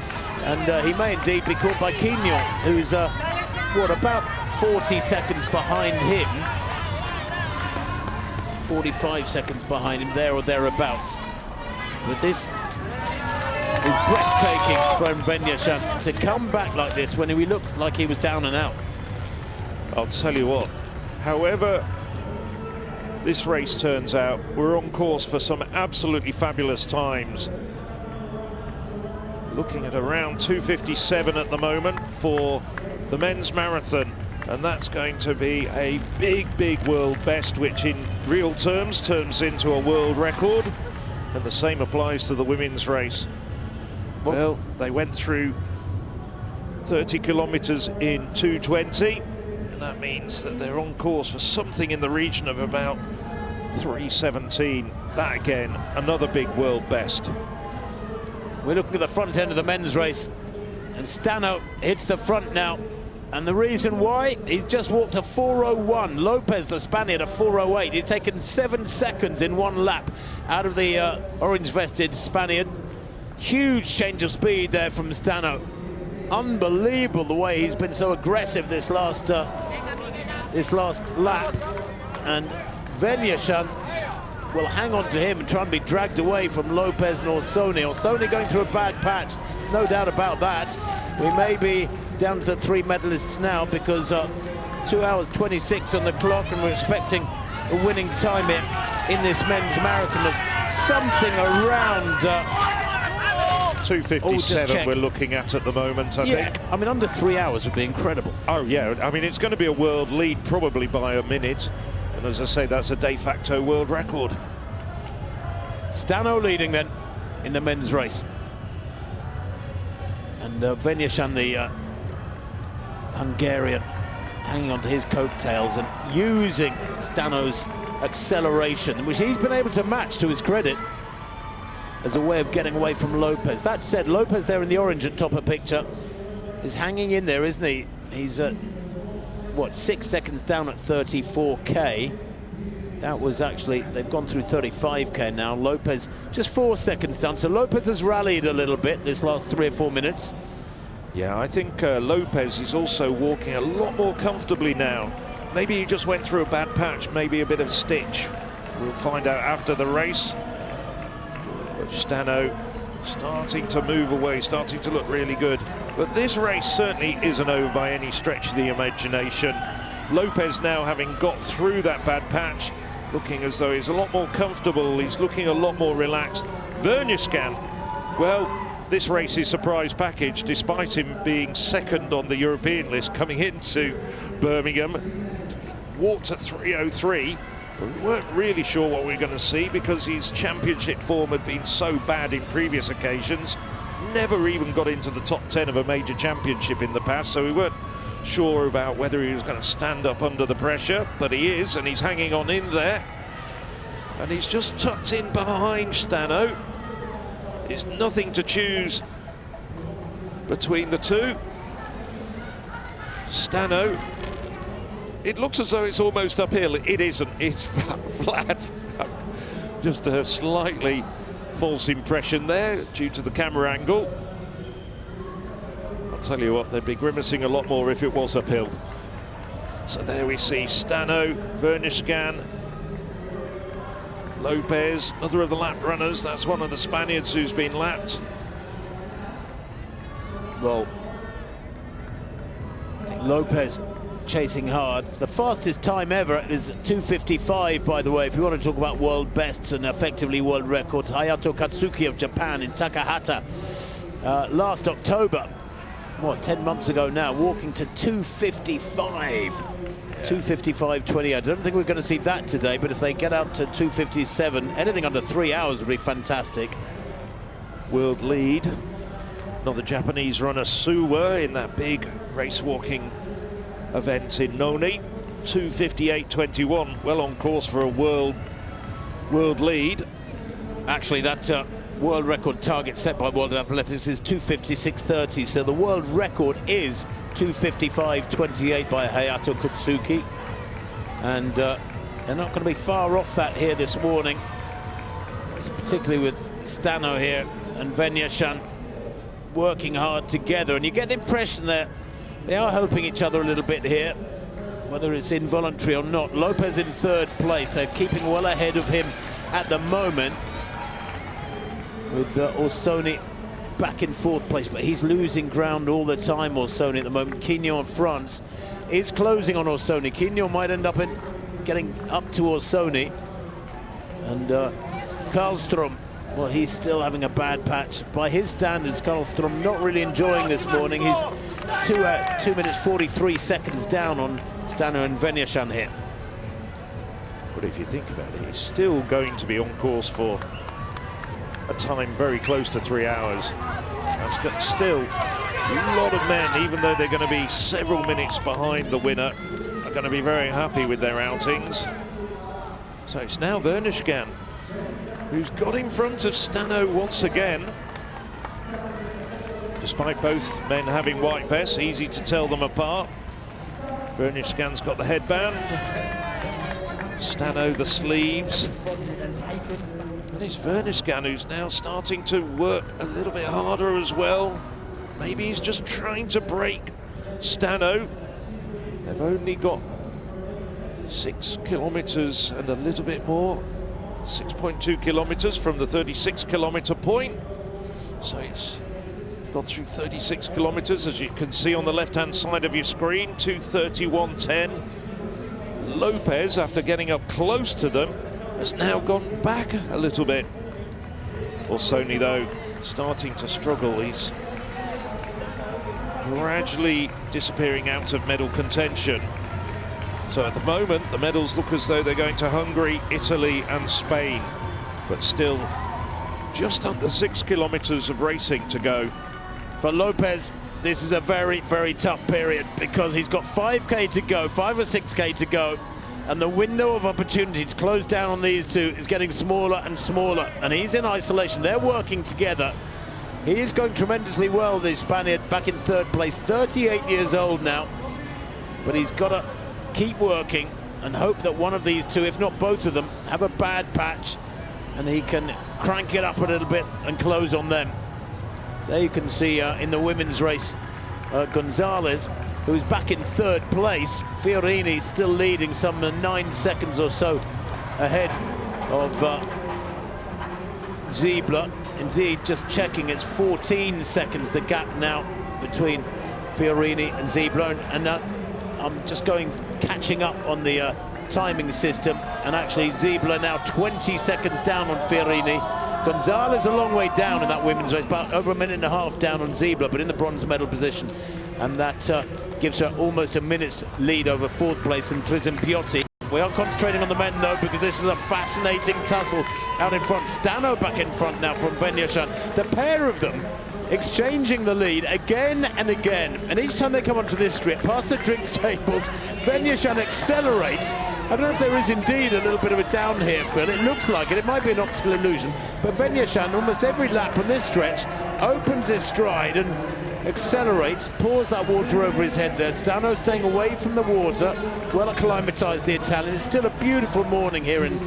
And he may indeed be caught by Quignon, who's, about 40 seconds behind him. 45 seconds behind him, there or thereabouts. But this is breathtaking from Venyashan to come back like this when he looked like he was down and out. I'll tell you what, however this race turns out, we're on course for some absolutely fabulous times. Looking at around 2:57 at the moment for the men's marathon, and that's going to be a big world best, which in real terms turns into a world record, and the same applies to the women's race. Well, they went through 30 kilometers in 2:20, and that means that they're on course for something in the region of about 3:17. That again, another big world best. We're looking at the front end of the men's race, and Stano hits the front now. And the reason why, he's just walked a 4:01. Lopez, the Spaniard, a 4:08. He's taken 7 seconds in one lap out of the orange-vested Spaniard. Huge change of speed there from Stano. Unbelievable the way he's been so aggressive this last lap. And Venyashan will hang on to him and try and be dragged away from Lopez and Orsoni. Orsoni going through a bad patch, there's no doubt about that. We may be down to the 3 medalists now because 2 hours 26 on the clock, and we're expecting a winning time here in this men's marathon of something around 2:57 we're looking at the moment, I think. I mean, under 3 hours would be incredible. Oh yeah, I mean, it's going to be a world lead probably by a minute, and as I say, that's a de facto world record. Stano leading then in the men's race, and Venyashan, the Hungarian, hanging on to his coattails and using Stano's acceleration, which he's been able to match to his credit, as a way of getting away from Lopez. That said, Lopez there in the orange at top of picture is hanging in there, isn't he? He's 6 seconds down at 34k. That was actually, they've gone through 35k now. Lopez just 4 seconds down, so Lopez has rallied a little bit this last 3 or 4 minutes. Yeah, I think Lopez is also walking a lot more comfortably now. Maybe he just went through a bad patch, maybe a bit of stitch. We'll find out after the race. But Stano starting to move away, starting to look really good. But this race certainly isn't over by any stretch of the imagination. Lopez now, having got through that bad patch, looking as though he's a lot more comfortable, he's looking a lot more relaxed. Venyashan, well, this race is surprise package, despite him being second on the European list coming into Birmingham. Walked at 3:03. We weren't really sure what we were going to see because his championship form had been so bad in previous occasions. never even got into the top 10 of a major championship in the past, so we weren't sure about whether he was going to stand up under the pressure, but he is, and he's hanging on in there. And he's just tucked in behind Stano. There's nothing to choose between the two. Stano, it looks as though it's almost uphill. It isn't, it's flat. Just a slightly false impression there due to the camera angle. I'll tell you what, they'd be grimacing a lot more if it was uphill. So there we see Stano, Vernishkan, Lopez, another of the lap runners. That's one of the Spaniards who's been lapped. Well, I think Lopez chasing hard. The fastest time ever is 2:55, by the way, if you want to talk about world bests and effectively world records. Hayato Katsuki of Japan in Takahata last October, what, 10 months ago now, walking to 2:55. 2:55.28. I don't think we're going to see that today, but if they get out to 2:57, anything under 3 hours would be fantastic. World lead. Not the Japanese runner Suwa in that big race walking event in Noni. 2:58.21, well on course for a world lead. Actually, that world record target set by World Athletics is 2:56.30, so the world record is 2:55.28 by Hayato Katsuki, and they're not going to be far off that here this morning, particularly with Stano here and Venyashan working hard together, and you get the impression that they are helping each other a little bit here, whether it's involuntary or not. Lopez in third place, they're keeping well ahead of him at the moment, with Orsoni back in fourth place, but he's losing ground all the time, Orsoni, at the moment. Quignon of France is closing on Orsoni. Quignon might end up getting up to Orsoni, and Karlstrom, well, he's still having a bad patch. By his standards, Karlstrom not really enjoying this morning. He's 2 minutes 43 seconds down on Stano and Venyashan here. But if you think about it, he's still going to be on course for a time very close to 3 hours. That's got still a lot of men, even though they're going to be several minutes behind the winner, are going to be very happy with their outings. So it's now Vernishkan who's got in front of Stano once again. Despite both men having white vests, easy to tell them apart. Vernishkan's got the headband, Stano the sleeves. And it's Vernishkan who's now starting to work a little bit harder as well. Maybe he's just trying to break Stano. They've only got 6 kilometers and a little bit more, 6.2 kilometers from the 36 kilometer point. So it's gone through 36 kilometers, as you can see on the left-hand side of your screen, 2:31.10. Lopez, after getting up close to them, has now gone back a little bit. Orsoni, though, starting to struggle. He's gradually disappearing out of medal contention. So at the moment, the medals look as though they're going to Hungary, Italy and Spain. But still, just under 6 kilometers of racing to go. For Lopez, this is a very, very tough period, because he's got 5K to go, 5 or 6K to go, and the window of opportunity to close down on these two is getting smaller and smaller, and he's in isolation. They're working together. He is going tremendously well, the Spaniard, back in third place, 38 years old now, but he's got to keep working and hope that one of these two, if not both of them, have a bad patch and he can crank it up a little bit and close on them. There you can see in the women's race, Gonzalez, who's back in third place. Fiorini still leading, some 9 seconds or so ahead of Ziebler. Indeed, just checking, it's 14 seconds, the gap now between Fiorini and Ziebler. And I'm just catching up on the timing system, and actually Ziebler now 20 seconds down on Fiorini. Gonzalez a long way down in that women's race, about over 1.5 minutes down on Ziebler, but in the bronze medal position, and that gives her almost a minute's lead over fourth place in Tristan Piotti. We are concentrating on the men though, because this is a fascinating tussle out in front. Stano back in front now from Venyashan. The pair of them exchanging the lead again and again. And each time they come onto this strip, past the drinks tables, Venyashan accelerates. I don't know if there is indeed a little bit of a down here, Phil. It looks like it. It might be an optical illusion. But Venyashan, almost every lap on this stretch, opens his stride and accelerates, pours that water over his head there. Stano staying away from the water, well acclimatized the Italian. It's still a beautiful morning here in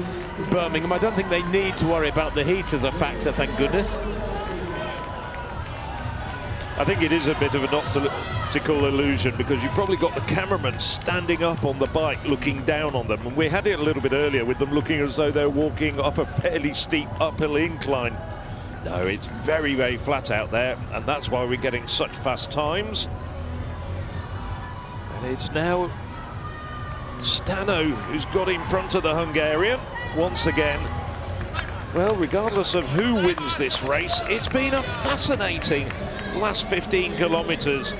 Birmingham. I don't think they need to worry about the heat as a factor, thank goodness. I think it is a bit of an optical illusion because you've probably got the cameraman standing up on the bike looking down on them, and we had it a little bit earlier with them looking as though they're walking up a fairly steep uphill incline. No, it's very, very flat out there, and that's why we're getting such fast times. And it's now Stano who's got in front of the Hungarian once again. Well, regardless of who wins this race, it's been a fascinating last 15 kilometres.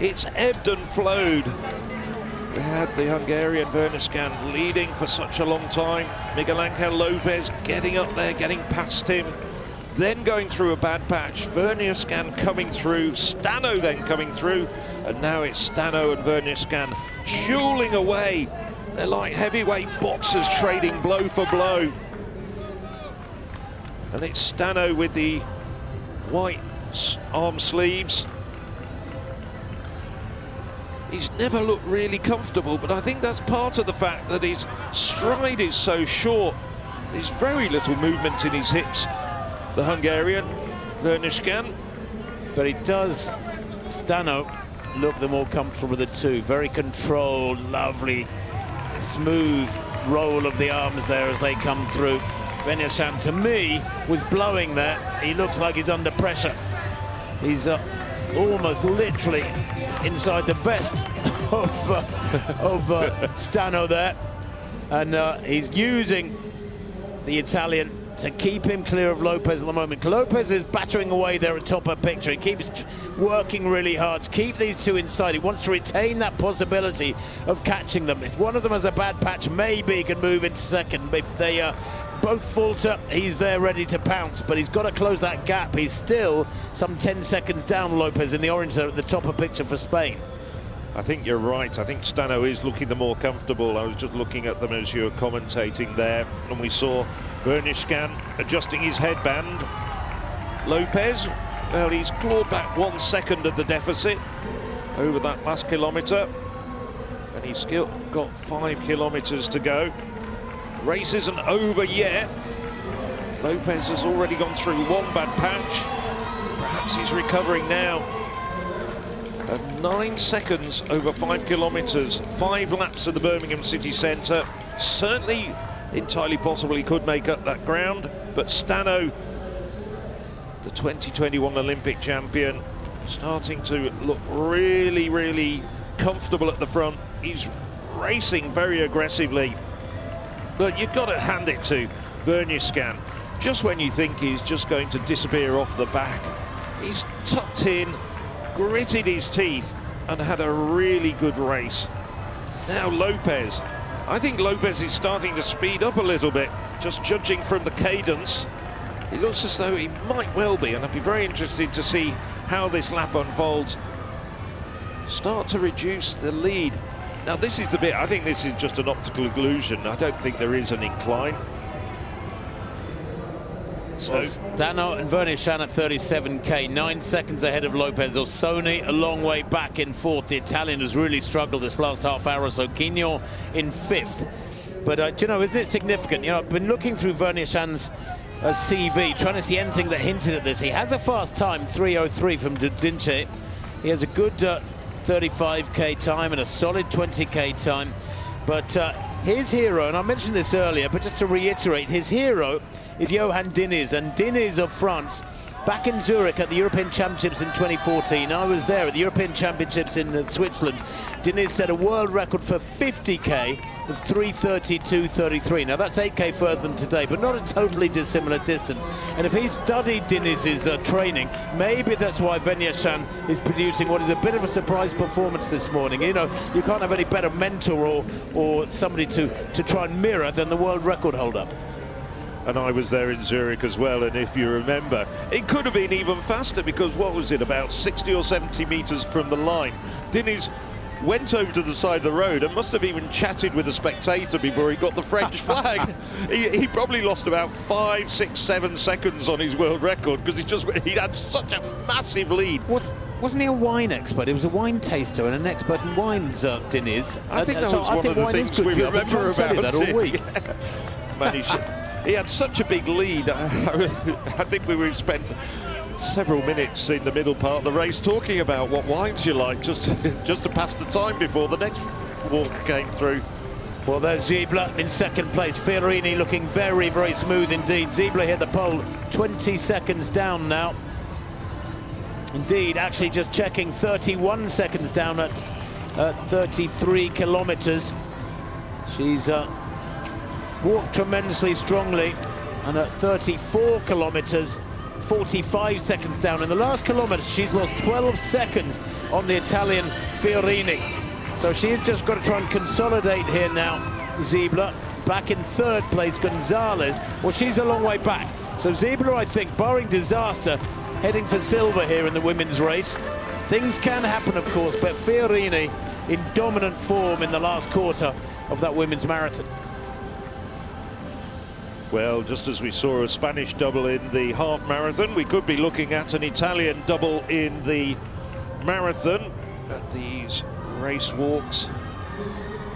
It's ebbed and flowed. We had the Hungarian Vernescan leading for such a long time. Miguel Angel Lopez getting up there, getting past him, then going through a bad patch. Vernescan coming through, Stano then coming through, and now it's Stano and Vernescan dueling away. They're like heavyweight boxers trading blow for blow. And it's Stano with the white arm sleeves. He's never looked really comfortable, but I think that's part of the fact that his stride is so short. There's very little movement in his hips, the Hungarian Vernescan. But he does, Stano, look the more comfortable of the two. Very controlled, lovely, smooth roll of the arms there as they come through. Venyashan, to me, was blowing there. He looks like he's under pressure. He's almost literally inside the vest of Stano there. And he's using the Italian to keep him clear of Lopez at the moment. Lopez is battering away there at top of picture. He keeps working really hard to keep these two inside. He wants to retain that possibility of catching them. If one of them has a bad patch, maybe he can move into second. If they both falter, he's there ready to pounce, but he's got to close that gap. He's still some 10 seconds down, Lopez, in the orange there at the top of picture for Spain. I think you're right. I think Stano is looking the more comfortable. I was just looking at them as you were commentating there, and we saw Vernescan adjusting his headband. Lopez, well, he's clawed back 1 second of the deficit over that last kilometre, and he's still got 5 kilometres to go. Race isn't over yet. Lopez has already gone through one bad patch. Perhaps he's recovering now. 9 seconds over 5 kilometres, 5 laps of the Birmingham city centre. Certainly entirely possible he could make up that ground, but Stano, the 2021 Olympic champion, starting to look really, really comfortable at the front. He's racing very aggressively. But you've got to hand it to Vernescan. Just when you think he's just going to disappear off the back, he's tucked in, gritted his teeth, and had a really good race. Now Lopez. I think Lopez is starting to speed up a little bit, just judging from the cadence. It looks as though he might well be, and I'd be very interested to see how this lap unfolds. Start to reduce the lead. Now this is the bit, I think this is just an optical illusion. I don't think there is an incline. So well, Stano and Vernescan at 37k, 9 seconds ahead of Lopez. Orsoni a long way back in fourth. The Italian has really struggled this last half hour or so. Quigno in fifth. But you know, isn't it significant? You know, I've been looking through Vernescan's CV, trying to see anything that hinted at this. He has a fast time, 3:03 from Dudzince. He has a good 35k time and a solid 20k time, but his hero, and I mentioned this earlier, but just to reiterate, his hero is Johan Diniz, and Diniz of France, back in Zurich at the European Championships in 2014. I was there at the European Championships in Switzerland. Diniz set a world record for 50k of 3:32.33. Now that's 8k further than today, but not a totally dissimilar distance. And if he studied Diniz's training, maybe that's why Venyashan is producing what is a bit of a surprise performance this morning. You know, you can't have any better mentor or somebody to try and mirror than the world record holder. and I was there in Zurich as well, and if you remember, it could have been even faster, because what was it, about 60 or 70 metres from the line, Diniz went over to the side of the road and must have even chatted with a spectator before he got the French flag. He probably lost about 5, 6, 7 seconds on his world record, because he had such a massive lead. Wasn't he a wine expert? He was a wine taster and an expert in wines, Diniz. I think that was one of the things we remember about that all week. He had such a big lead. I think we spent several minutes in the middle part of the race talking about what wines you like, just to pass the time before the next walk came through. Well, there's Ziebler in second place. Fiorini looking very, very smooth indeed. Ziebler hit the pole 20 seconds down now. Indeed, actually just checking, 31 seconds down at 33 kilometres. She's walked tremendously strongly, and at 34 kilometres, 45 seconds down. In the last kilometre, she's lost 12 seconds on the Italian Fiorini. So she's just got to try and consolidate here now, Ziebler. Back in third place, Gonzalez. Well, she's a long way back. So Ziebler, I think, barring disaster, heading for silver here in the women's race. Things can happen, of course, but Fiorini in dominant form in the last quarter of that women's marathon. Well, just as we saw a Spanish double in the half marathon, we could be looking at an Italian double in the marathon at these race walks.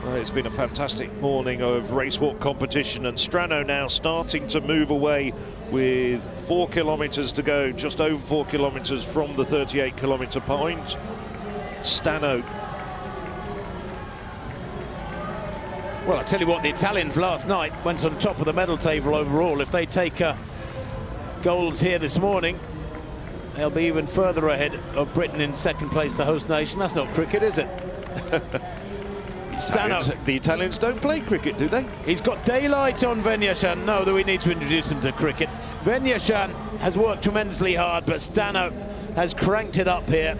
It's been a fantastic morning of race walk competition, and Strano now starting to move away with 4 kilometres to go, just over 4 kilometres from the 38 kilometre point. Stano. Well, I tell you what, the Italians last night went on top of the medal table overall. If they take golds here this morning, they'll be even further ahead of Britain in second place, the host nation. That's not cricket, is it? The Italians don't play cricket, do they? He's got daylight on Venyashan. No, that we need to introduce him to cricket. Venyashan has worked tremendously hard, but Stano has cranked it up here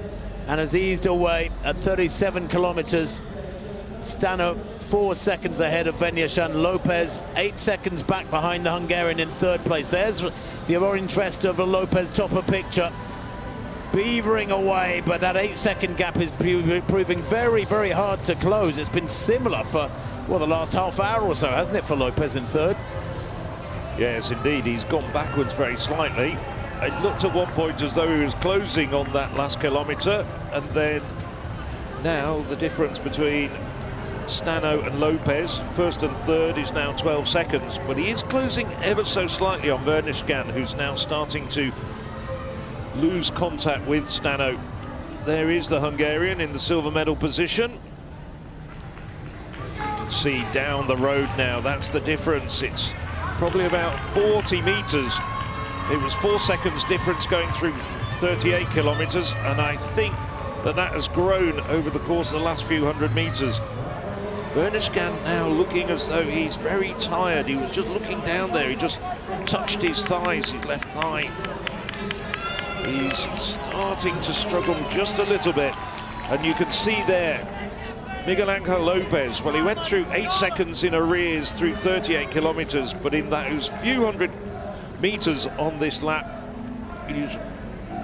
and has eased away at 37 kilometres. Stano 4 seconds ahead of Venyashan. Lopez 8 seconds back behind the Hungarian in third place. There's the orange vest of Lopez, top of picture, beavering away, but that 8-second gap is proving very, very hard to close. It's been similar for, well, the last half hour or so, hasn't it, for Lopez in third? Yes, indeed. He's gone backwards very slightly. It looked at one point as though he was closing on that last kilometre, and then now the difference between Stano and Lopez, first and third, is now 12 seconds, but he is closing ever so slightly on Vernescan, who's now starting to lose contact with Stano. There is the Hungarian in the silver medal position. You can see down the road now, that's the difference. It's probably about 40 metres. It was 4 seconds difference going through 38 kilometres, and I think that has grown over the course of the last few hundred metres. Vernescan now looking as though he's very tired. He was just looking down there. He just touched his thighs, his left thigh. He's starting to struggle just a little bit. And you can see there, Miguel Angel Lopez, well, he went through 8 seconds in arrears through 38 kilometres, but in those few hundred metres on this lap, he's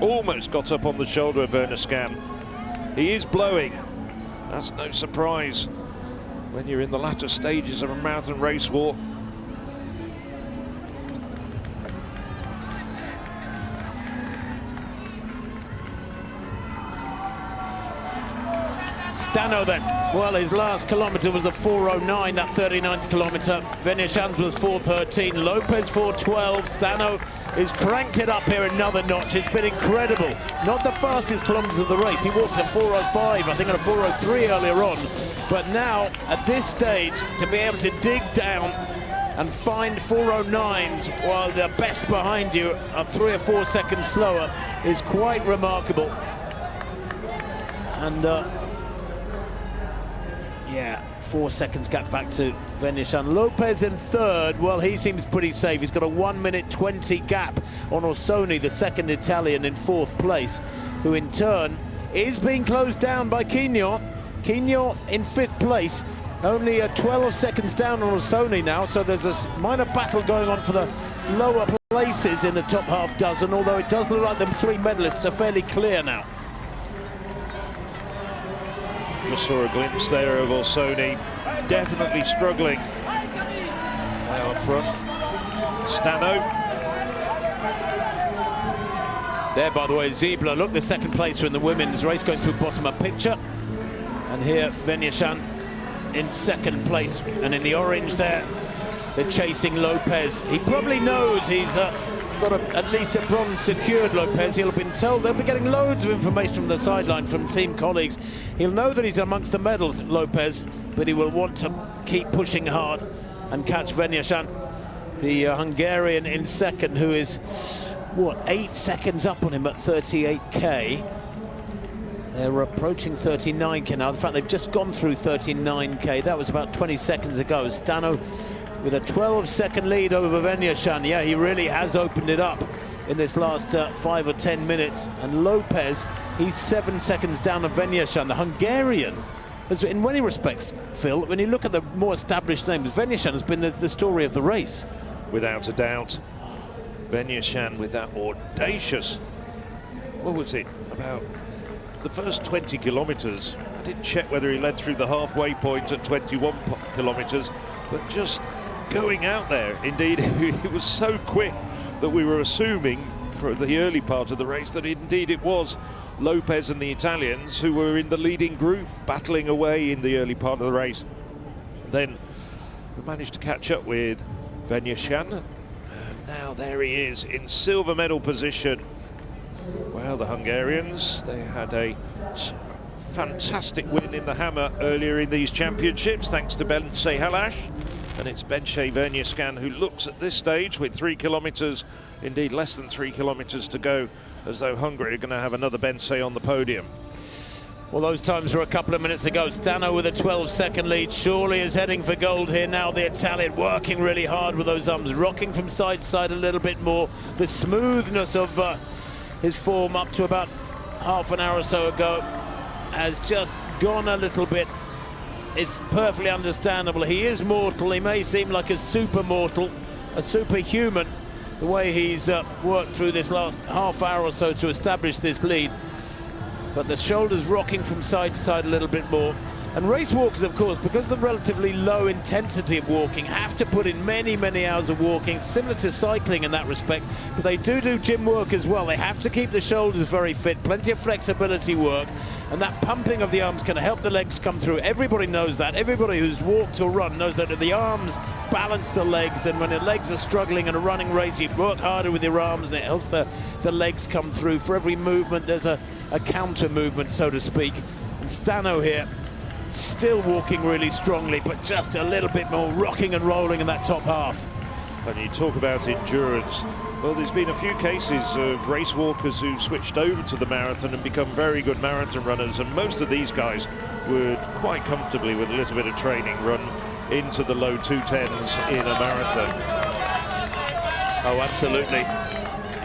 almost got up on the shoulder of Vernescan. He is blowing. That's no surprise when you're in the latter stages of a marathon race walk. Stano then, well, his last kilometre was a 4:09, that 39th kilometre. Venyashan's was 4:13, Lopez 4:12. Stano has cranked it up here another notch. It's been incredible. Not the fastest kilometres of the race. He walked at 4:05, I think at a 4:03 earlier on. But now, at this stage, to be able to dig down and find 4:09s while the best behind you are 3 or 4 seconds slower is quite remarkable. And yeah, 4 seconds gap back to Venyashan. Lopez in third, well, he seems pretty safe. He's got a 1:20 gap on Orsoni, the second Italian, in fourth place, who in turn is being closed down by Quignon. Quignon in fifth place, only 12 seconds down on Orsoni now, so there's a minor battle going on for the lower places in the top half dozen, although it does look like them three medalists are fairly clear now. Just saw a glimpse there of Orsoni, definitely struggling. Now up front, Stano. There, by the way, Ziebler. Look, the second placer in the women's race going through bottom of picture. And here, Venyashan in second place. And in the orange there, they're chasing Lopez. He probably knows he's got at least a bronze secured, Lopez. He'll have been told. They'll be getting loads of information from the sideline from team colleagues. He'll know that he's amongst the medals, Lopez, but he will want to keep pushing hard and catch Venyashan, the Hungarian in second, who is, what, 8 seconds up on him at 38k. They're approaching 39k now. In fact, they've just gone through 39k. That was about 20 seconds ago. Stano with a 12-second lead over Venyashan. Yeah, he really has opened it up in this last 5 or 10 minutes. And Lopez, he's 7 seconds down of Venyashan. The Hungarian, in many respects, Phil, when you look at the more established names, Venyashan has been the story of the race. Without a doubt. Venyashan with that audacious, what was it, about the first 20 kilometres. I didn't check whether he led through the halfway point at 21 kilometres, but just going out there, indeed, it was so quick that we were assuming for the early part of the race that indeed it was Lopez and the Italians who were in the leading group, battling away in the early part of the race. Then we managed to catch up with Venyashan. Now there he is in silver medal position. Well, the Hungarians, they had a fantastic win in the hammer earlier in these championships, thanks to Bence Halas. And it's Bence Venyashan who looks at this stage with 3 kilometres, indeed less than 3 kilometres to go, as though Hungary are going to have another Bence on the podium. Well, those times were a couple of minutes ago. Stano with a 12-second lead, surely is heading for gold here now. The Italian working really hard with those arms, rocking from side to side a little bit more. The smoothness of his form up to about half an hour or so ago has just gone a little bit. It's perfectly understandable. He is mortal. He may seem like a super mortal, a superhuman, the way he's worked through this last half hour or so to establish this lead. But the shoulders rocking from side to side a little bit more. And race walkers, of course, because of the relatively low intensity of walking, have to put in many, many hours of walking, similar to cycling in that respect. But they do gym work as well. They have to keep the shoulders very fit, plenty of flexibility work. And that pumping of the arms can help the legs come through. Everybody knows that. Everybody who's walked or run knows that the arms balance the legs. And when the legs are struggling in a running race, you work harder with your arms and it helps the legs come through. For every movement, there's a counter movement, so to speak. And Stano here, still walking really strongly, but just a little bit more rocking and rolling in that top half. When you talk about endurance, well, there's been a few cases of race walkers who've switched over to the marathon and become very good marathon runners, and most of these guys would quite comfortably, with a little bit of training, run into the low 2:10s in a marathon. Oh, absolutely.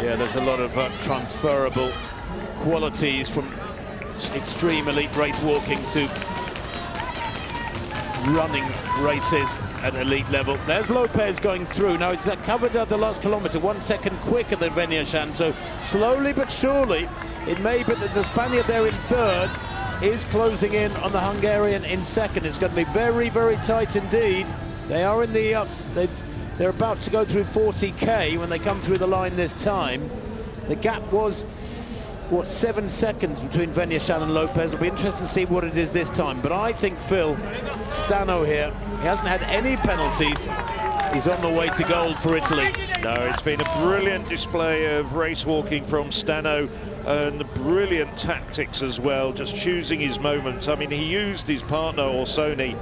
Yeah, there's a lot of transferable qualities from extreme elite race walking to running races at elite level. There's Lopez going through. Now it's covered the last kilometre 1 second quicker than Venyashan, so slowly but surely it may be that the Spaniard there in third is closing in on the Hungarian in second. It's going to be very, very tight indeed. They are in the they're about to go through 40k when they come through the line this time. The gap was, what, 7 seconds between Venyashan and Lopez. It'll be interesting to see what it is this time. But I think, Phil, Stano here, he hasn't had any penalties. He's on the way to gold for Italy. No, it's been a brilliant display of race walking from Stano, and brilliant tactics as well, just choosing his moments. I mean, he used his partner Orsoni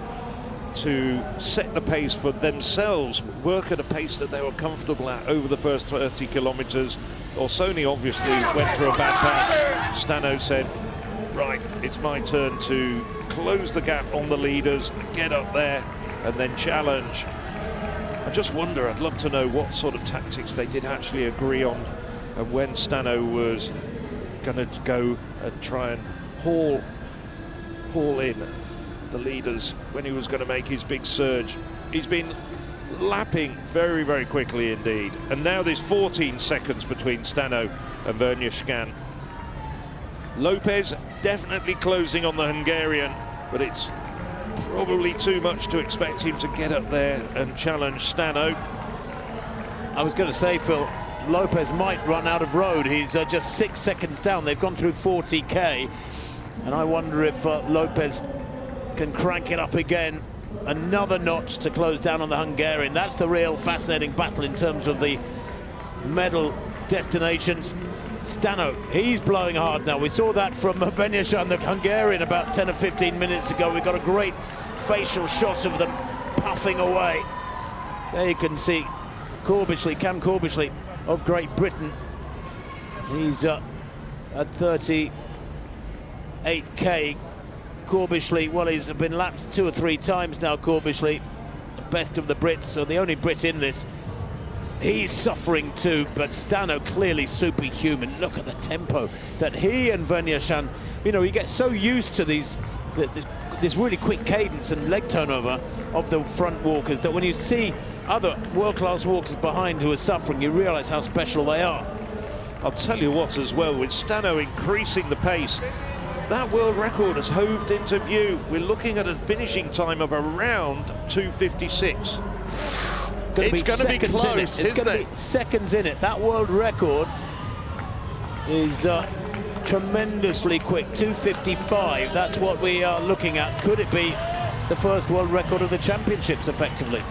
to set the pace for themselves, work at a pace that they were comfortable at over the first 30 kilometres. Orsoni obviously went through a bad patch. Stano said, right, it's my turn to close the gap on the leaders, get up there and then challenge. I just wonder, I'd love to know what sort of tactics they did actually agree on, and when Stano was going to go and try and haul in the leaders, when he was going to make his big surge. He's been lapping very, very quickly indeed. And now there's 14 seconds between Stano and Vernier-Scan. Lopez definitely closing on the Hungarian, but it's probably too much to expect him to get up there and challenge Stano. I was going to say, Phil, Lopez might run out of road. He's just 6 seconds down. They've gone through 40k, and I wonder if Lopez can crank it up again another notch to close down on the Hungarian. That's the real fascinating battle in terms of the medal destinations. Stano, he's blowing hard now. We saw that from Vernier-Scan, the Hungarian, about 10 or 15 minutes ago. We got a great facial shot of them puffing away. There you can see Corbishley, Cam Corbishley of Great Britain. He's at 38k. Corbishley, well, he's been lapped 2 or 3 times now, Corbishley. The best of the Brits, so the only Brit in this. He's suffering too, but Stano clearly superhuman. Look at the tempo that he and Vernier-Scan, you know, he gets so used to this really quick cadence and leg turnover of the front walkers that when you see other world-class walkers behind who are suffering, you realize how special they are. I'll tell you what as well, with Stano increasing the pace, that world record has hoved into view. We're looking at a finishing time of around 2:56. It's going to be close, It's going to be seconds in it. That world record is tremendously quick, 2:55. That's what we are looking at. Could it be the first world record of the championships, effectively?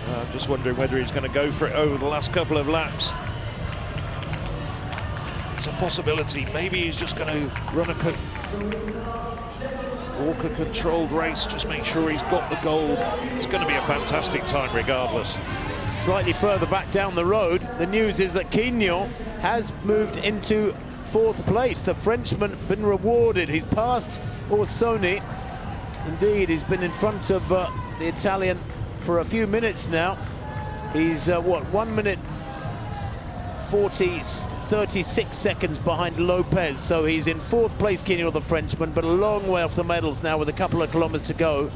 I'm just wondering whether he's going to go for it over the last couple of laps. It's a possibility. Maybe he's just going to run a walk a controlled race, just make sure he's got the gold. It's going to be a fantastic time regardless. Slightly further back down the road, the news is that Quignon has moved into 4th place. The Frenchman been rewarded. He's passed Orsoni. Indeed, he's been in front of the Italian for a few minutes now. He's, 1 minute 36 seconds behind Lopez, so he's in 4th place, Quignon, the Frenchman, but a long way off the medals now with a couple of kilometers to go.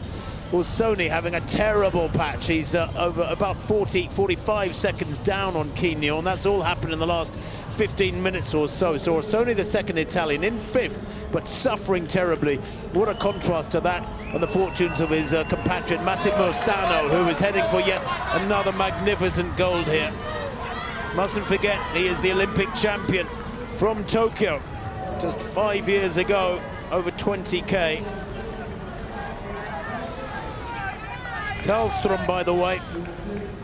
Orsoni having a terrible patch. He's over about 45 seconds down on Quignon. That's all happened in the last 15 minutes or so. So Orsoni, the second Italian, in 5th, but suffering terribly. What a contrast to that and the fortunes of his compatriot Massimo Stano, who is heading for yet another magnificent gold here. Mustn't forget, he is the Olympic champion from Tokyo just 5 years ago, over 20k. Karlstrom, by the way,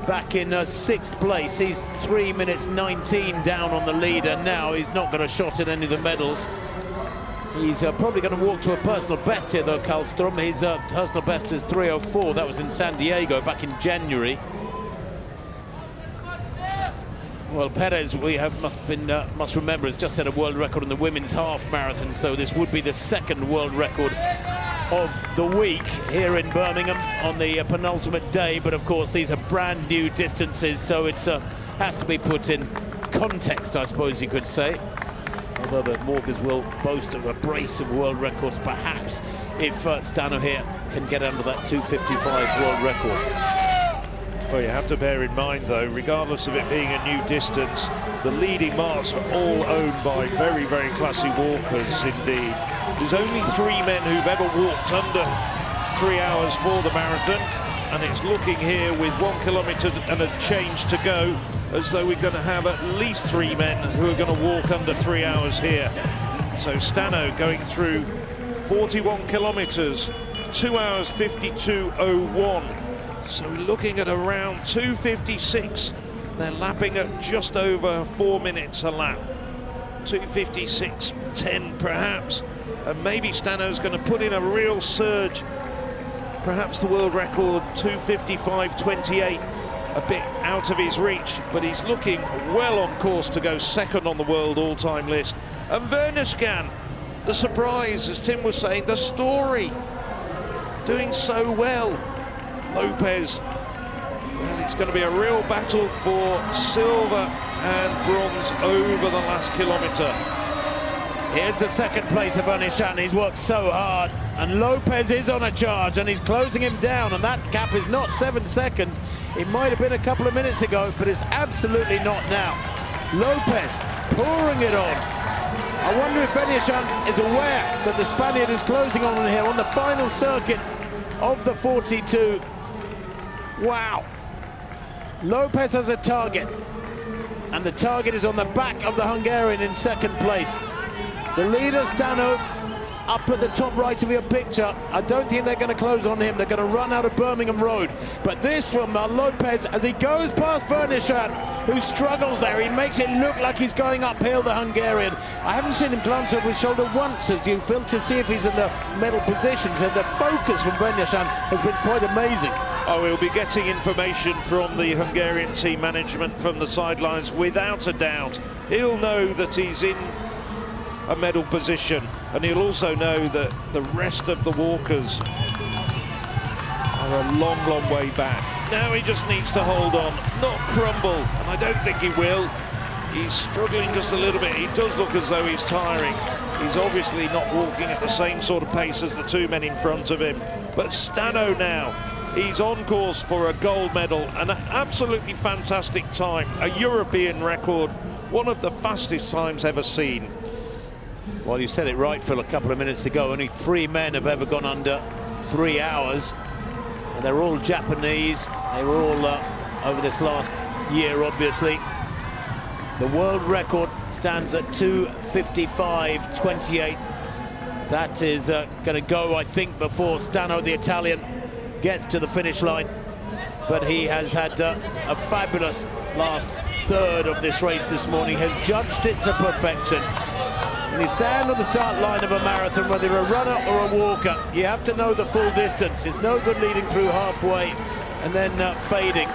back in 6th place. He's 3 minutes 19 down on the leader now. He's not got a shot at any of the medals. He's probably going to walk to a personal best here, though, Karlstrom. His personal best is 3:04. That was in San Diego back in January. Well, Perez, must remember, has just set a world record in the women's half marathon, so this would be the 2nd world record of the week here in Birmingham on the penultimate day. But of course, these are brand new distances, so it's has to be put in context, I suppose you could say. Although the Morgans will boast of a brace of world records, perhaps, if Stano here can get under that 2:55 world record. Well, you have to bear in mind, though, regardless of it being a new distance, the leading marks are all owned by very, very classy walkers indeed. There's only 3 men who've ever walked under 3 hours for the marathon, and it's looking here with 1 kilometre and a change to go as though we're going to have at least 3 men who are going to walk under 3 hours here. So Stano going through 41 kilometres, 2 hours 52:01. So we're looking at around 2:56. They're lapping at just over 4 minutes a lap. 2:56.10 perhaps. And maybe Stano's going to put in a real surge. Perhaps the world record 2:55.28, a bit out of his reach, but he's looking well on course to go 2nd on the world all-time list. And Vernier-Scan, the surprise, as Tim was saying, the story, doing so well. Lopez, well, it's going to be a real battle for silver and bronze over the last kilometre. Here's the second place of Vernier. He's worked so hard, and Lopez is on a charge, and he's closing him down, and that gap is not 7 seconds. It might have been a couple of minutes ago, but it's absolutely not now. Lopez pouring it on. I wonder if Vernier is aware that the Spaniard is closing on here on the final circuit of the 42. Wow. Lopez has a target, and the target is on the back of the Hungarian in second place. The leader, Stano, up at the top right of your picture. I don't think they're going to close on him. They're going to run out of Birmingham Road. But this from Lopez as he goes past Vernier, who struggles there. He makes it look like he's going uphill, the Hungarian. I haven't seen him glance over his shoulder once as you feel to see if he's in the medal positions. And the focus from Vernier has been quite amazing. Oh, we'll be getting information from the Hungarian team management from the sidelines without a doubt. He'll know that he's in a medal position, and he'll also know that the rest of the walkers are a long, long way back. Now he just needs to hold on, not crumble, and I don't think he will. He's struggling just a little bit. He does look as though he's tiring. He's obviously not walking at the same sort of pace as the two men in front of him. But Stano now, he's on course for a gold medal, an absolutely fantastic time, a European record, one of the fastest times ever seen. Well, you said it right, Phil, a couple of minutes ago. Only 3 men have ever gone under 3 hours. And they're all Japanese. They were all over this last year, obviously. The world record stands at 2:55.28. That is going to go, I think, before Stano, the Italian, gets to the finish line. But he has had a fabulous last third of this race this morning, has judged it to perfection. When you stand on the start line of a marathon, whether you're a runner or a walker, you have to know the full distance. It's no good leading through halfway and then fading.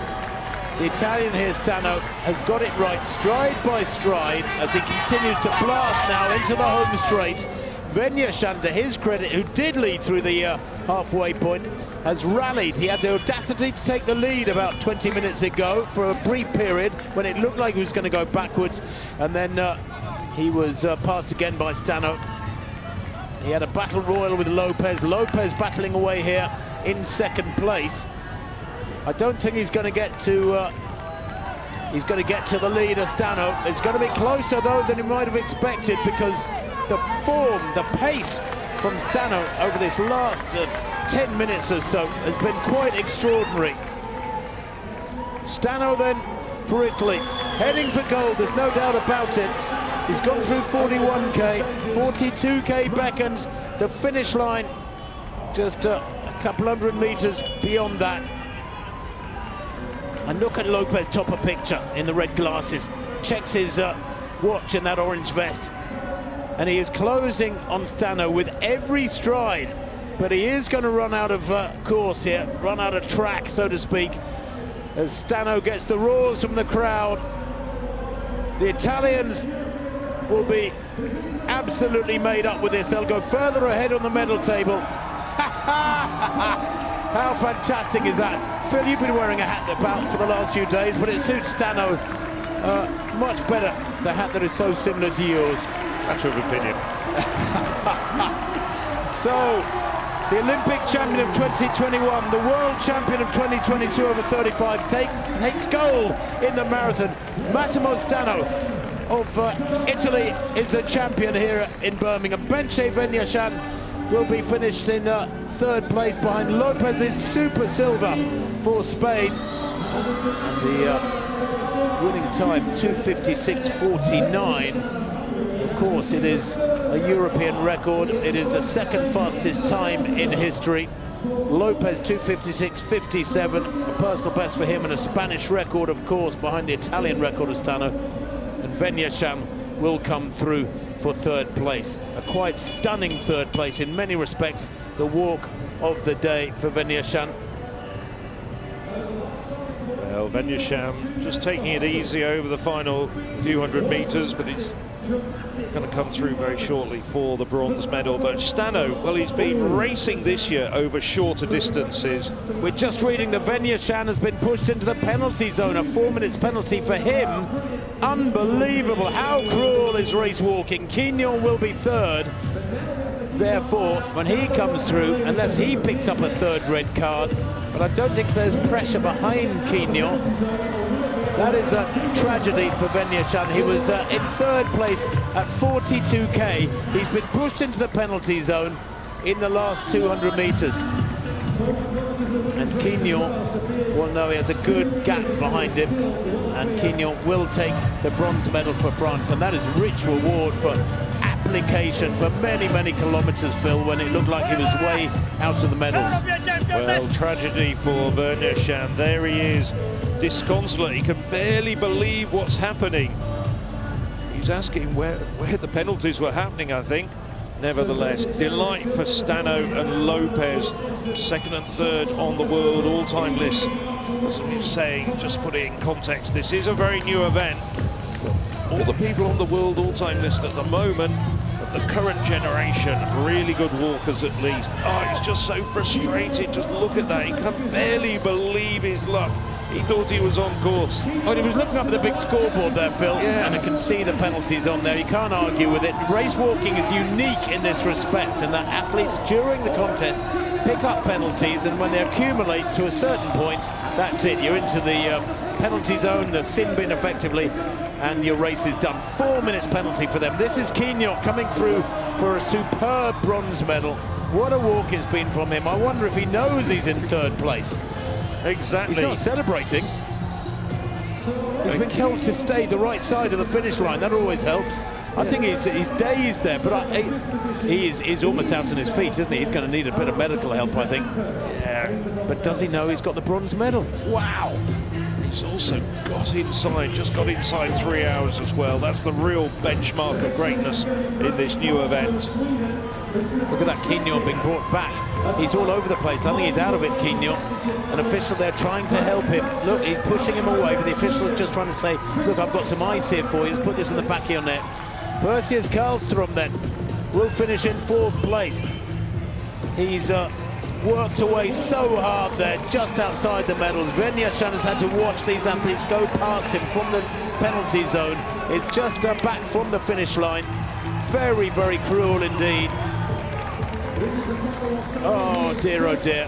The Italian here, Stano, has got it right stride by stride as he continues to blast now into the home straight. Vernier, to his credit, who did lead through the halfway point, has rallied. He had the audacity to take the lead about 20 minutes ago for a brief period when it looked like he was going to go backwards, and then he was passed again by Stano. He had a battle royal with Lopez. Lopez battling away here in second place. I don't think he's going to get to the leader, Stano. It's going to be closer though than he might have expected, because the form, the pace from Stano over this last 10 minutes or so has been quite extraordinary. Stano then for Italy, heading for gold, there's no doubt about it. He's gone through 41k, 42k beckons, the finish line just a couple hundred meters beyond that. And look at Lopez, top of picture in the red glasses, checks his watch in that orange vest, and he is closing on Stano with every stride, but he is going to run out of course here, run out of track, so to speak, as Stano gets the roars from the crowd. The Italians will be absolutely made up with this. They'll go further ahead on the medal table. How fantastic is that? Phil, you've been wearing a hat about for the last few days, but it suits Stano much better, the hat that is so similar to yours. Matter of opinion. So, the Olympic champion of 2021, the world champion of 2022 over 35, takes gold in the marathon. Massimo Stano of Italy is the champion here in Birmingham. Benche Vernier will be finished in third place behind Lopez's Super Silver for Spain. And the winning time, 2:56.49. Of course, it is a European record. It is the second fastest time in history. Lopez 2:56.57, a personal best for him, and a Spanish record, of course, behind the Italian record of Stano. And Vernier will come through for third place. A quite stunning third place in many respects. The walk of the day for Vernier. Well, Vernier just taking it easy over the final few hundred meters, but he's going to come through very shortly for the bronze medal. But Stano, well, he's been racing this year over shorter distances. We're just reading that Vernier has been pushed into the penalty zone, a 4 minutes penalty for him Unbelievable. How cruel is race walking. Quignon will be third. Therefore, when he comes through, unless he picks up a third red card, but I don't think there's pressure behind Quignon. That is a tragedy for Venyashan. He was in third place at 42k. He's been pushed into the penalty zone in the last 200 meters. And Quignon will know he has a good gap behind him. And Quignon will take the bronze medal for France. And that is rich reward for application for many, many kilometers, Phil, when it looked like he was way out of the medals. Well, tragedy for Venyashan. There he is, disconsolate. He can barely believe what's happening. He's asking where the penalties were happening, I think. Nevertheless, delight for Stano and Lopez, second and third on the world all-time list. As we were saying, just put it in context, this is a very new event. All the people on the world all-time list at the moment, of the current generation, really good walkers at least. Oh, he's just so frustrated. Just look at that. He can barely believe his luck. He thought he was on course. Oh, he was looking up at the big scoreboard there, Phil, and I can see the penalties on there. You can't argue with it. Race walking is unique in this respect, and that athletes during the contest pick up penalties, and when they accumulate to a certain point, that's it. You're into the penalty zone, the sin bin effectively, and your race is done. 4 minutes penalty for them. This is Quignon coming through for a superb bronze medal. What a walk it's been from him. I wonder if he knows he's in third place. Exactly. He's not celebrating. He's been told to stay the right side of the finish line. That always helps. I think he's dazed there, but he's almost out on his feet, isn't he? He's going to need a bit of medical help, I think. Yeah. But does he know he's got the bronze medal? Wow. He's also got inside, just got inside 3 hours as well. That's the real benchmark of greatness in this new event. Look at that Quignon being brought back. He's all over the place. I think he's out of it, Quignon. An official there trying to help him. Look, he's pushing him away, but the official is just trying to say, look, I've got some ice here for you. Let's put this in the back of your net. Perseus Karlstrom then will finish in fourth place. He's worked away so hard there, just outside the medals. Venyashan has had to watch these athletes go past him from the penalty zone. It's just back from the finish line. Very, very cruel indeed. Oh dear, oh dear.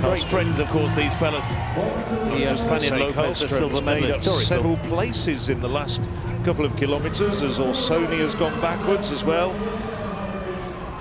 Great friends, of course, these fellas. The Spaniard Lopez, the silver medalist. Several places in the last couple of kilometres, as Orsoni has gone backwards as well.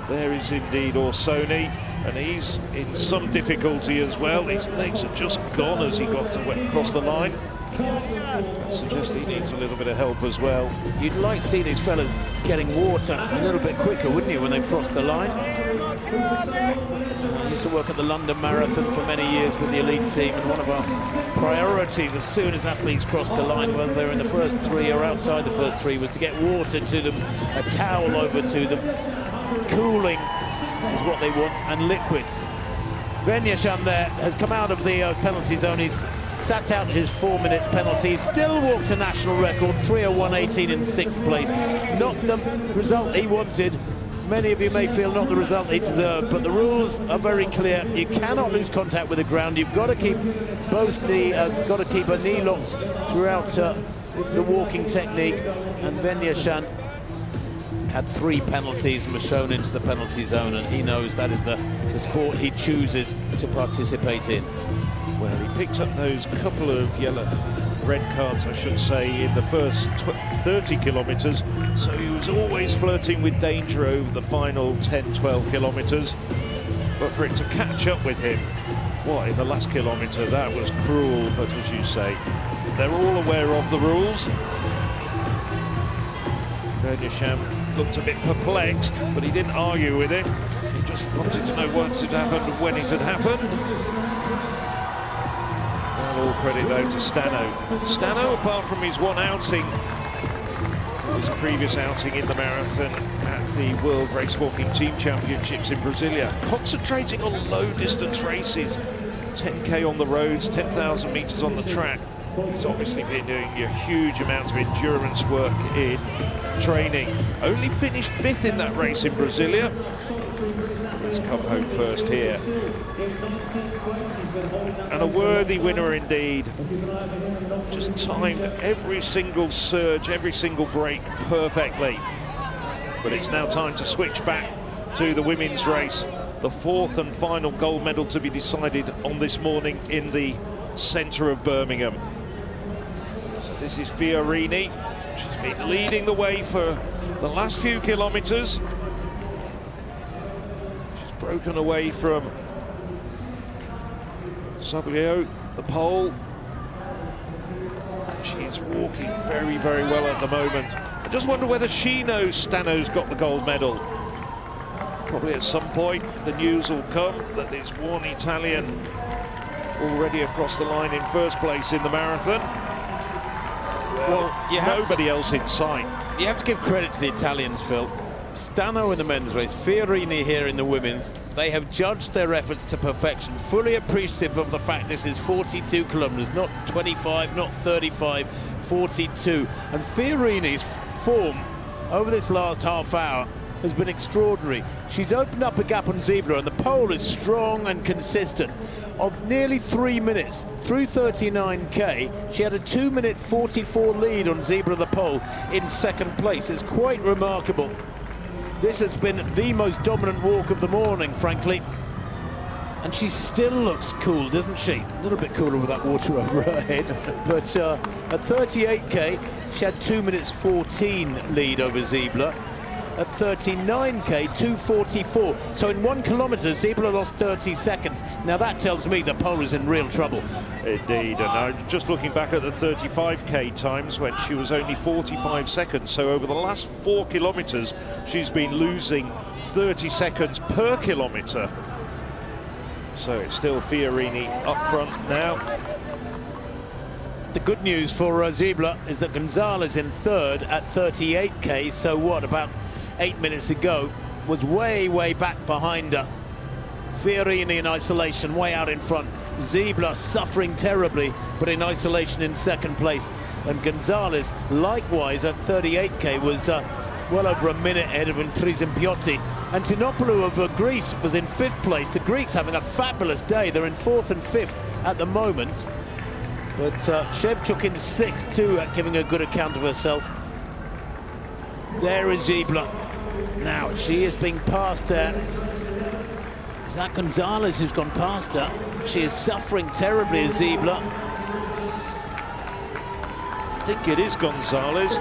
There is indeed Orsoni, and he's in some difficulty as well. His legs are just gone as he got to cross the line. That suggests he needs a little bit of help as well. You'd like to see these fellas getting water a little bit quicker, wouldn't you, when they've crossed the line? I used to work at the London Marathon for many years with the elite team, and one of our priorities as soon as athletes crossed the line, whether they're in the first three or outside the first three, was to get water to them, a towel over to them. Cooling is what they want, and liquids. Venyashan there has come out of the penalty zone. He's sat out his 4-minute penalty. Still walked a national record, 3:01.18 in 6th place. Not the result he wanted. Many of you may feel not the result he deserved, but the rules are very clear. You cannot lose contact with the ground. You've got to keep a knee locked throughout the walking technique. And Venyashan had 3 penalties and was shown into the penalty zone, and he knows that is the sport he chooses to participate in. Well, he picked up those couple of red cards, I should say, in the first 30 kilometres, so he was always flirting with danger over the final 10, 12 kilometres. But for it to catch up with him, in the last kilometre, that was cruel. But as you say, they're all aware of the rules. Venyashan looked a bit perplexed, but he didn't argue with it. He just wanted to know what had happened and when it had happened. Well, all credit though to Stano. Stano, apart from his one outing, his previous outing in the marathon at the World Racewalking Team Championships in Brasilia, concentrating on low distance races, 10k on the roads, 10,000 metres on the track. He's obviously been doing a huge amount of endurance work in training. Only finished 5th in that race in Brasilia. has come home first here. And a worthy winner indeed. Just timed every single surge, every single break perfectly. But it's now time to switch back to the women's race. The fourth and final gold medal to be decided on this morning in the centre of Birmingham. So this is Fiorini. She's been leading the way for the last few kilometres. She's broken away from Sablio, the pole. And she's walking very, very well at the moment. I just wonder whether she knows Stano's got the gold medal. Probably at some point the news will come that there's one Italian already across the line in first place in the marathon. Well, nobody else in sight. You have to give credit to the Italians, Phil. Stano in the men's race, Fiorini here in the women's. They have judged their efforts to perfection, fully appreciative of the fact this is 42 kilometres, not 25, not 35, 42. And Fiorini's form over this last half hour has been extraordinary. She's opened up a gap on Ziebler, and the pole is strong and consistent. Of nearly 3 minutes through 39k, she had a 2-minute 44 lead on Ziebler the pole in second place. It's quite remarkable. This has been the most dominant walk of the morning, frankly. And she still looks cool, doesn't she? A little bit cooler with that water over her head. But at 38k, she had 2 minutes 14 lead over Ziebler. At 39k, 2:44. So in 1 kilometre, Ziebler lost 30 seconds. Now that tells me the pole is in real trouble. Indeed, and I'm just looking back at the 35k times when she was only 45 seconds. So over the last 4 kilometres, she's been losing 30 seconds per kilometre. So it's still Fiorini up front now. The good news for Ziebler is that Gonzalez in third at 38k. So what, about 8 minutes ago, was way back behind her. Fiorini in isolation, way out in front. Ziebler suffering terribly, but in isolation in second place. And Gonzalez, likewise at 38k, was well over a minute ahead of Trizimpiotti. And Tinopoulou of Greece was in 5th place. The Greeks having a fabulous day. They're in 4th and 5th at the moment. But Shevchuk in 6th too, at giving a good account of herself. There is Ziebler. Now, she is being passed there. Is that Gonzalez who's gone past her? She is suffering terribly as Ziebler. I think it is Gonzalez,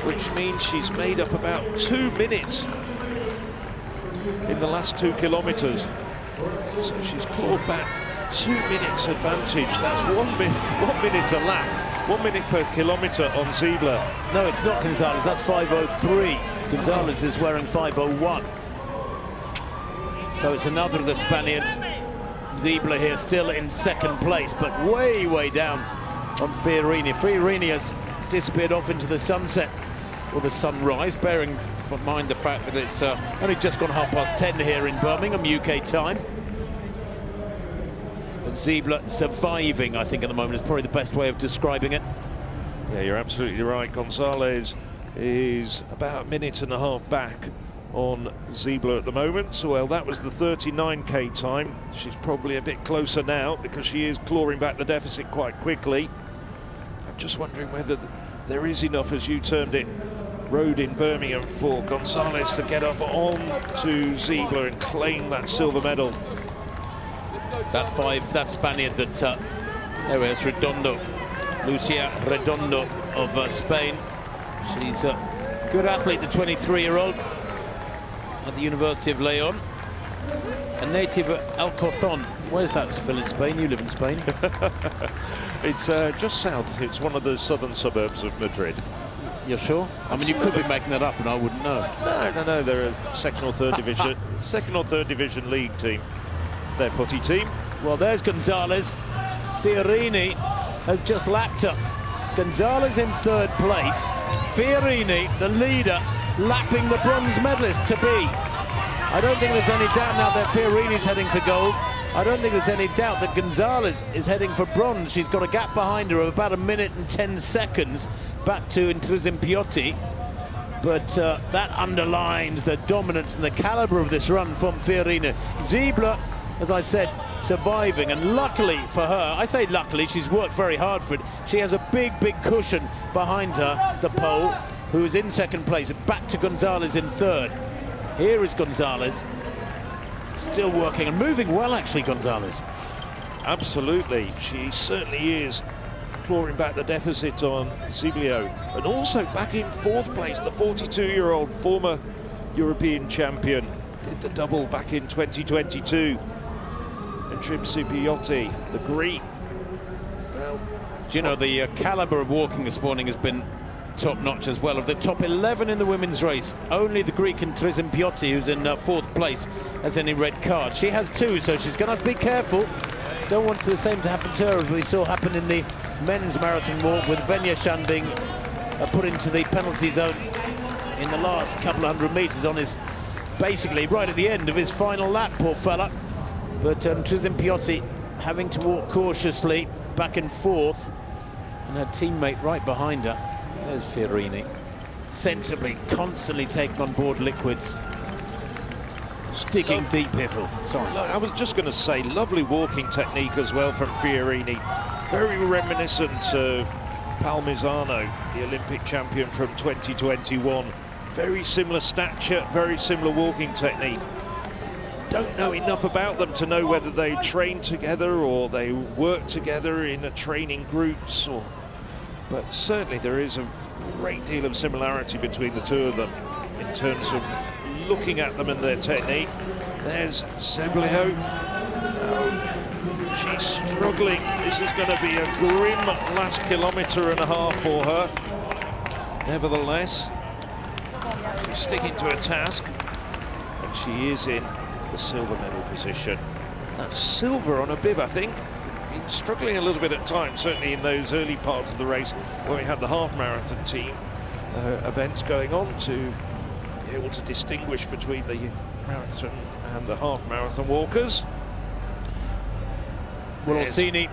which means she's made up about 2 minutes in the last 2 kilometres. So she's clawed back 2 minutes advantage. That's 1 minute a lap, 1 minute per kilometre on Ziebler. No, it's not Gonzalez, that's 5:03. Gonzalez is wearing 5:01. So it's another of the Spaniards. Ziebler here still in second place, but way down on Fiorini. Fiorini has disappeared off into the sunset, or the sunrise, bearing in mind the fact that it's only just gone 10:30 here in Birmingham, UK time. But Ziebler surviving, I think, at the moment is probably the best way of describing it. Yeah, you're absolutely right. Gonzalez is about 1.5 minutes back on Ziebler at the moment. So, well, that was the 39k time. She's probably a bit closer now because she is clawing back the deficit quite quickly. I'm just wondering whether there is enough, as you termed it, road in Birmingham for Gonzalez to get up on to Ziebler and claim that silver medal. That Spaniard that, there is Redondo, Lucia Redondo of Spain. She's a good athlete, the 23-year-old at the University of Leon. A native of Alcorcón. Where's that, Phil, in Spain? You live in Spain. It's just south. It's one of the southern suburbs of Madrid. You're sure? I mean, you could be making that up and I wouldn't know. No, they're a second or third division league team. Their footy team. Well, there's Gonzalez. Fiorini has just lapped her. Gonzalez in third place. Fiorini, the leader, lapping the bronze medalist to be. I don't think there's any doubt now that Fiorini's heading for gold. I don't think there's any doubt that Gonzalez is heading for bronze. She's got a gap behind her of about 1 minute and 10 seconds back to Trizimpiotti. but that underlines the dominance and the caliber of this run from Fiorini. Ziebler, as I said, surviving, and luckily for her, I say luckily, she's worked very hard for it. She has a big cushion behind her, the Pole, who is in second place, back to Gonzalez in third. Here is Gonzalez, still working and moving well, actually, Gonzalez. Absolutely, she certainly is clawing back the deficit on Ziblio. And also back in fourth place, the 42-year-old former European champion, did the double back in 2022. And Trim Supiotti, the Greek. Well, do you know, the caliber of walking this morning has been top-notch as well. Of the top 11 in the women's race, only the Greek and Trim Supiotti, who's in fourth place, has any red cards. She has two, so she's going to have to be careful. Don't want the same to happen to her as we saw happen in the men's marathon walk, with Venyashan being put into the penalty zone in the last couple of hundred meters on his, basically right at the end of his final lap, poor fella. But Trim Supiotti having to walk cautiously back and forth, and her teammate right behind her. There's Fiorini, sensibly, constantly taking on board liquids. Digging deep, Hiffel. Sorry. I was just going to say, lovely walking technique as well from Fiorini. Very reminiscent of Palmisano, the Olympic champion from 2021. Very similar stature, very similar walking technique. Don't know enough about them to know whether they train together or they work together in a training groups, but certainly there is a great deal of similarity between the two of them in terms of looking at them and their technique. There's Zeblio. She's struggling. This is going to be a grim last kilometre and a half for her. Nevertheless, she's sticking to her task, and she is in the silver medal position. That's silver on a bib, I think. Been struggling a little bit at times, certainly in those early parts of the race when we had the half marathon team events going on, to be able to distinguish between the marathon and the half marathon walkers. Well, Orsini,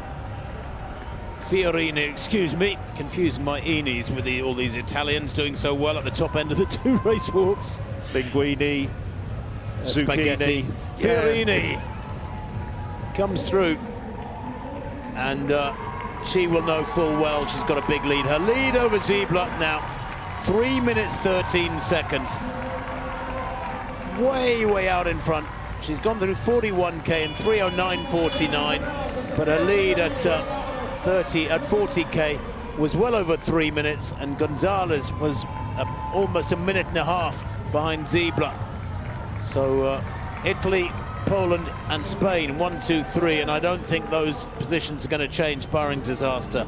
Fiorini, excuse me, confusing my Enis with all these Italians doing so well at the top end of the two race walks. Linguini, Spaghetti. Fiorini comes through, and she will know full well she's got a big lead. Her lead over Ziebler now, 3 minutes 13 seconds. Way out in front. She's gone through 41k in 3:09.49, but her lead at 40k was well over 3 minutes, and Gonzalez was almost a minute and a half behind Ziebler. So Italy, Poland and Spain, 1, 2, 3, and I don't think those positions are going to change barring disaster.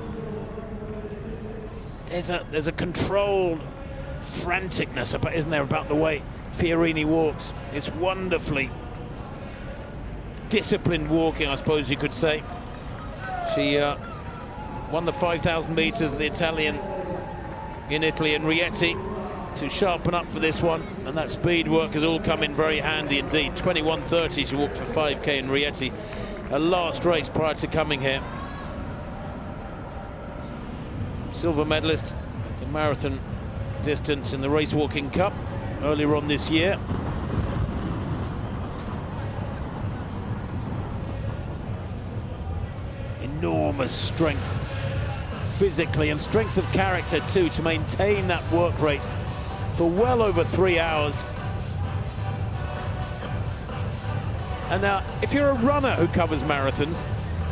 There's a controlled franticness, isn't there, about the way Fiorini walks. It's wonderfully disciplined walking, I suppose you could say. She won the 5,000 meters of the Italian in Italy in Rieti to sharpen up for this one, and that speed work has all come in very handy indeed. 21:30 she walked for 5k in Rieti, her last race prior to coming here. Silver medalist at the marathon distance in the Race Walking Cup earlier on this year. Enormous strength physically, and strength of character too, to maintain that work rate for well over 3 hours. And now, if you're a runner who covers marathons,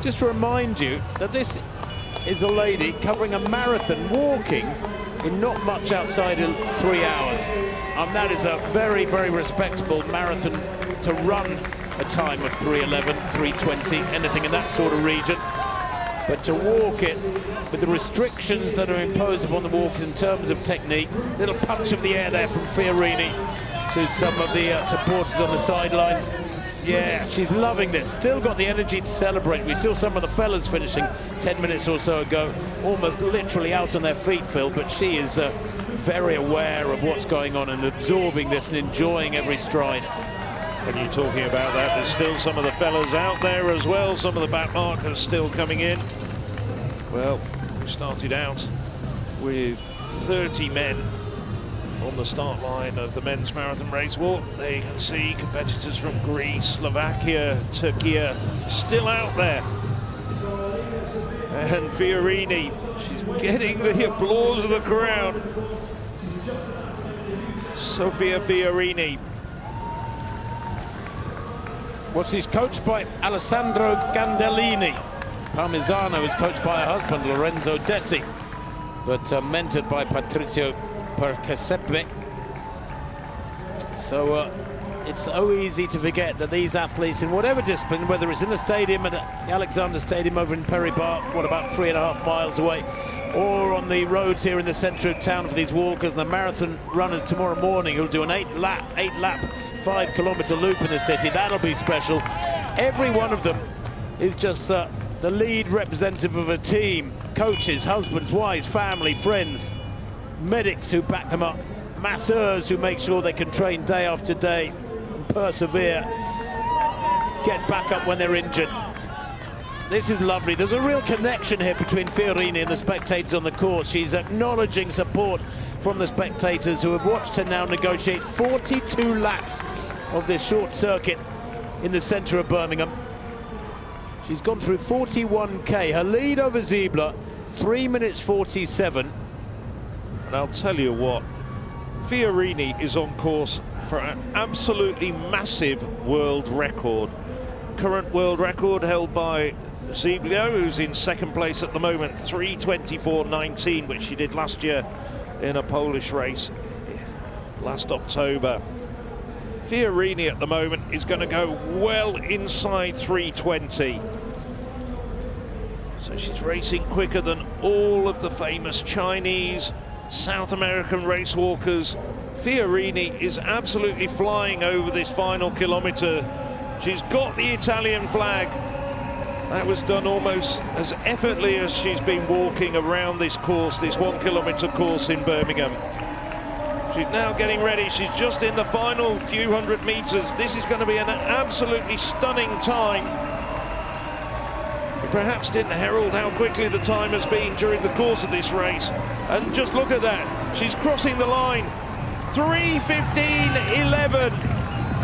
just to remind you that this is a lady covering a marathon walking in not much outside of 3 hours. That is a very respectable marathon to run a time of 3:11, 3:20, anything in that sort of region. But to walk it with the restrictions that are imposed upon the walkers in terms of technique, little punch of the air there from Fiorini to some of the supporters on the sidelines. Yeah, she's loving this, still got the energy to celebrate. We saw some of the fellas finishing 10 minutes or so ago, almost literally out on their feet, Phil, but she is very aware of what's going on and absorbing this and enjoying every stride. When you're talking about that, there's still some of the fellas out there as well, some of the back markers still coming in. Well, we started out with 30 men on the start line of the men's marathon race walk. There you can see competitors from Greece, Slovakia, Turkey still out there. And Fiorini, she's getting the applause of the crowd. Sofia Fiorini. Well, she's coached by Alessandro Gandellini. Parmisano is coached by her husband, Lorenzo Dessi, but mentored by Patrizio Percepe. So it's so easy to forget that these athletes, in whatever discipline, whether it's in the stadium at the Alexander Stadium over in Perry-Barr, what, about 3.5 miles away, or on the roads here in the centre of town for these walkers and the marathon runners tomorrow morning who'll do an 8-lap 5-kilometre loop in the city. That'll be special. Every one of them is just the lead representative of a team. Coaches, husbands, wives, family, friends, medics who back them up, masseurs who make sure they can train day after day and persevere, get back up when they're injured. This is lovely. There's a real connection here between Fiorini and the spectators on the course. She's acknowledging support from the spectators who have watched her now negotiate 42 laps of this short circuit in the centre of Birmingham. She's gone through 41k. Her lead over Ziebler, 3 minutes 47. And I'll tell you what, Fiorini is on course for an absolutely massive world record. Current world record held by Ziebler, who's in second place at the moment, 3:24.19, which she did last year in a Polish race last October. Fiorini at the moment is going to go well inside 3:20. So she's racing quicker than all of the famous Chinese, South American race walkers. Fiorini is absolutely flying over this final kilometre. She's got the Italian flag. That was done almost as effortlessly as she's been walking around this course, this 1 kilometre course in Birmingham. She's now getting ready. She's just in the final few hundred metres. This is going to be an absolutely stunning time. It perhaps didn't herald how quickly the time has been during the course of this race. And just look at that. She's crossing the line. 3:15.11.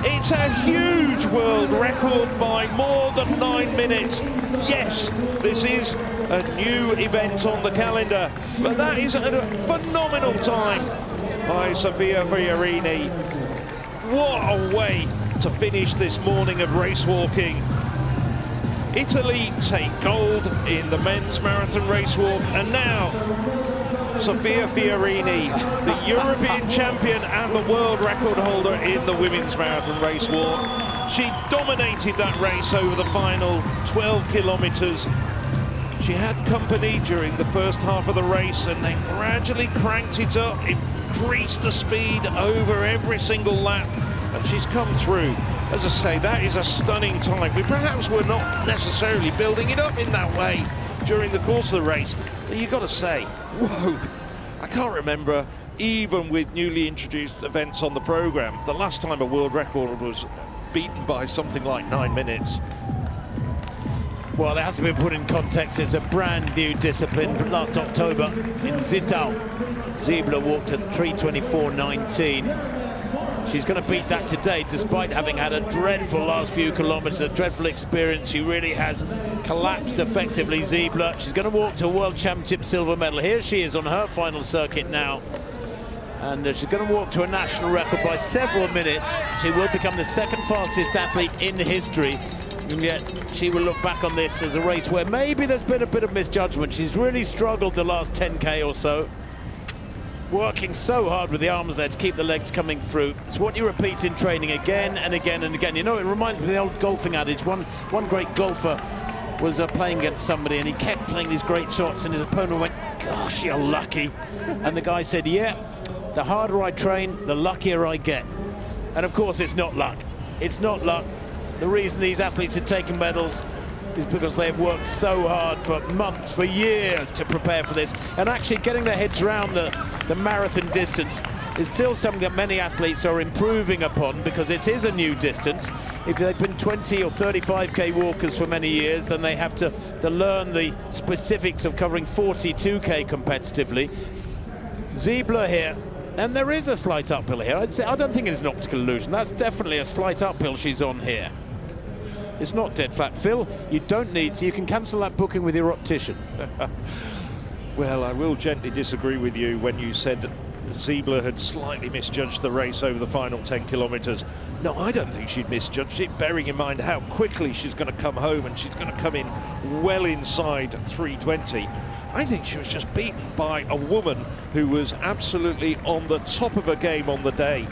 It's a huge world record by more than 9 minutes. Yes, this is a new event on the calendar, but that is a phenomenal time by Sofia Fiorini. What a way to finish this morning of race walking. Italy take gold in the men's marathon race walk, and now Sofia Fiorini, the European champion and the world record holder in the women's marathon race walk. She dominated that race over the final 12 kilometres. She had company during the first half of the race and then gradually cranked it up, increased the speed over every single lap, and she's come through. As I say, that is a stunning time. We perhaps were not necessarily building it up in that way during the course of the race, but you've got to say, whoa, I can't remember, even with newly introduced events on the programme, the last time a world record was beaten by something like 9 minutes. Well, it has to be put in context. It's a brand new discipline. Last October in Zittau, Ziebler walked at 3:24.19. She's going to beat that today, despite having had a dreadful last few kilometres, a dreadful experience. She really has collapsed effectively, Ziebler. She's going to walk to a World Championship silver medal. Here she is on her final circuit now. And she's going to walk to a national record by several minutes. She will become the second fastest athlete in history. And yet she will look back on this as a race where maybe there's been a bit of misjudgment. She's really struggled the last 10k or so. Working so hard with the arms there to keep the legs coming through. It's what you repeat in training again and again and again. You know, it reminds me of the old golfing adage. One great golfer was playing against somebody and he kept playing these great shots and his opponent went, gosh, you're lucky. And the guy said, yeah, the harder I train, the luckier I get. And of course, it's not luck. It's not luck. The reason these athletes are taking medals is because they've worked so hard for months, for years to prepare for this. And actually getting their heads around the marathon distance is still something that many athletes are improving upon, because it is a new distance. If they've been 20 or 35k walkers for many years, then they have to learn the specifics of covering 42k competitively. Ziebler here And there is a slight uphill here. I'd say, I don't think it's an optical illusion. That's definitely a slight uphill she's on here. It's not dead flat. Phil, you don't need to. You can cancel that booking with your optician. Well, I will gently disagree with you when you said that Ziebler had slightly misjudged the race over the final 10 kilometres. No, I don't think she'd misjudged it, bearing in mind how quickly she's going to come home, and she's going to come in well inside 3:20. I think she was just beaten by a woman who was absolutely on the top of her game on the day.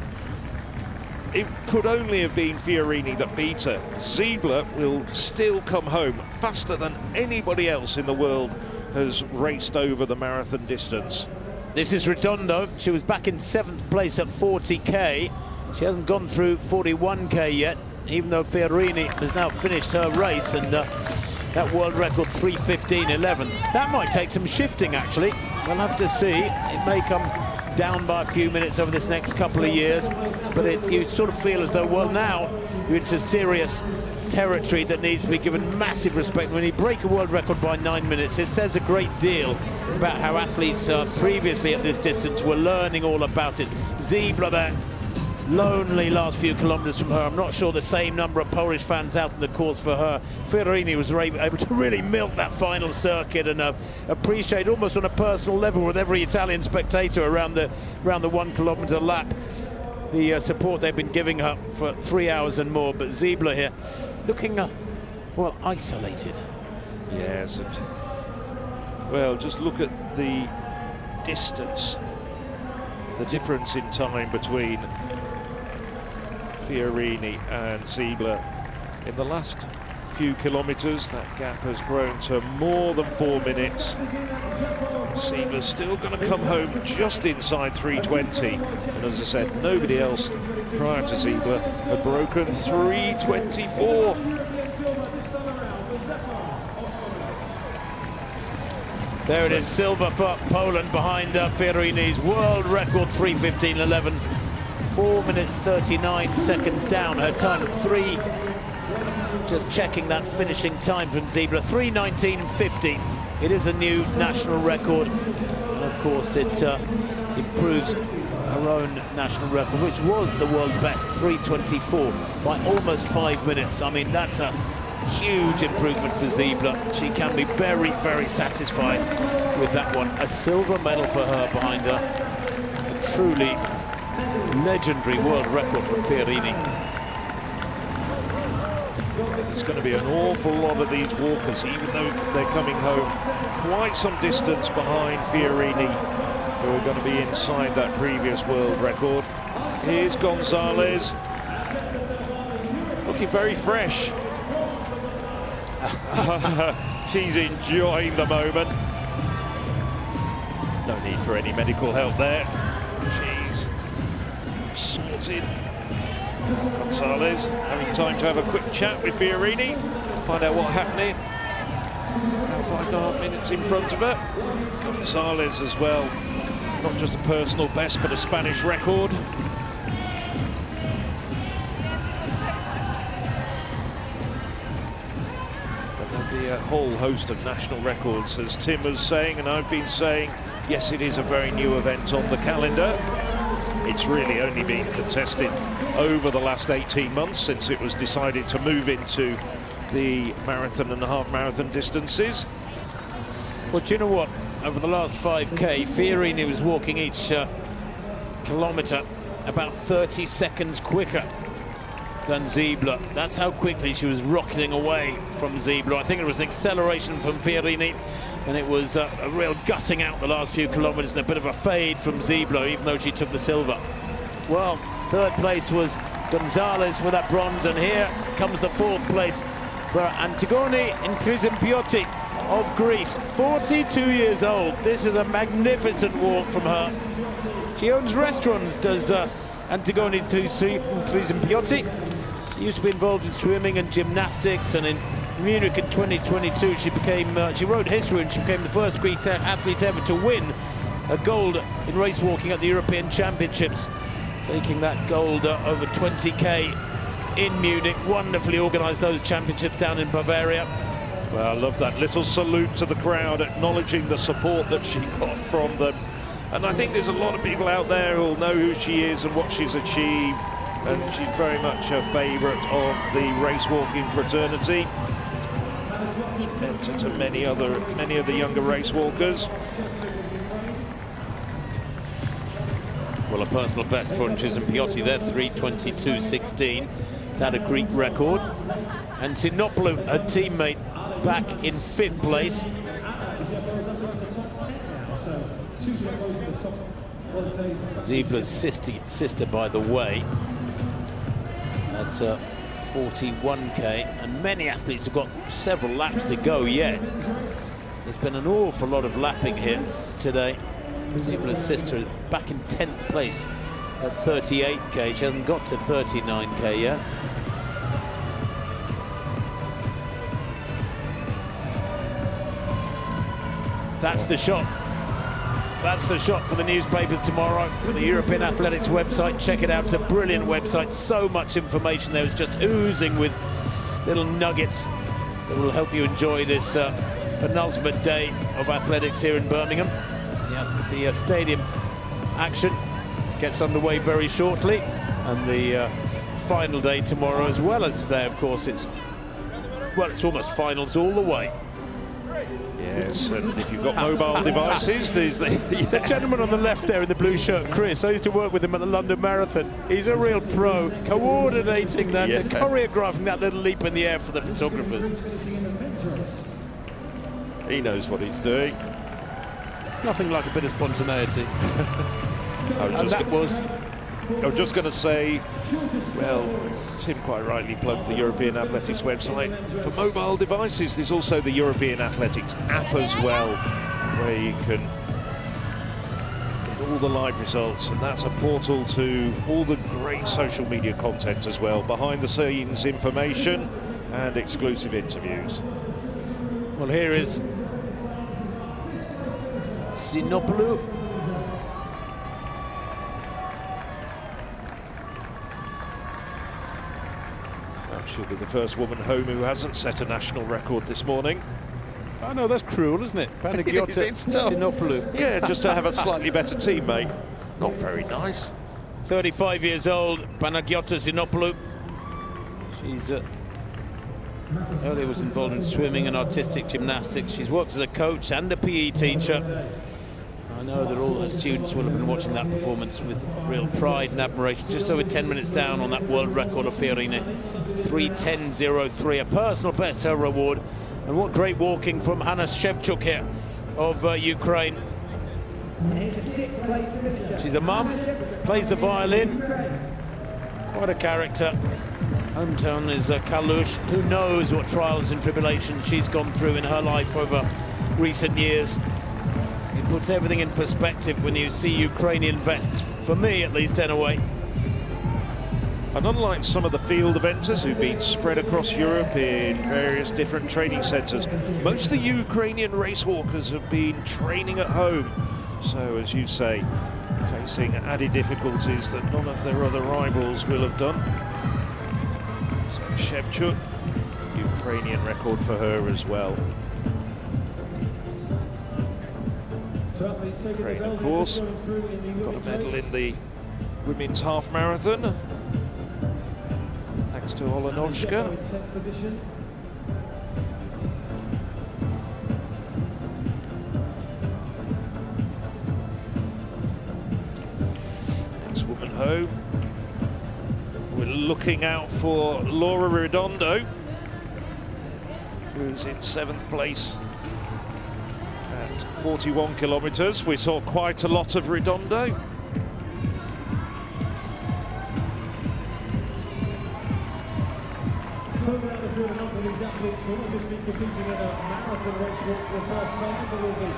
It could only have been Fiorini that beat her. Ziebler will still come home faster than anybody else in the world has raced over the marathon distance. This is Redondo. She was back in 7th place at 40k. She hasn't gone through 41k yet, even though Fiorini has now finished her race, and that world record 3:15.11. That might take some shifting, actually. We'll have to see. It may come down by a few minutes over this next couple of years, but you sort of feel as though, well, now you're into serious territory that needs to be given massive respect. When you break a world record by 9 minutes, it says a great deal about how athletes previously at this distance were learning all about it. Ziebler there, lonely last few kilometres from her. I'm not sure the same number of Polish fans out in the course for her. Fiorini was able to really milk that final circuit and appreciate almost on a personal level with every Italian spectator around the 1 kilometre lap the support they've been giving her for 3 hours and more. But Ziebler here looking well, isolated. Yes, and well, just look at the distance, the difference in time between Fiorini and Ziebler. In the last few kilometres, that gap has grown to more than 4 minutes. Ziebler's still going to come home just inside 3:20, and as I said, nobody else prior to Ziebler had broken 3:24. There it is, silver for Poland behind Fiorini's world record 3:15.11. 4 minutes 39 seconds down. Her time 3. Just checking that finishing time from Ziebler, 3:19.50. It is a new national record, and of course it improves her own national record, which was the world best, 3:24, by almost 5 minutes. I mean, that's a huge improvement for Ziebler. She can be very, very satisfied with that one. A silver medal for her behind her. A truly legendary world record from Fiorini. There's going to be an awful lot of these walkers, even though they're coming home quite some distance behind Fiorini, who are going to be inside that previous world record. Here's Gonzalez, looking very fresh. She's enjoying the moment. No need for any medical help there. She's sorted. Gonzalez having time to have a quick chat with Fiorini, find out what's happening. About 5.5 minutes in front of her. Gonzalez as well, not just a personal best but a Spanish record. There'll be a whole host of national records, as Tim was saying, and I've been saying, yes, it is a very new event on the calendar. It's really only been contested over the last 18 months since it was decided to move into the marathon and the half marathon distances. Well, do you know what? Over the last 5k, Fiorini was walking each kilometre about 30 seconds quicker than Ziebler. That's how quickly she was rocketing away from Ziebler. I think it was an acceleration from Fiorini, and it was a real gutting out the last few kilometres and a bit of a fade from Ziebler, even though she took the silver. Well, third place was Gonzalez with that bronze, and here comes the fourth place for Antigone Intrizimpioti of Greece. 42 years old. This is a magnificent walk from her. She owns restaurants, does Antigone Intrizimpioti. She used to be involved in swimming and gymnastics, and in Munich in 2022 she wrote history, and she became the first Greek athlete ever to win a gold in race walking at the European Championships, taking that gold over 20k in Munich. Wonderfully organised, those championships down in Bavaria. Well, I love that little salute to the crowd, acknowledging the support that she got from them And I think there's a lot of people out there who'll know who she is and what she's achieved. And she's very much a favourite of the racewalking fraternity. Mentor to many of the younger racewalkers. Well, a personal best for Chisholm Piotti there, 3:22.16. That a Greek record. And Sinopoulou, a teammate, back in 5th place. Ziebler's sister, by the way, at 41k, and many athletes have got several laps to go yet. There's been an awful lot of lapping here today. Ziebler's sister back in 10th place at 38k. She hasn't got to 39k yet. That's the shot. That's the shot for the newspapers tomorrow, for the European Athletics website. Check it out, it's a brilliant website. So much information there. It's just oozing with little nuggets that will help you enjoy this penultimate day of athletics here in Birmingham. The stadium action gets underway very shortly, and the final day tomorrow as well as today, of course. It's almost finals all the way. Yes, and if you've got mobile devices, there's the gentleman on the left there in the blue shirt, Chris. I used to work with him at the London Marathon. He's a real pro, coordinating that, and choreographing that little leap in the air for the photographers. He knows what he's doing. Nothing like a bit of spontaneity. I was just going to say, well, Tim quite rightly plugged the European Athletics website. For mobile devices, there's also the European Athletics app as well, where you can get all the live results, and that's a portal to all the great social media content as well, behind the scenes information and exclusive interviews. Well, here is Sinopoulou. She'll be the first woman home who hasn't set a national record this morning. I know, that's cruel, isn't it? Panagiotis Sinopoulou. Yeah, just to have a slightly better teammate. Not very nice. 35 years old, Panagiotis Sinopoulou. She's earlier was involved in swimming and artistic gymnastics. She's worked as a coach and a PE teacher. I know that all the students will have been watching that performance with real pride and admiration. Just over 10 minutes down on that world record of Fiorina. 3:10.03, a personal best, her reward. And what great walking from Hanna Shevchuk here of Ukraine. She's a mum, plays the violin, quite a character. Hometown is Kalush. Who knows what trials and tribulations she's gone through in her life over recent years. It puts everything in perspective when you see Ukrainian vests, for me at least anyway. And unlike some of the field eventers who've been spread across Europe in various different training centres, most of the Ukrainian racewalkers have been training at home. So, as you say, facing added difficulties that none of their other rivals will have done. So Shevchuk, Ukrainian record for her as well. Ukraine, of course, got a medal in the women's half marathon. Thanks to Olenovska. Next woman home. We're looking out for Laura Redondo, who's in 7th place at 41 kilometres. We saw quite a lot of Redondo. Athletes will not just be competing in a marathon race for the first time, but will be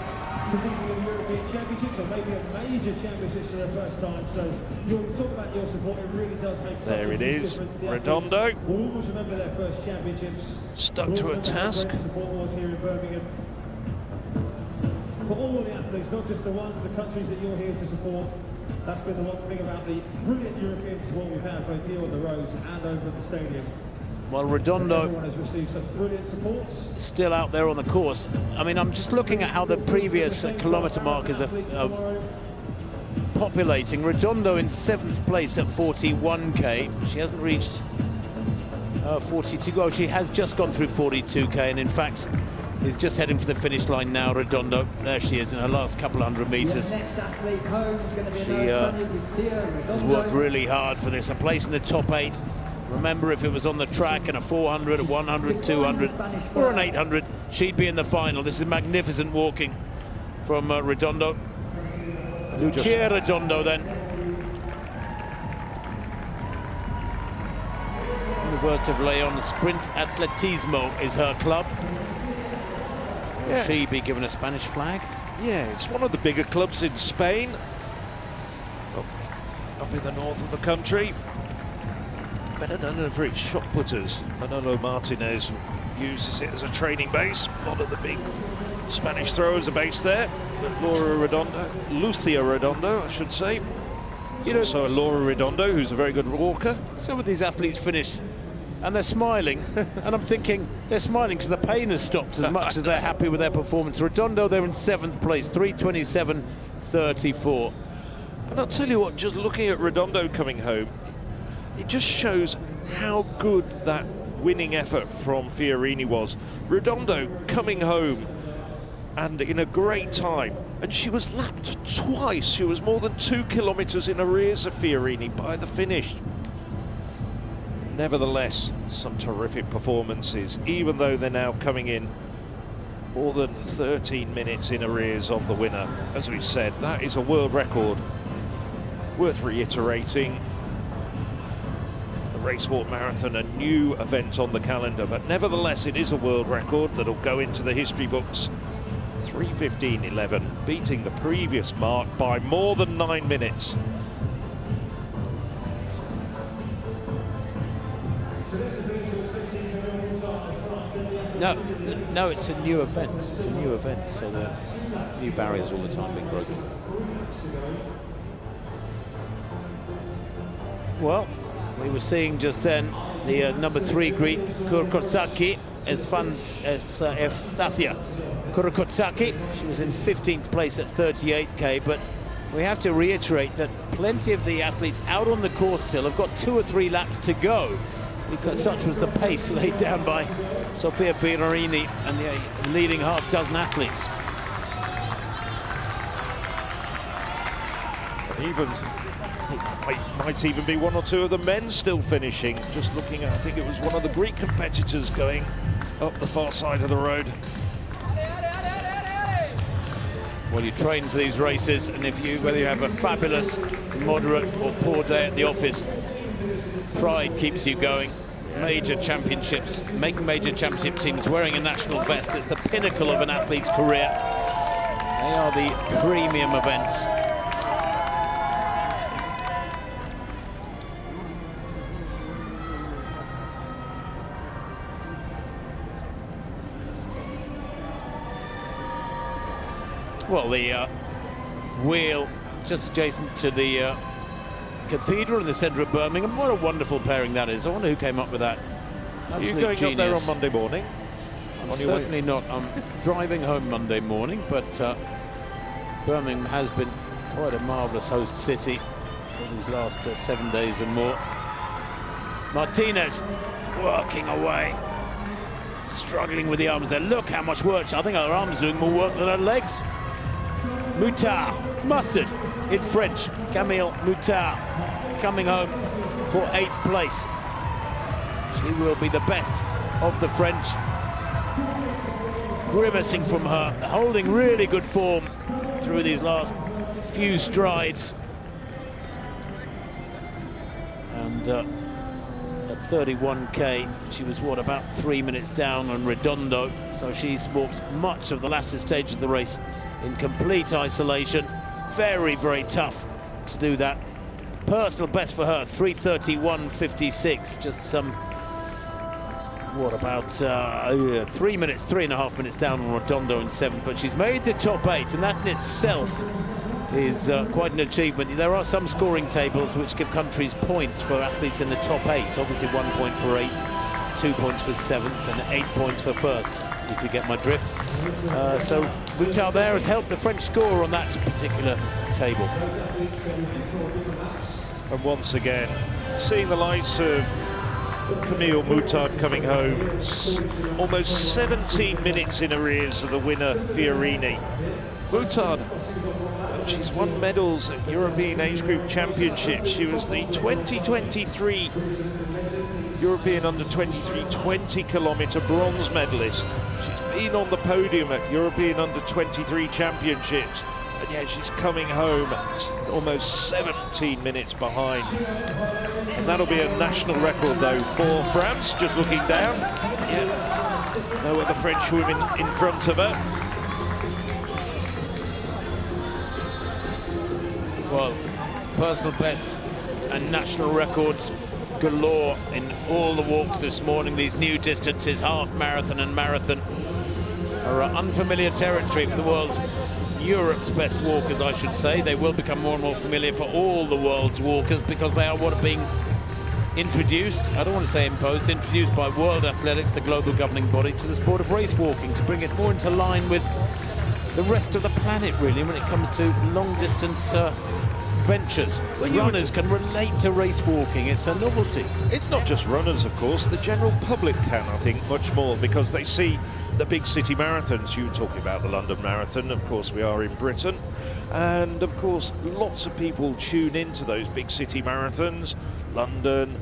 competing in the European Championships or maybe a major championships for the first time. So you'll talk about your support, it really does make such a difference. Redondo. We'll always remember their first championships. Stuck to a task. Support was here in Birmingham. For all the athletes, not just the ones, the countries that you're here to support. That's been the one thing about the brilliant European support we've had both here on the roads and over at the stadium. Well, Redondo has received such brilliant supports. Still out there on the course. I mean, I'm just looking at how the previous kilometre markers are populating. Redondo in 7th place at 41k. She hasn't reached 42. Oh, she has just gone through 42k, and in fact is just heading for the finish line now. Redondo, there she is in her last couple of hundred meters. She has worked really hard for this. A place in the top 8. Remember, if it was on the track and a 400, a 100, 200 or an 800, she'd be in the final. This is magnificent walking from Redondo. Lucia Redondo then. University of Leon Sprint Atletismo is her club. Will she be given a Spanish flag? Yeah, it's one of the bigger clubs in Spain. Up in the north of the country. Better known for its shot putters. Manolo Martinez uses it as a training base. A lot of the big Spanish throwers are based there. But Lucia Redondo, I should say. You know, so Laura Redondo, who's a very good walker. Some of these athletes finish and they're smiling, and I'm thinking they're smiling because the pain has stopped as much as they're happy with their performance. Redondo, they're in 7th place, 3:27.34. And I'll tell you what, just looking at Redondo coming home, it just shows how good that winning effort from Fiorini was. Redondo coming home and in a great time, and she was lapped twice. She was more than 2 kilometers in arrears of Fiorini by the finish. Nevertheless, some terrific performances, even though they're now coming in more than 13 minutes in arrears of the winner. As we said, that is a world record. Worth reiterating. The Racewalk Marathon, a new event on the calendar, but nevertheless it is a world record that'll go into the history books. 3:15.11, beating the previous mark by more than 9 minutes. No, it's a new event. It's a new event, so there are new barriers all the time being broken. Well, we were seeing just then the number 3 Greek, Kurokotsaki, Efstathia Kurokotsaki. She was in 15th place at 38k, but we have to reiterate that plenty of the athletes out on the course still have got 2 or 3 laps to go, because such was the pace laid down by Sofia Fiorini and the leading half dozen athletes. Even, I think might even be 1 or 2 of the men still finishing. Just looking at, I think it was one of the Greek competitors going up the far side of the road. Well, you train for these races, and whether you have a fabulous, moderate or poor day at the office, pride keeps you going. Major championships, making major championship teams, wearing a national vest, it's the pinnacle of an athlete's career. They are the premium events. Well, the wheel just adjacent to the cathedral in the centre of Birmingham. What a wonderful pairing that is. I wonder who came up with that. Are you going genius. up there on Monday morning? Certainly not. I'm driving home Monday morning, but Birmingham has been quite a marvellous host city for these last 7 days and more. Martinez working away, struggling with the arms there. Look how much work. I think her arms doing more work than her legs. Moutard, Mustard in French. Camille Moutard coming home for 8th place. She will be the best of the French. Grimacing from her, holding really good form through these last few strides. And at 31k, she was, what, about 3 minutes down on Redondo. So she's walked much of the latter stage of the race in complete isolation. Very, very tough to do that. Personal best for her, 3:31.56. Just some, what, about 3 minutes, 3.5 minutes down on Redondo in 7th. But she's made the top 8, and that in itself is quite an achievement. There are some scoring tables which give countries points for athletes in the top 8. Obviously 1 point for 8th, 2 points for 7th, and 8 points for 1st. if you get my drift. So Mutar there has helped the French score on that particular table. And once again, seeing the likes of Camille Moutard coming home, almost 17 minutes in arrears of the winner, Fiorini. Moutard, she's won medals at European Age Group Championships. She was the 2023 European Under-23 20-kilometre bronze medalist. She's been on the podium at European Under-23 Championships. And yet she's coming home almost 17 minutes behind. And that'll be a national record, though, for France. Just looking down. Yeah. No other French women in front of her. Well, personal bests and national records galore in all the walks this morning. These new distances, half marathon and marathon, are unfamiliar territory for the world's Europe's best walkers, I should say. They will become more and more familiar for all the world's walkers because they are what are being introduced, I don't want to say imposed, introduced by World Athletics, the global governing body, to the sport of race walking, to bring it more into line with the rest of the planet, really, when it comes to long distance ventures. Runners can relate to race walking. It's a novelty. It's not just runners, of course. The general public can, I think, much more, because they see the big city marathons. You were talking about the London Marathon. Of course, we are in Britain. And, of course, lots of people tune into those big city marathons. London,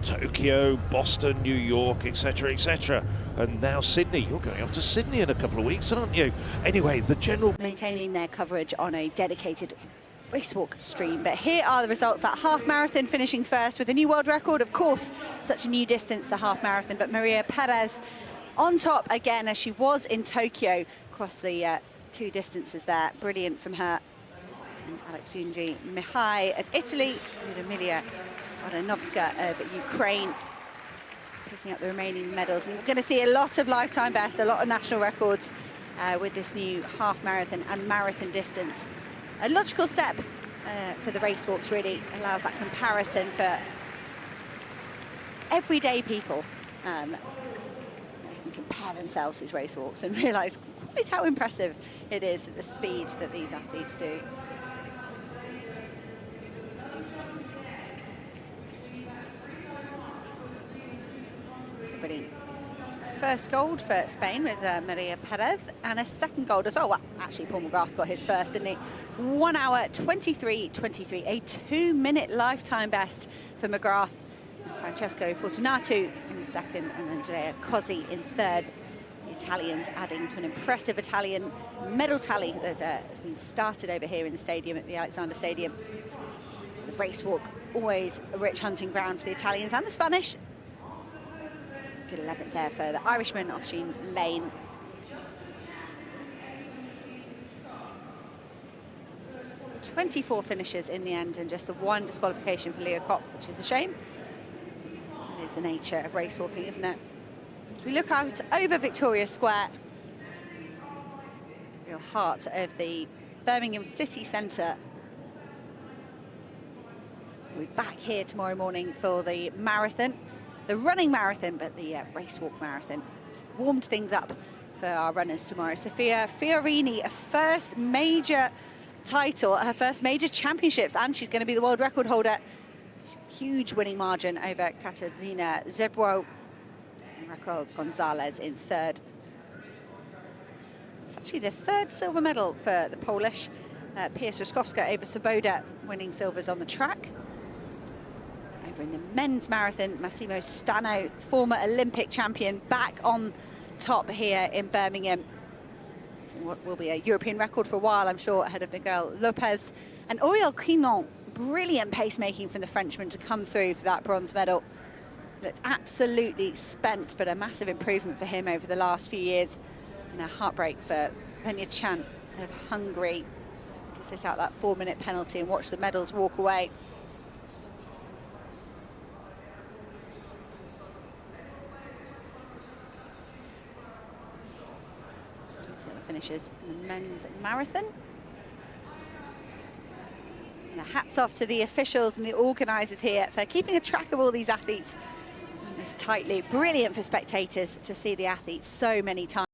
Tokyo, Boston, New York, etc., etc. And now Sydney. You're going off to Sydney in a couple of weeks, aren't you? Anyway, the general... Maintaining their coverage on a dedicated Racewalk stream. But here are the results. That half marathon finishing first with a new world record. Of course, such a new distance, the half marathon. But Maria Perez on top again, as she was in Tokyo, across the two distances there. Brilliant from her. And Alexandri Mihai of Italy and Emilia Odanovska of Ukraine picking up the remaining medals. And we're going to see a lot of lifetime bests, a lot of national records with this new half marathon and marathon distance. A logical step for the race walks, really allows that comparison for everyday people. They can compare themselves to these race walks and realise quite how impressive it is at the speed that these athletes do. It's brilliant. First gold for Spain with Maria Perez, and a second gold as well. Well, actually, Paul McGrath got his first, didn't he? 1 hour 23:23, a 2-minute lifetime best for McGrath. Francesco Fortunato in second, and Andrea Cozzi in third. The Italians adding to an impressive Italian medal tally that has been started over here in the stadium at the Alexander Stadium. The race walk, always a rich hunting ground for the Italians and the Spanish. Good 11th there for the Irishman, Oisin Lane. .24 finishes in the end, and just the one disqualification for Leah Kopp, which is a shame. It is the nature of race walking, isn't it? As we look out over Victoria Square, real heart of the Birmingham city centre. We'll be back here tomorrow morning for the marathon. The running marathon, but the race walk marathon. It's warmed things up for our runners tomorrow. Sofia Fiorini, a first major title, her first major championships, and she's going to be the world record holder. Huge winning margin over Katarzyna Zebro and Raquel Gonzalez in third. It's actually the third silver medal for the Polish. Pia Strzykowska over Swoboda, winning silvers on the track. In the men's marathon, Massimo Stano, former Olympic champion, back on top here in Birmingham. What will be a European record for a while, I'm sure, ahead of Miguel Lopez. And Auriel Quimont, brilliant pacemaking from the Frenchman to come through for that bronze medal. Looked absolutely spent, but a massive improvement for him over the last few years. And a heartbreak for Venya Chan of Hungary to sit out that 4-minute penalty and watch the medals walk away. Finishes in the men's marathon. And hats off to the officials and the organisers here for keeping a track of all these athletes. And they this tight loop. Brilliant for spectators to see the athletes so many times.